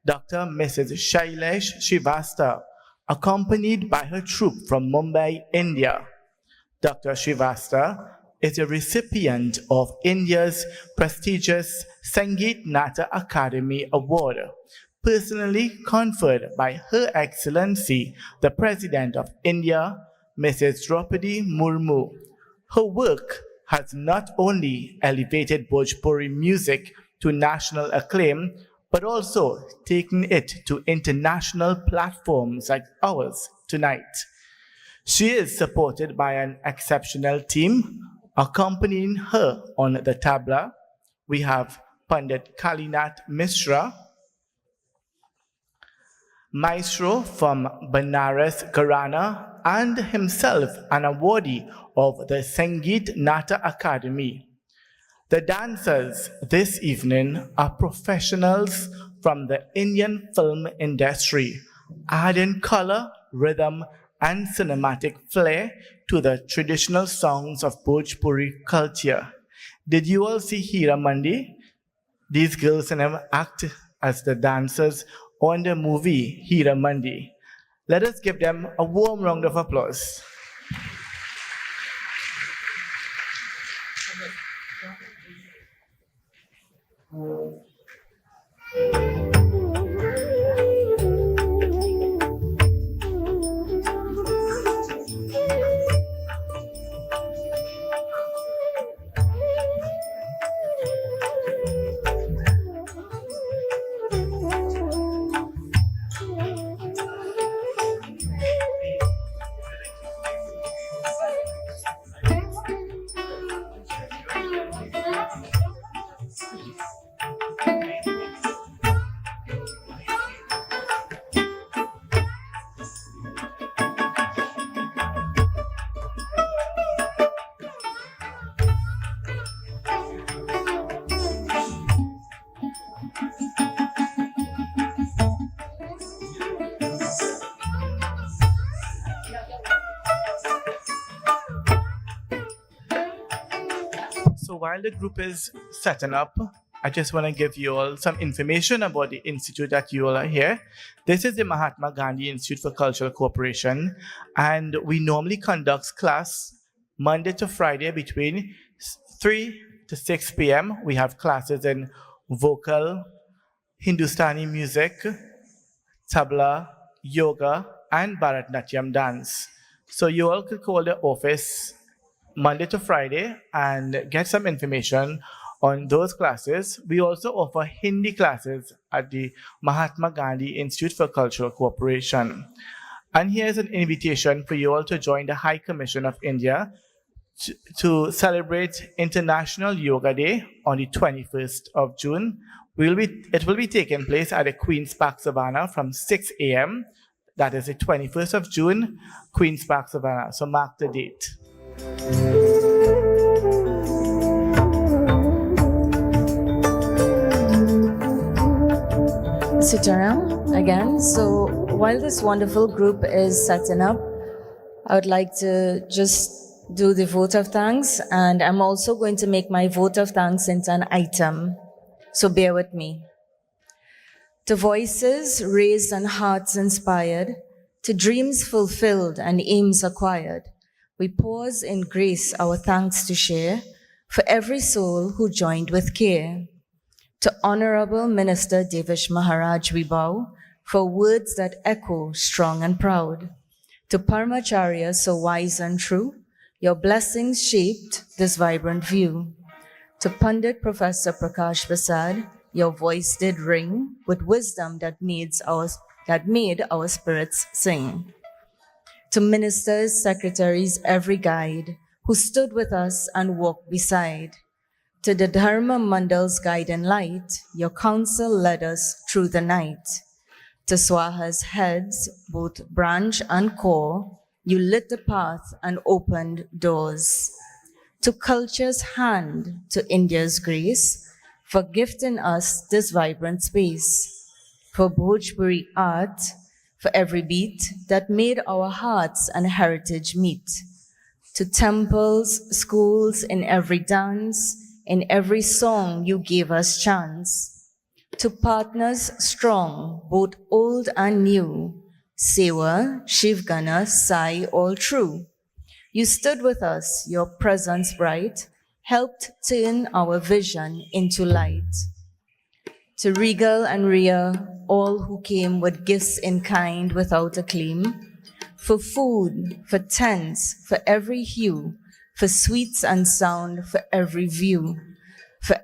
Dr. Mrs. Shailesh Srivastava, accompanied by her troupe from Mumbai, India. Dr. Srivastava is a recipient of India's prestigious Sangeet Nata Academy Award, personally conferred by Her Excellency, the President of India, Mrs. Draupadi Murmu. Her work has not only elevated Bhojpuri music to national acclaim, but also taken it to international platforms like ours tonight. She is supported by an exceptional team. Accompanying her on the tabla, we have Pandit Kalinath Mishra, maestro from Banaras Gharana, and himself an awardee of the Sangeet Nata Academy. The dancers this evening are professionals from the Indian film industry, adding color, rhythm, and cinematic flair to the traditional songs of Bhojpuri culture. Did you all see Hira Mandi? These girls and them act as the dancers on the movie Hira Mandi. Let us give them a warm round of applause. So while the group is setting up, I just want to give you all some information about the institute that you all are here. This is the Mahatma Gandhi Institute for Cultural Cooperation, and we normally conduct class Monday to Friday between 3 to 6 p.m. We have classes in vocal, Hindustani music, tabla, yoga, and Bharatnatyam dance. So you all could call the office Monday to Friday and get some information on those classes. We also offer Hindi classes at the Mahatma Gandhi Institute for Cultural Cooperation. And here's an invitation for you all to join the High Commission of India to celebrate International Yoga Day on the 21st of June. It will be taking place at the Queen's Park Savannah from 6 a.m. That is the 21st of June, Queen's Park Savannah. So mark the date. Sitaram again. So while this wonderful group is setting up, I would like to just do the vote of thanks, and I'm also going to make my vote of thanks into an item. So bear with me. To voices raised and hearts inspired, to dreams fulfilled and aims acquired, we pause in grace our thanks to share for every soul who joined with care. To Honorable Minister Devish Maharaj we bow for words that echo strong and proud. To Parmacharya so wise and true, your blessings shaped this vibrant view. To Pandit Professor Prakash Prasad, your voice did ring with wisdom that made our spirits sing. To ministers, secretaries, every guide, who stood with us and walked beside. To the Dharma Mandal's guide and light, your counsel led us through the night. To SWAHA's heads, both branch and core, you lit the path and opened doors. To culture's hand, to India's grace, for gifting us this vibrant space. For Bhojpuri art, for every beat that made our hearts and heritage meet. To temples, schools, in every dance, in every song you gave us chance. To partners strong, both old and new, Sewa, Shivgana, Sai, all true. You stood with us, your presence bright, helped turn our vision into light. To Regal and Rhea, all who came with gifts in kind without a claim, for food, for tents, for every hue, for sweets and sound, for every view, for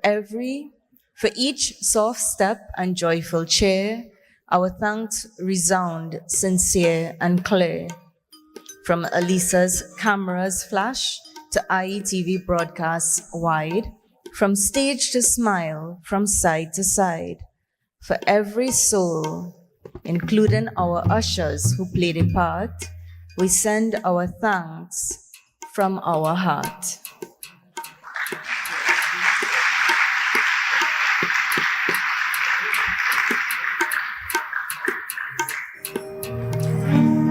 each soft step and joyful cheer, our thanks resound sincere and clear. From Elisa's cameras flash to IETV broadcasts wide, from stage to smile, from side to side, for every soul, including our ushers who played a part, we send our thanks from our heart.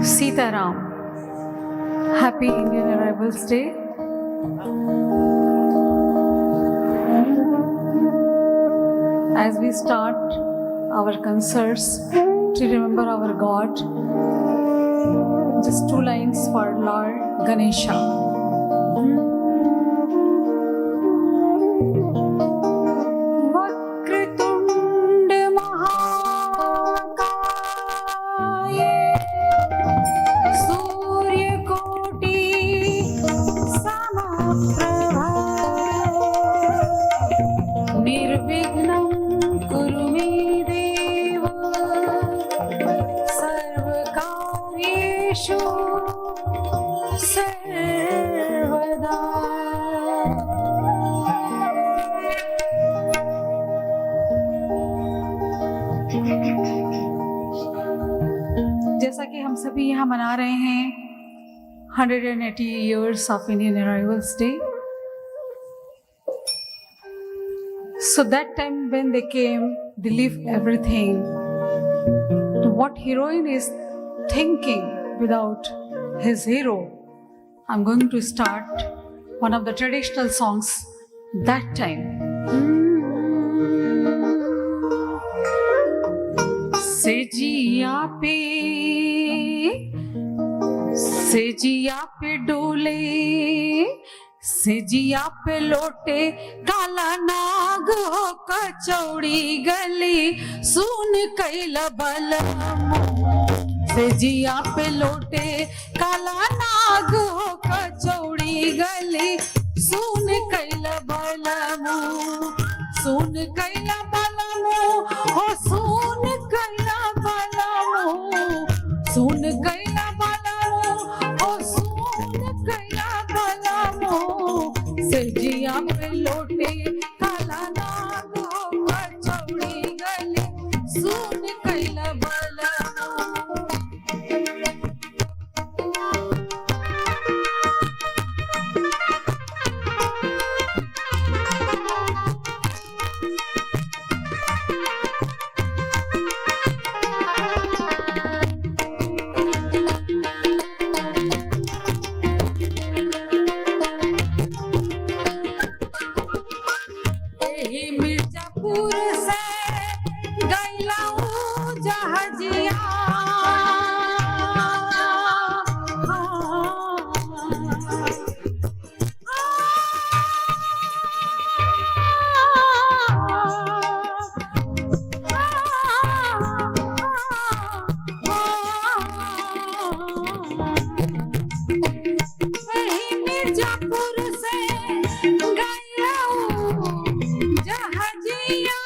Sitaram. Happy Indian Arrivals Day. As we start our concerts to remember our God, just 2 lines for Lord Ganesha. जैसा कि हम सभी यहाँ मना रहे हैं 180 years of Indian Arrivals Day. So that time when they came, they leave everything. What heroine is thinking without his hero? I'm going to start one of the traditional songs that time. सेजिया पे डोले सेजिया पे लोटे काला नाग हो कचौड़ी गली सुन कैला बलमो सेजिया पे लोटे काला नाग हो कचौड़ी गली सुन कैला बलमो सुन कैला बलमो हो सुन कैला बलमो सुन कैला बलमो हो सुन कैला बलमो सेजिया पे लोटे काला नाग हो कचौड़ी गली सुन कैला बलमो मिर्जापुर से गया जहाजिया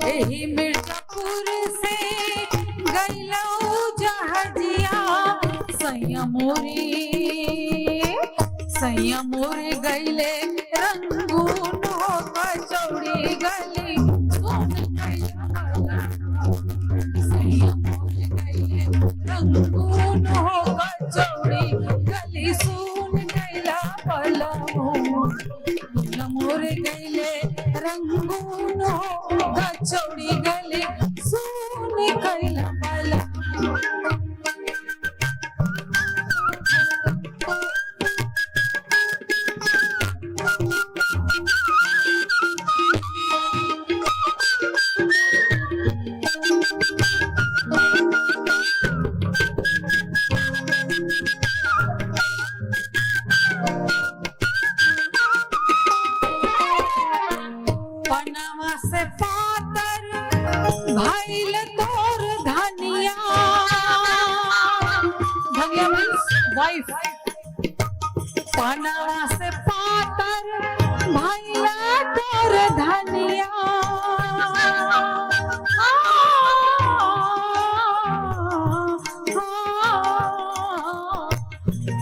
यही मिर्जापुर से गया जहाजिया सैया मोरे गईले रंगून हो कचौड़ी गली रंगून हो कचौड़ी गली सुन गईला पलमो मोरे गईले रंगून हो कचौड़ी गली सुन गईला पलमो पनामा से पातर भइल तोर धनिया धनिया मीन्स वाइफ पनामा से पातर भइल तोर धनिया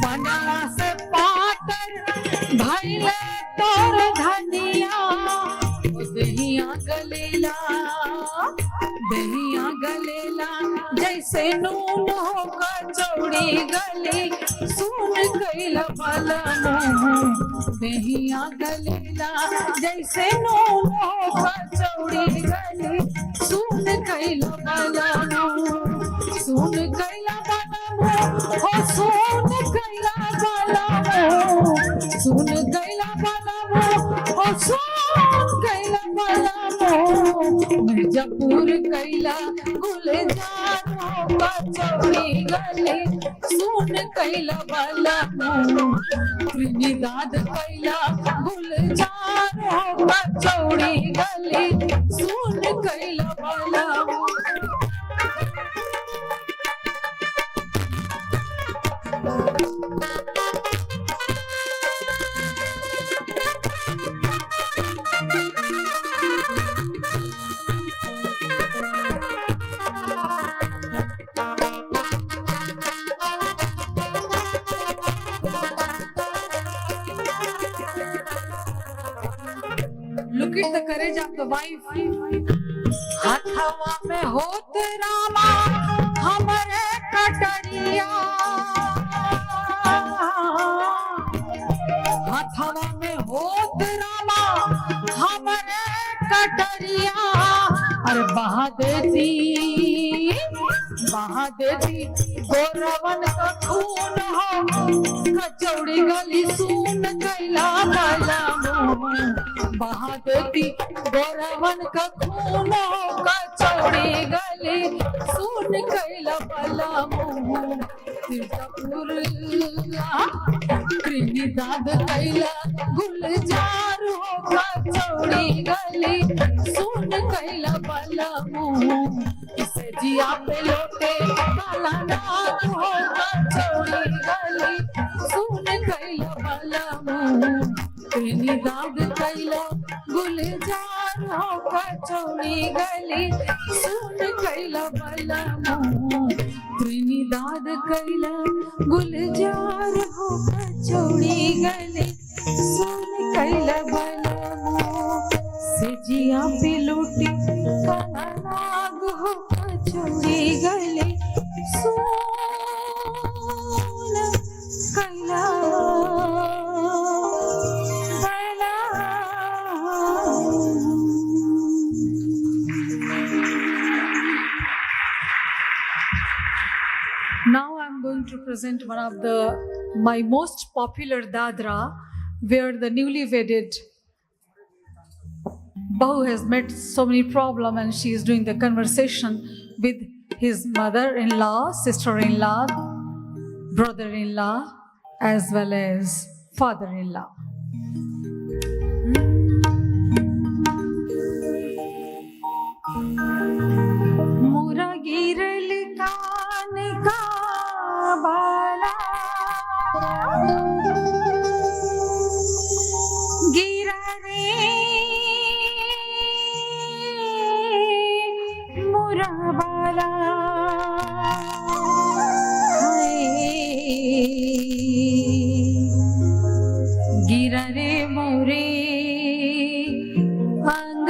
पनामा से पातर भइल तोर धनिया दहिया गलेला जैसे नून हो कचौड़ी गली सुन गईला पलमो दहिया गलेला जैसे नून हो कचौड़ी गली सुन गईला पलमो सुन गईला पलमो हो सुन गईला पलमो सुन गईला पलमो हो सुन गईला पलमो मिर्जापुर कैला गुलजार हो कचौड़ी गली सुन कैला पलमो त्रिनिदाद कैला गुलजार हो कचौड़ी गली सुन कैला पलमो Look at the courage of the wife. हथवा में होत रामा हमरे कटरिया हथवा में होत रामा हमरे कटरिया अरे बहा देती गोरवन का खून हो कचौड़ी गली सुन गईला पलमो बहा देती गोरवन का खून हो कचौड़ी गली सुन गईला पलमो मिर्जापुर त्रिनिदाद कैला गुलजार हो कचौड़ी गली सुन कैला पलमो इसे जिया पे लोटे काला नाग हो कचौड़ी गली सुन कैला पलमो त्रिनिदाद कैला गुलजार हो कचौड़ी गली सुन कैला पलमो त्रिनिदाद कैला गुलजार हो कचौड़ी गली सुन कैला पलमो सेजिया पे लूटी काला नाग हो कचौड़ी गली सुन कैला Now I'm going to present one of my most popular dadra, where the newly wedded Bahu has met so many problems and she is doing the conversation with his mother-in-law, sister-in-law, brother-in-law, as well as father-in-law. मोरा गिरल कान का बाला गिरा रे मोरा बाला गिरा रे मोरे अंग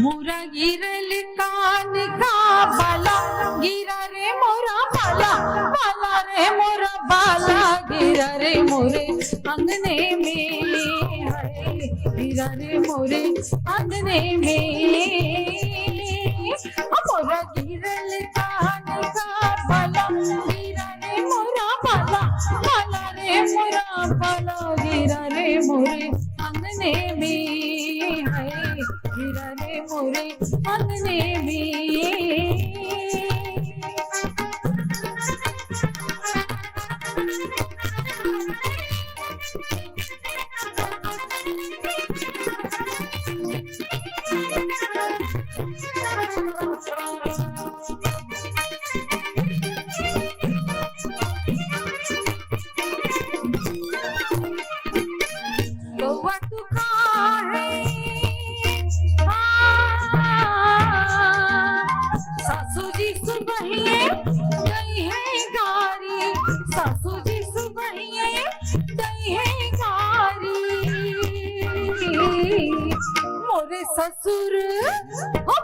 मोरा गिरल कान का बाला गिरा रे मोरा बाला बाला रे मोरा बाला गिरा रे मोरे अंगने में गिरा रे मोरे अंगने में मोरा गिरल कान का बाला गिरा रे मोरा बाला बाला रे मोरा बाला गिरा रे मोरे अंगने में गिरा रे मोरे अंगने में बउआ तू काहे सासू जी सुबहिए गई है गारी सासू जी सुबहिए गई है गारी मोरे ससुर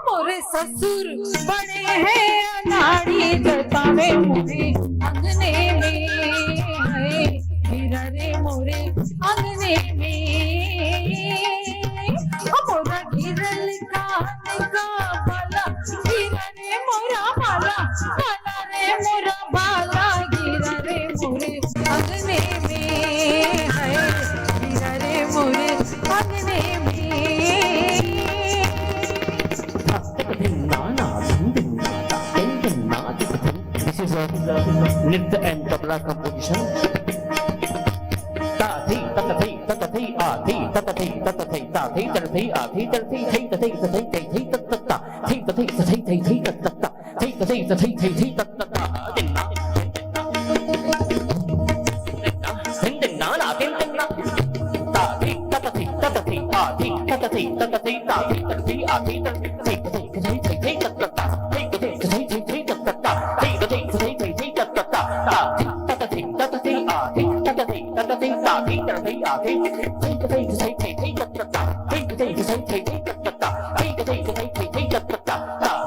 मोरे ससुर बड़े हैं अनाड़ी जतावे मोरे अंगने में गिरा रे मोरे अंगने में मोरा गिरल कान का बाला गिरा रे मोरा बाला बाला रे मोरा बाला गिरा रे मोरे अंगने में गिरा रे मोरे अंगने में This is a nirtya and tabla composition. Ta thi ta thi ta thi a thi ta thi ta thi ta thi ta thi a thi ta thi thi ta thi ta thi thi ta ta thi ta thi ta thi thi thi ta ta thi ta thi ta thi thi thi ta ta tin na tin na la tin na ta thi ta thi ta thi a thi ta thi ta thi ta thi ta thi a thi ta thi thi thi thi thi ta ta thi ta thi thi thi ta ta thi ta thi thi thi ta ta ta thi ta thi ta thi a thi ta thi ta thi ta thi ta thi a thi thi thi thi thi ta ta thi thi thi thi ta ta thi thi thi thi ta ta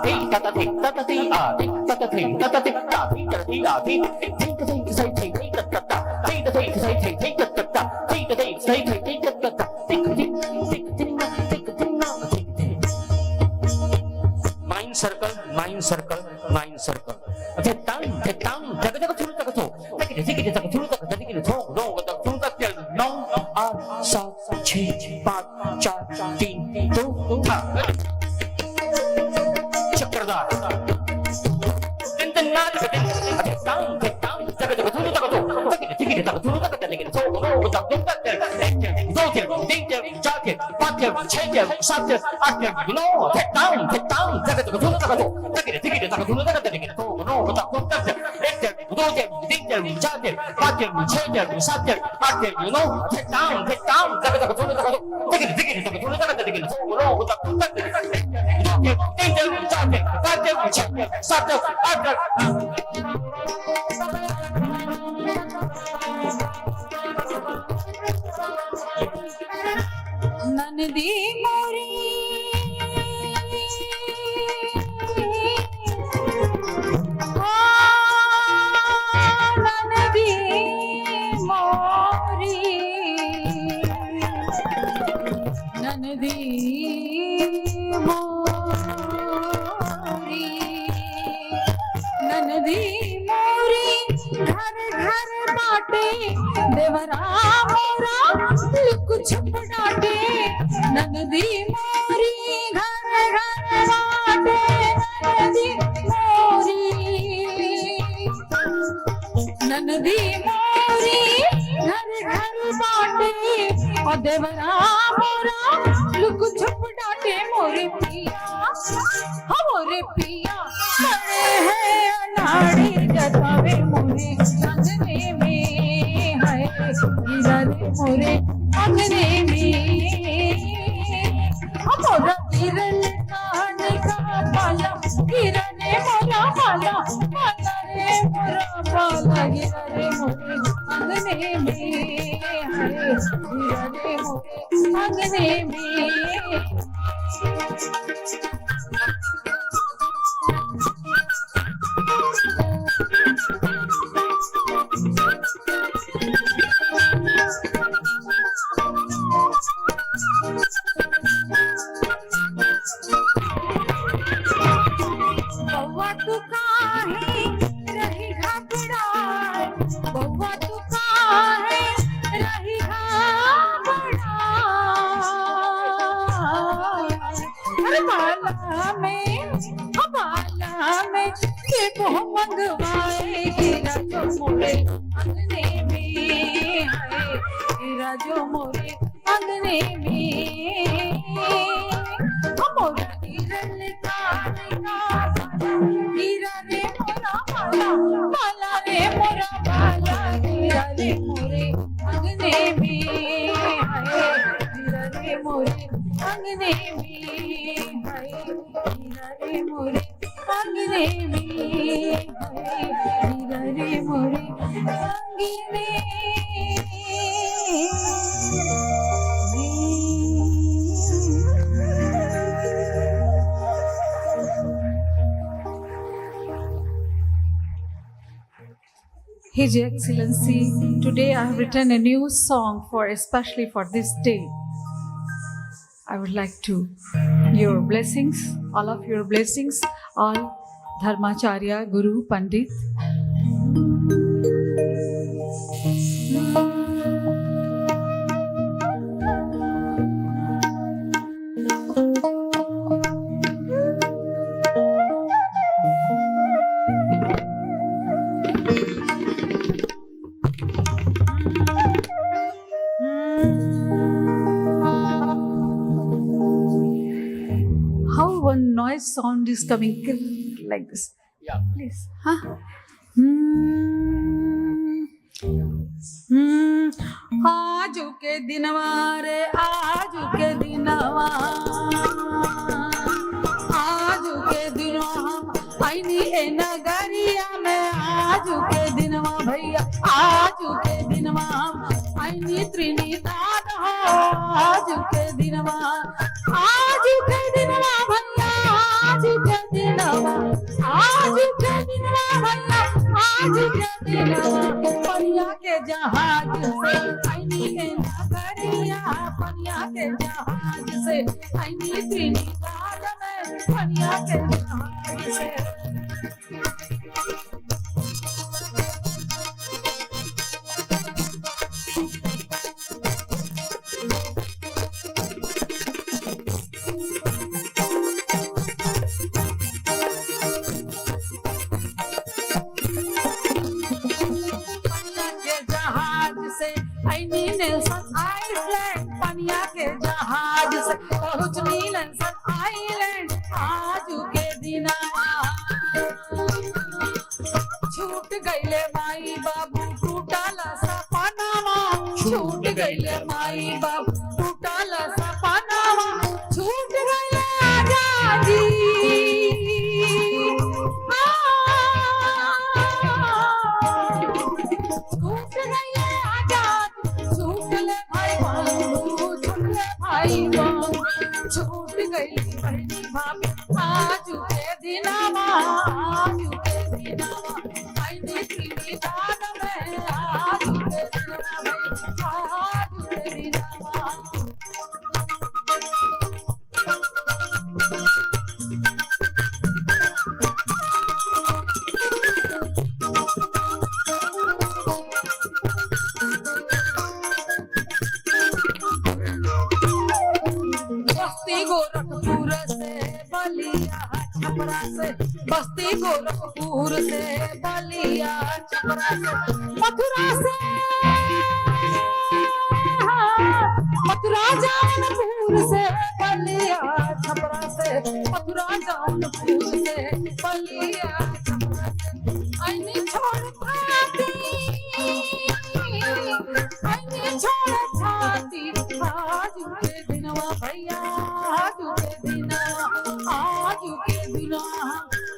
thi ta thi ta thi a thi ta thi ta thi ta thi ta thi a thi thi thi thi thi ta ta thi thi thi thi ta ta thi thi thi thi ta ta mind circle mind circle mind circle Tetang, tetang, jaga jaga thuru jaga thuru. Taki taki jaga thuru jaga taki jaga thuru. No, jaga thuru jaga tel. 9, 8, 7, 6, 5, 4, 3, 2, 1. Chakradar. Tenten na jaga tel. Tetang, tetang, jaga jaga thuru jaga thuru. Taki taki jaga thuru jaga taki jaga thuru. No, jaga thuru jaga tel. 2 tel, 3 tel, 4 tel, 5 tel, 6 tel, 7 tel, 8 tel. No, tetang, tetang, jaga jaga thuru jaga thuru. Taki taki jaga thuru jaga taki jaga thuru. No, jaga thuru jaga tel. 1 tel, 2 tel, 3 tel, 4 tel, 5 tel, 6 tel, 7 tel, 8 tel. No, tetang, tetang, jaga jaga thuru jaga thuru. Taki taki jaga thuru jaga taki jaga thuru. No, jaga thuru jaga tel. 2 tel, 3 tel, 4 tel, 5 tel, 6 tel, 7 tel, 8 tel. ननदी मोरी ननदी मोरी ननदी मोरी ननदी मोरी घर घर बाटे देवरा मोरा look छुप डाटे ननदी मोरी घर घर बाटे ननदी मोरी ननदी मोरी मोरी घर घर बाटे और देवरा मोरा लुक छुप डाटे मोरे पिया हाँ मोरे पिया बड़े हैं अनाड़ी जतावे मोरे अंगने में है हीरा रे मोरे अंगने में मोरा किरण कान का पाला किरण मोरा पाला पाला रे मोरा पाला हीरा रे मोरे अंगने में है हीरा रे मोरे अंगने में बउआ तू काहे रही घबराए बउआ तू काहे रही घबराए अरे बाला में देखो मंगवाए हीरा जो मोरे अंगने में है हीरा जो मोरे अंगने में मोरा हिरन कान का हीरा रे मोरा बाला बाला रे मोरा बाला हीरा रे मोरे अंगने में है हीरा रे मोरे अंगने में है हीरा रे मोरे अंगने में है हीरा रे मोरे अंगने His Excellency, today I have written a new song especially for this day. I would like to your blessings, all of your blessings, all Dharmacharya, Guru, Pandit. How one noise sound is coming like this? Yeah. Please. Huh? आजू के दिनवा रे आजू के दिनवा आजू के दिनवा हम आईनी ए नगरिया में आजू के दिनवा भैया आजू के दिनवा हम आईनी त्रिनिदाद हो आजू के दिनवा आजू के दिनवा भैया आजू के दिनवा आजू के दिनवा भैया आजू के दिनवा पनिया के जहाज से आईनी के नगरिया पनिया के जहाज से आईनी त्रिनिदाद में पनिया के जहाज से पनिया के जहाज से पहुँचनी नेल्सन आइलैंड आजू के दिनवा छूट गईले माई बाबू टूटला सपनावा छूट गईले माई बाबू टूटला सपनावा छूट गईले आजादी छूट गईले आजादी छूट ले भाई छूट गई बहनी भाभी आजू के दिनवा आजू के दिनवा आईने की दाद में आजू के दिनवा आजू के दिनवा बस्ती गोरखपुर से बलिया छपरा से बस्ती गोरखपुर से बलिया छपरा से मथुरा से मथुरा जौनपुर से बलिया छपरा से मथुरा जौनपुर से बलिया छपरा से आईने छोड़ छाती आज के दिनवा भैया आज के दिनवा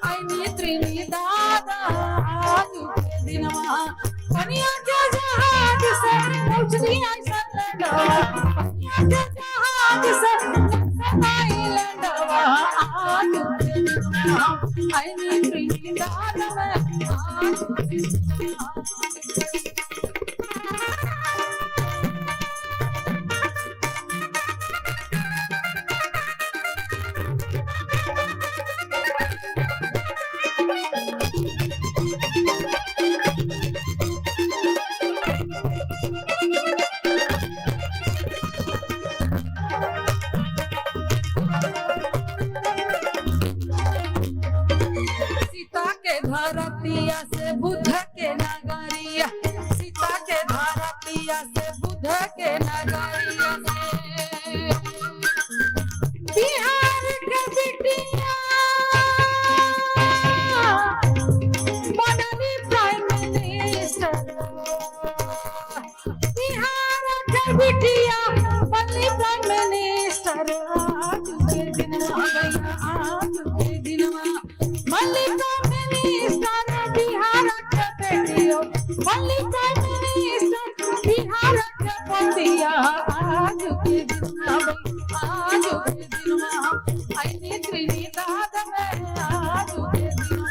आईने त्रिनी दादा आज के दिनवा कनिया के जहाज से पहुंचनी आई सलंडवा कनिया के जहाज से आई लंडवा आज के दिनवा आईने त्रिनी दादा में आज के दिनवा धरतिया से बुद्ध के नगरिया सीता के धरतिया से बुद्ध के नगरिया से बिहार के बिटिया बनली प्राइम मिनिस्टर बिहार के बिटिया बनली प्राइम मिनिस्टर आज के दिन आज के दिन बनली बिहार के बेटियों बनली प्राइम मिनिस्टर बिहार के बेटिया आज के दिन आईने त्रिनी दादा में आज के दिन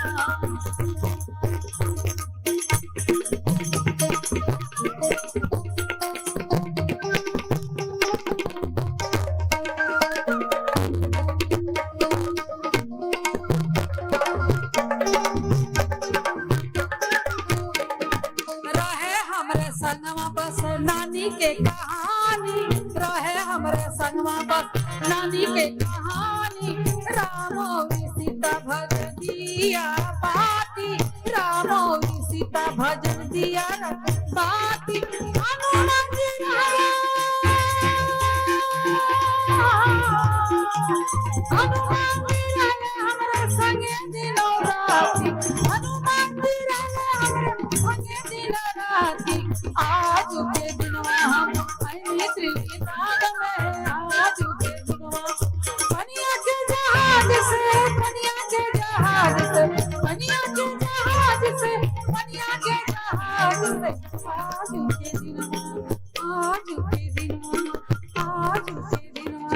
नानी के कहानी रहे हमरे संगवा बस नानी के कहानी रामो सीता भजन दिया बाती रामो सीता भजन दिया बाती हनुमान जी रहे हमरे संगे दिनो राती हनुमान जी रहे हमरे संगे दिनो राती आज के दिनवा हम आईने त्रिनी दादा में आज के दिनवा कनिया के जहाज से कनिया के जहाज से कनिया के जहाज से कनिया के जहाज से आज के दिनवा आज के दिनवा आज के दिनवा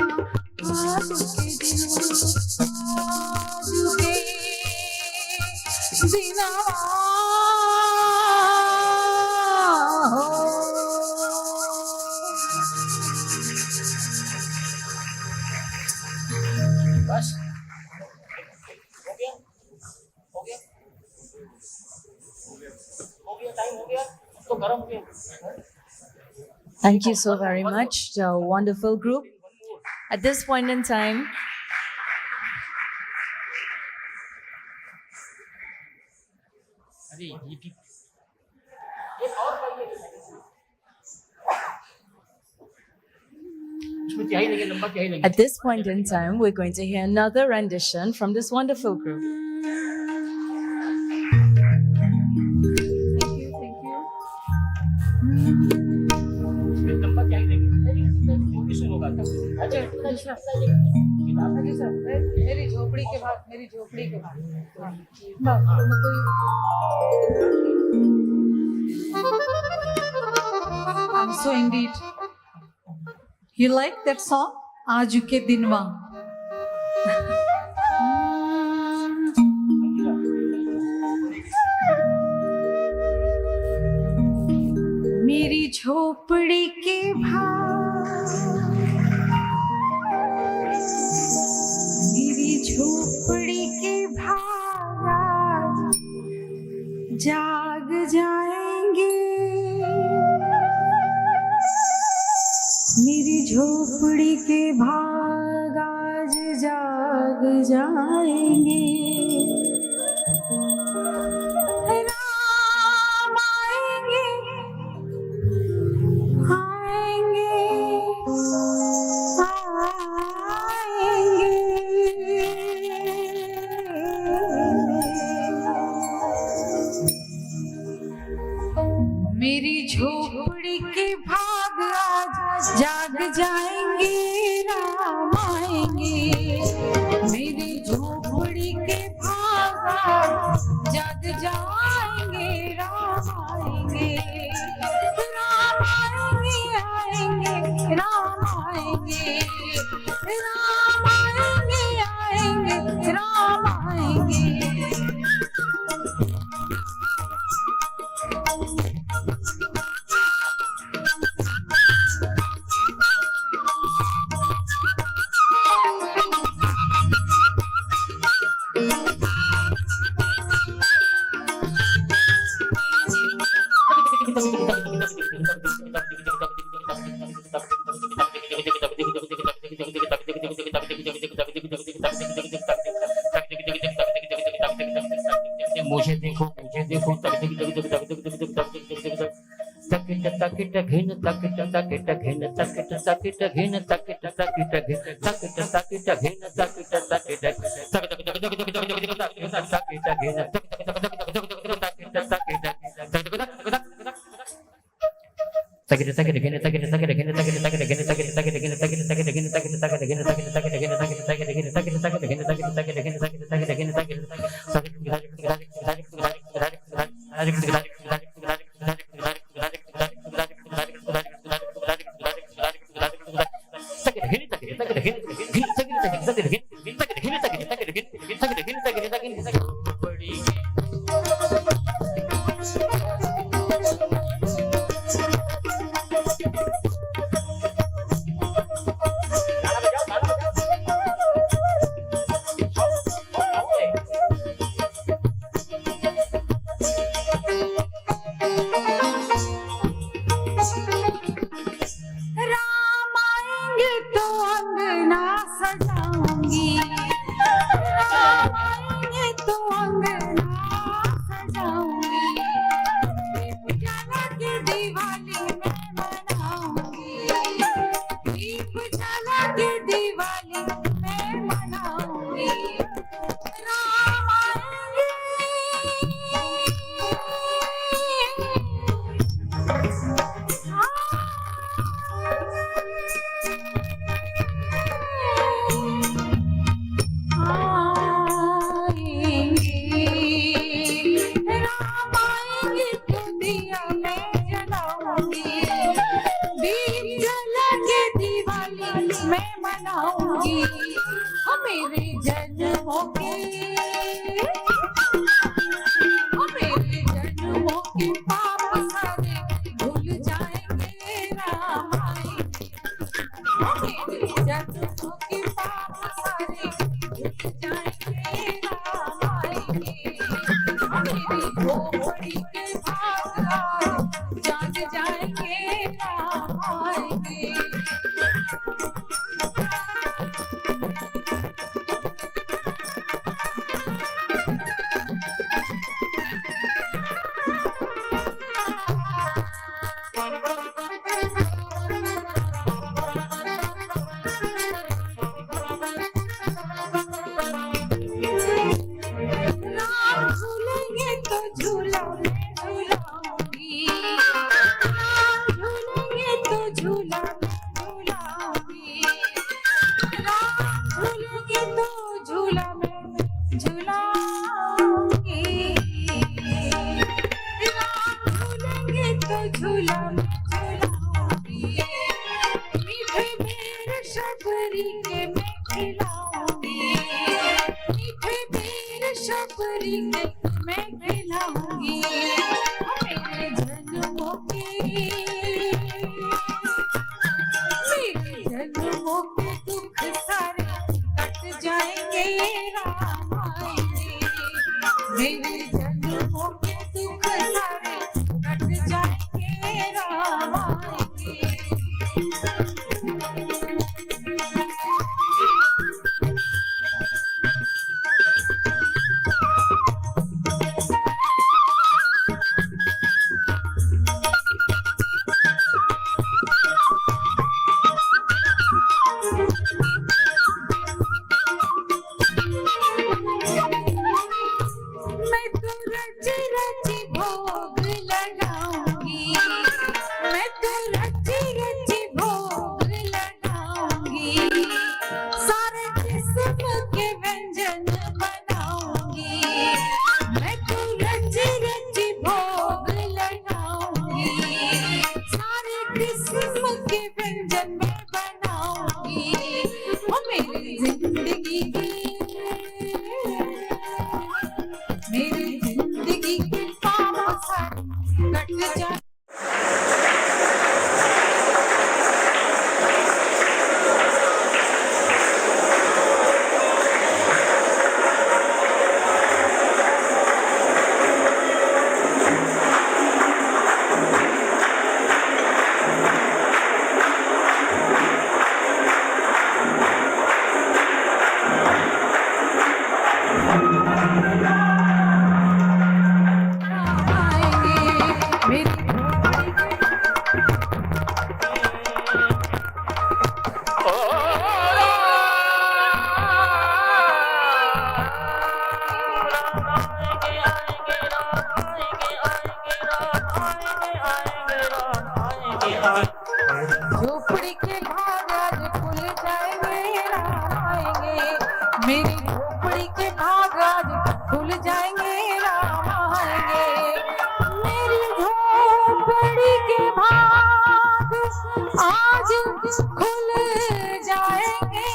आज के दिनवा आज के दिनवा बस हो गया टाइम हो गया तो गरम हो गया Thank you so very much, the wonderful group. At this point in time, at this point in time, we're going to hear another rendition from this wonderful group. मेरी झोपड़ी के बाद I'm so indeed. You like that song? आज के दिनवा. मेरी झोपड़ी के मेरी झोपड़ी के भाग जाग जाएंगे. मेरी झोपड़ी के भाग आज जाग जाएंगे. राम आएंगे झोपड़ी के भाग आज जाग जाएंगे, राम आएंगे। मेरी झोपड़ी के भाग आज जाग जाएंगे, राम आएंगे। राम आएंगे, आएंगे, राम आएंगे, राम आएंगे, आएंगे, राम आएंगे। मुझे देखो, मुझे देखो, तक तक तक तक तक तक तक तक तकिट तकिट घिन तकिट तकिट घिन तकिट तकिट घिन तकिट तकिट घिन तकिट तकिट घिन तकिट तकिट तक तक तक तक तक तक तकिट घिन तक तक तक तक तकिट तकिट तकिट तकिट घिन तकिट तकिट घिन तकिट तकिट घिन तकिट तकिट घिन तकिट तकिट घिन तकिट तकिट घिन तकिट तकिट घिन तकिट तकिट घिन तकिट तकिट घिन तकिट तकिट घिन तकिट तकिट घिन तकिट किस्म के व्यंजन मैं बनाऊंगी वो मेरी जिंदगी के पाँव कट जाए। झोपड़ी के भाग आज खुल जाएंगे राम आएंगे मेरी झोपड़ी के भाग आज खुल जाएंगे राम आएंगे मेरी झोपड़ी के भाग आज खुल जाएंगे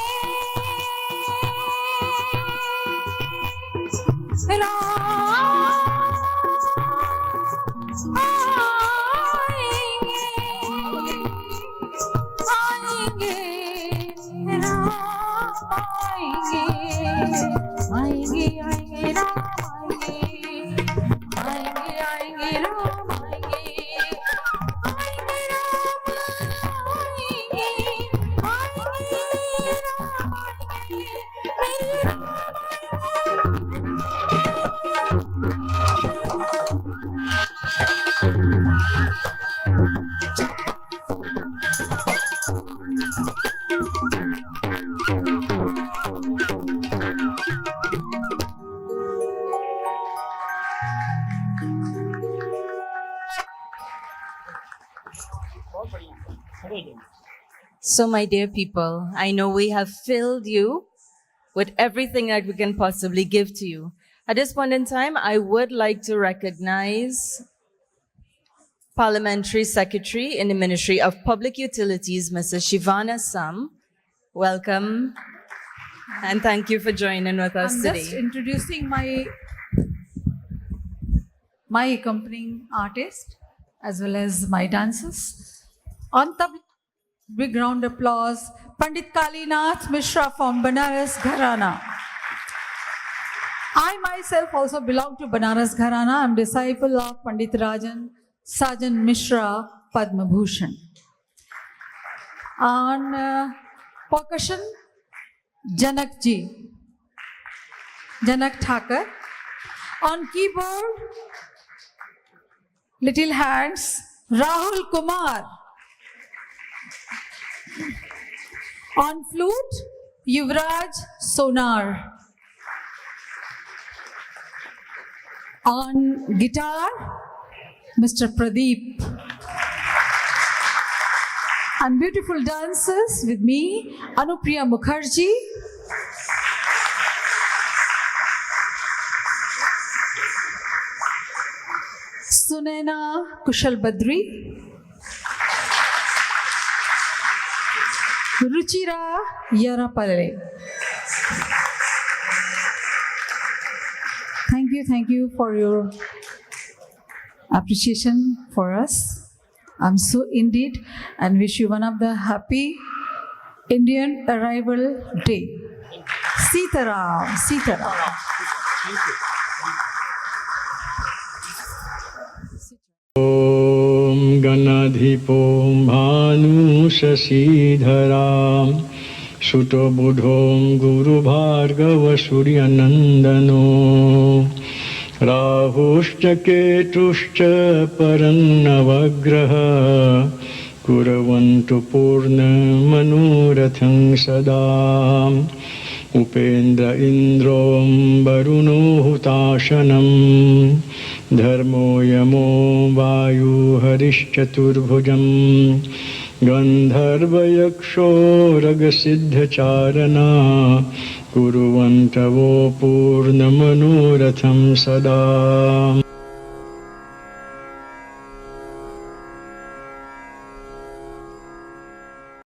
So, my dear people, I know we have filled you with everything that we can possibly give to you. At this point in time, I would like to recognize Parliamentary Secretary in the Ministry of Public Utilities, Mrs. Shivana Sam. Welcome, and thank you for joining with us I'm today. just introducing my accompanying artist as well as my dancers. On tabla, big round applause, Pandit Kalinath Mishra from Banaras Gharana. I myself also belong to Banaras Gharana. I'm disciple of Pandit Rajan Sajan Mishra Padma Bhushan. On percussion, Janak Thakur. On keyboard, little hands, Rahul Kumar. On flute, Yuvraj Sonar. On guitar, Mr. Pradeep. And beautiful dancers with me, Anupriya Mukherjee, Sunaina Kushal Badri, Ruchira Yarapale. Thank you for your appreciation for us. I'm so indeed and wish you one of the happy Indian arrival day. Sitaram, Sitaram. Om Ganadhipom Bhanu Shashidharam Suto Budhom Guru Bhargava Surya Nandano Rahushcha Ketushcha Parannavagraha Kuravantu Purna Manuratham Sadam Upendra Indrom Varuno Hutashanam Dharmo Yamo Vayu Harishchaturbhujam Gandharva Yaksho Ragasiddha Charana Kuruvantavo Purna Manuratham Sadam